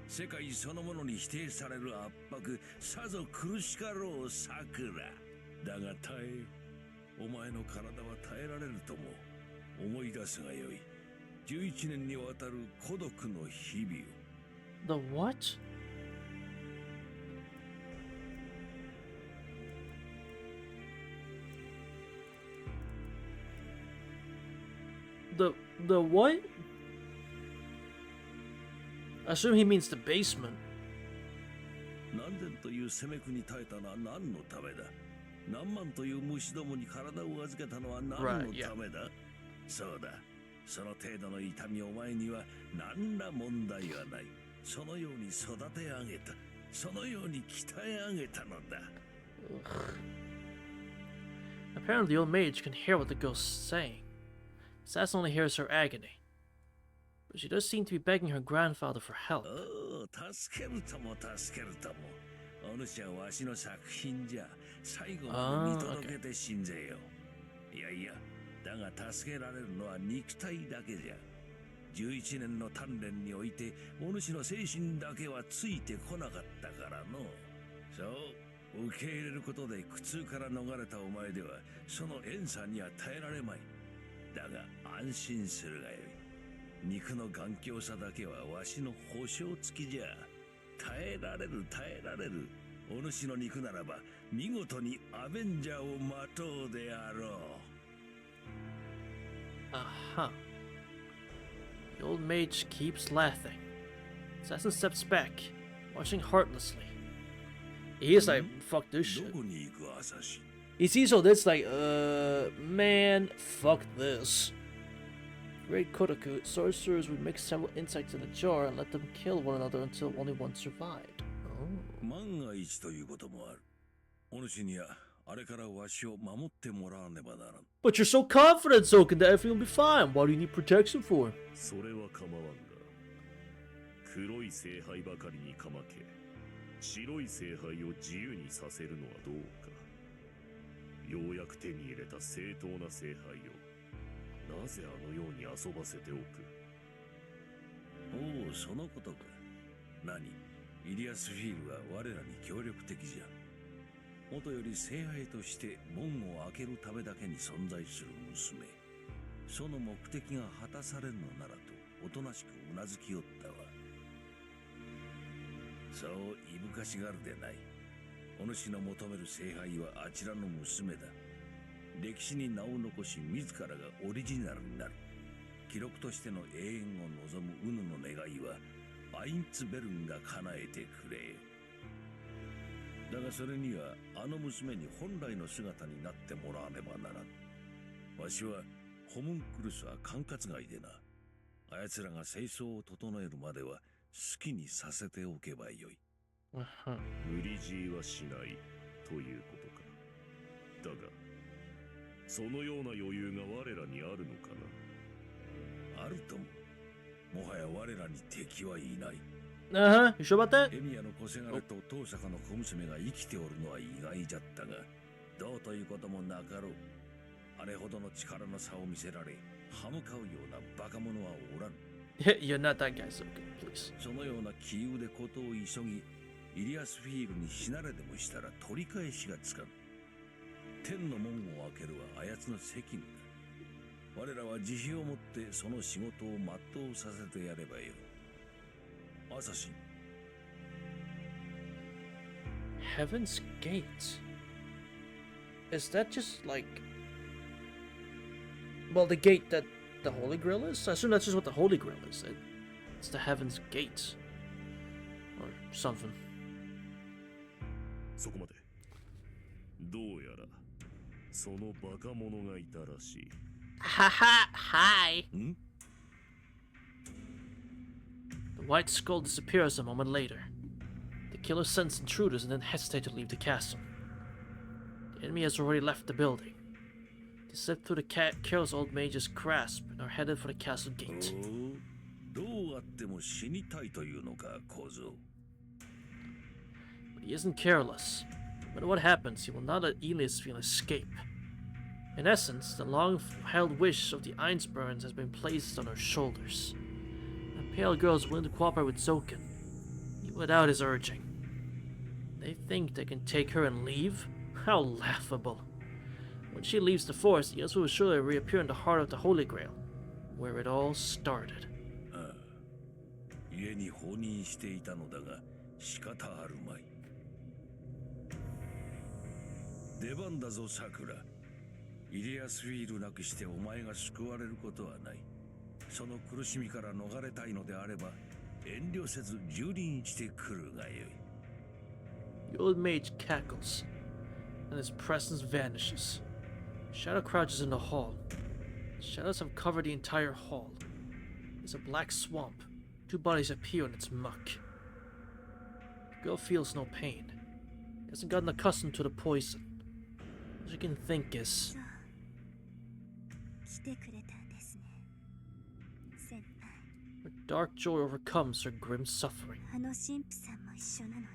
世界そのものに否定される圧迫、さぞ苦しかろう、さくら。だが耐え、お前の体は耐えられるとも。思い出すがよい。11年にわたる孤独の日々を。The what? The what? I assume he means the basement. 何千という攻めくに耐えたのは何のためだ。何万という虫どもに体を預けたのは何のためだ。そうだ。その程度の痛みお前には何ら問題はない。そのように育て上げた。そのように鍛え上げたのだ。Apparently the old mage can hear what the girl's saying. Sass only hears her agony. But she does seem to be begging her grandfather for help. おお、助けるとも助けるとも。お主はわしの作品じゃ。最後まで見届けて死んぜよ。いやいや、だが助けられるのは肉体だけじゃ。11年の鍛錬において、お主の精神だけはついてこなかったからの。そう受け入れることで苦痛から逃れたお前ではその怨嗟には耐えられまい。だが安心するがよい。肉の頑強さだけはわしの保証付きじゃ。耐えられる耐えられる。お主の肉ならば見事にアベンジャーを待とうであろう。Uh-huh. The old mage keeps laughing. Assassin steps back, watching heartlessly. He is like, fuck this ど shit. こに行くアサシ。 He sees all this like, man, fuck this. Great Kotaku, sorcerers would mix several insects in a jar and let them kill one another until only one survived. Oh. 万が一ということもある。お主にはあれからわしを守ってもらわねばならん。 But you're so confident, Zoken, that everything will be fine. Why do you need protection for? それは構わんが、黒い聖杯ばかりにかまけ、白い聖杯を自由にさせるのはどうか。ようやく手に入れた正当な聖杯を、なぜあのように遊ばせておく。おお、そのことか。何？イリアスフィールは我らに協力的じゃ。もとより聖杯として門を開けるためだけに存在する娘。その目的が果たされるのならとおとなしくうなずきおったわ。そういぶかしがるでない。お主の求める聖杯はあちらの娘だ。歴史に名を残し自らがオリジナルになる。記録としての永遠を望むウヌの願いはアインツベルンが叶えてくれよ。だがそれにはあの娘に本来の姿になってもらわねばならん。わしはホムンクルスは管轄外でな。あやつらが清掃を整えるまでは好きにさせておけばよい。Uh-huh. 無理強いはしないということか。だがそのような余裕が我らにあるのかな。あるとも。もはや我らに敵はいない。Uh-huh. You sure about that? エミヤの小せがれと遠坂の小娘が生きておるのは意外じゃったが、どうということもなかろう。あれほどの力の差を見せられ、歯向かうようなバカ者はおらん。You're not that guy, Zoken, please. そのような杞憂で事を急ぎ、イリアスフィールに死なれでもしたら取り返しがつかん。天の門を開けるはあやつの責務だ。我らは慈悲をもってその仕事を全うさせてやればよい。アサシン。 Heaven's Gate. Is that just like... Well, the gate that the Holy Grail is? I assume that's just what the Holy Grail is. It's the Heaven's Gate. Or something. そこまで。どうやらそのバカ者がいたらしい。Haha, hi! ん？ The white skull disappears a moment later. The killer scents intruders and then hesitate to leave the castle. The enemy has already left the building. They slip through the careless old mage's grasp and are headed for the castle お gate. お、どうあっても死にたいというのか、小僧。But he isn't careless. No matter what happens, he will not let Eliasfield escape. In essence, the long-held wish of the Einsburns has been placed on her shoulders. The pale girl is willing to cooperate with Zoken, even without his urging. They think they can take her and leave? How laughable. When she leaves the forest, Yasuo will surely reappear in the heart of the Holy Grail, where it all started. ああ、家に放任していたのだが仕方あるまい。出番だぞ、さくら。イリアスフィールなくしてお前が救われることはない。その苦しみから逃れたいのであれば遠慮せず蹂躙してくるがよい。 The old mage cackles, and his presence vanishes. Shadow crouches in the hall. Shadows have covered the entire hall. It's a black swamp. Two bodies appear in its muck. The girl feels no pain. She hasn't gotten accustomed to the poison. All she can think is, 来てくれたんですね、先輩。 her dark joy overcomes her grim suffering. あの神父さんも一緒なのね。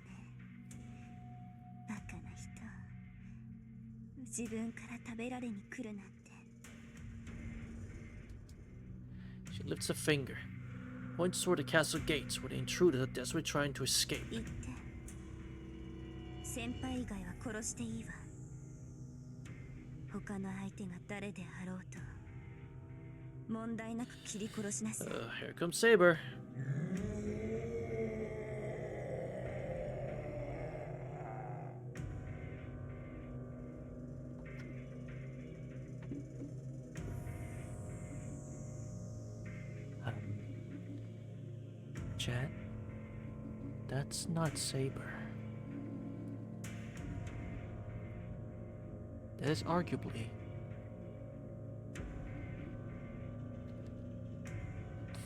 バカな人。自分から食べられに来るなんて。 She lifts a finger, points toward the castle gates where the intruders are desperately trying to escape. 言って。先輩以外は殺していいわ。他の相手が誰であろうと問題なく切り殺しなさい。Here comes Saber. Chat, that's not Saber. That is arguably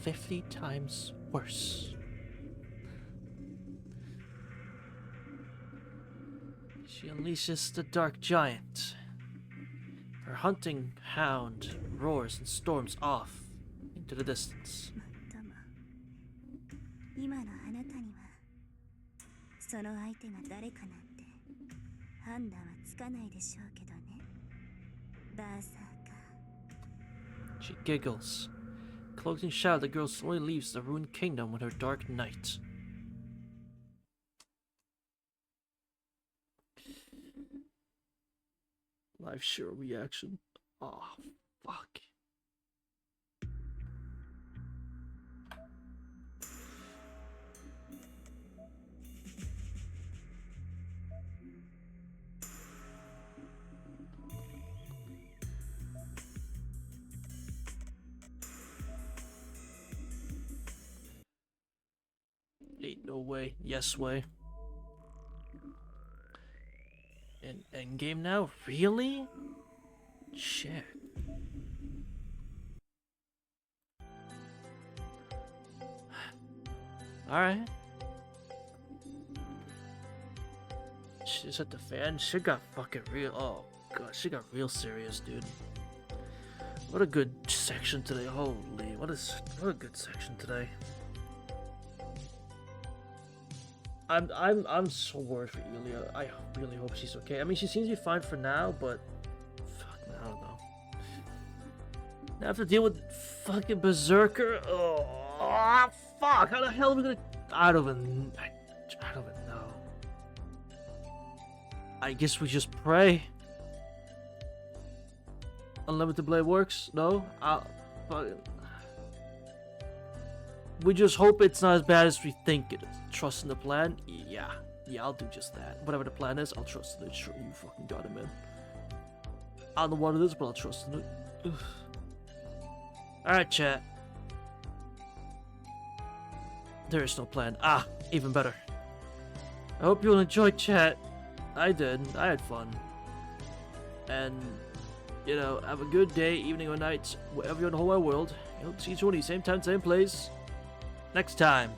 50 times worse. She unleashes the dark giant. Her hunting hound roars and storms off into the distance. 今のあなたにはその相手が誰かなんて判断はつかないでしょうけどね。バーサーカー。 She giggles. Cloaked in shadow, the girl slowly leaves the ruined kingdom with her dark night. Live show reaction. Oh, fuck. Ain't no way. Yes way. End game now? Really? Shit. Alright. She's at the fan. Shit got fucking real. Oh god, she got real serious, dude. What a good section today. Holy, what a good section today. I'm so worried for Ilya. I really hope she's okay. I mean, she seems to be fine for now, but fuck, man, I don't know. Now I have to deal with fucking Berserker. Oh, fuck! How the hell are we gonna? I don't even know. I guess we just pray. Unlimited Blade works? No? We just hope it's not as bad as we think it is. Trust in the plan? Yeah, I'll do just that. Whatever the plan is, I'll trust in it. Sure, you fucking got it, man. I don't know what it is, but I'll trust in it. Alright, chat. There is no plan. Ah, even better. I hope you all enjoyed, chat. I did. I had fun. And, you know, have a good day, evening, or night, wherever you're in the whole wide world. I'll see you on the same time, same place. Next time.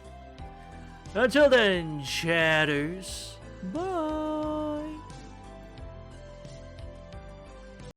Until then, chatters. Bye.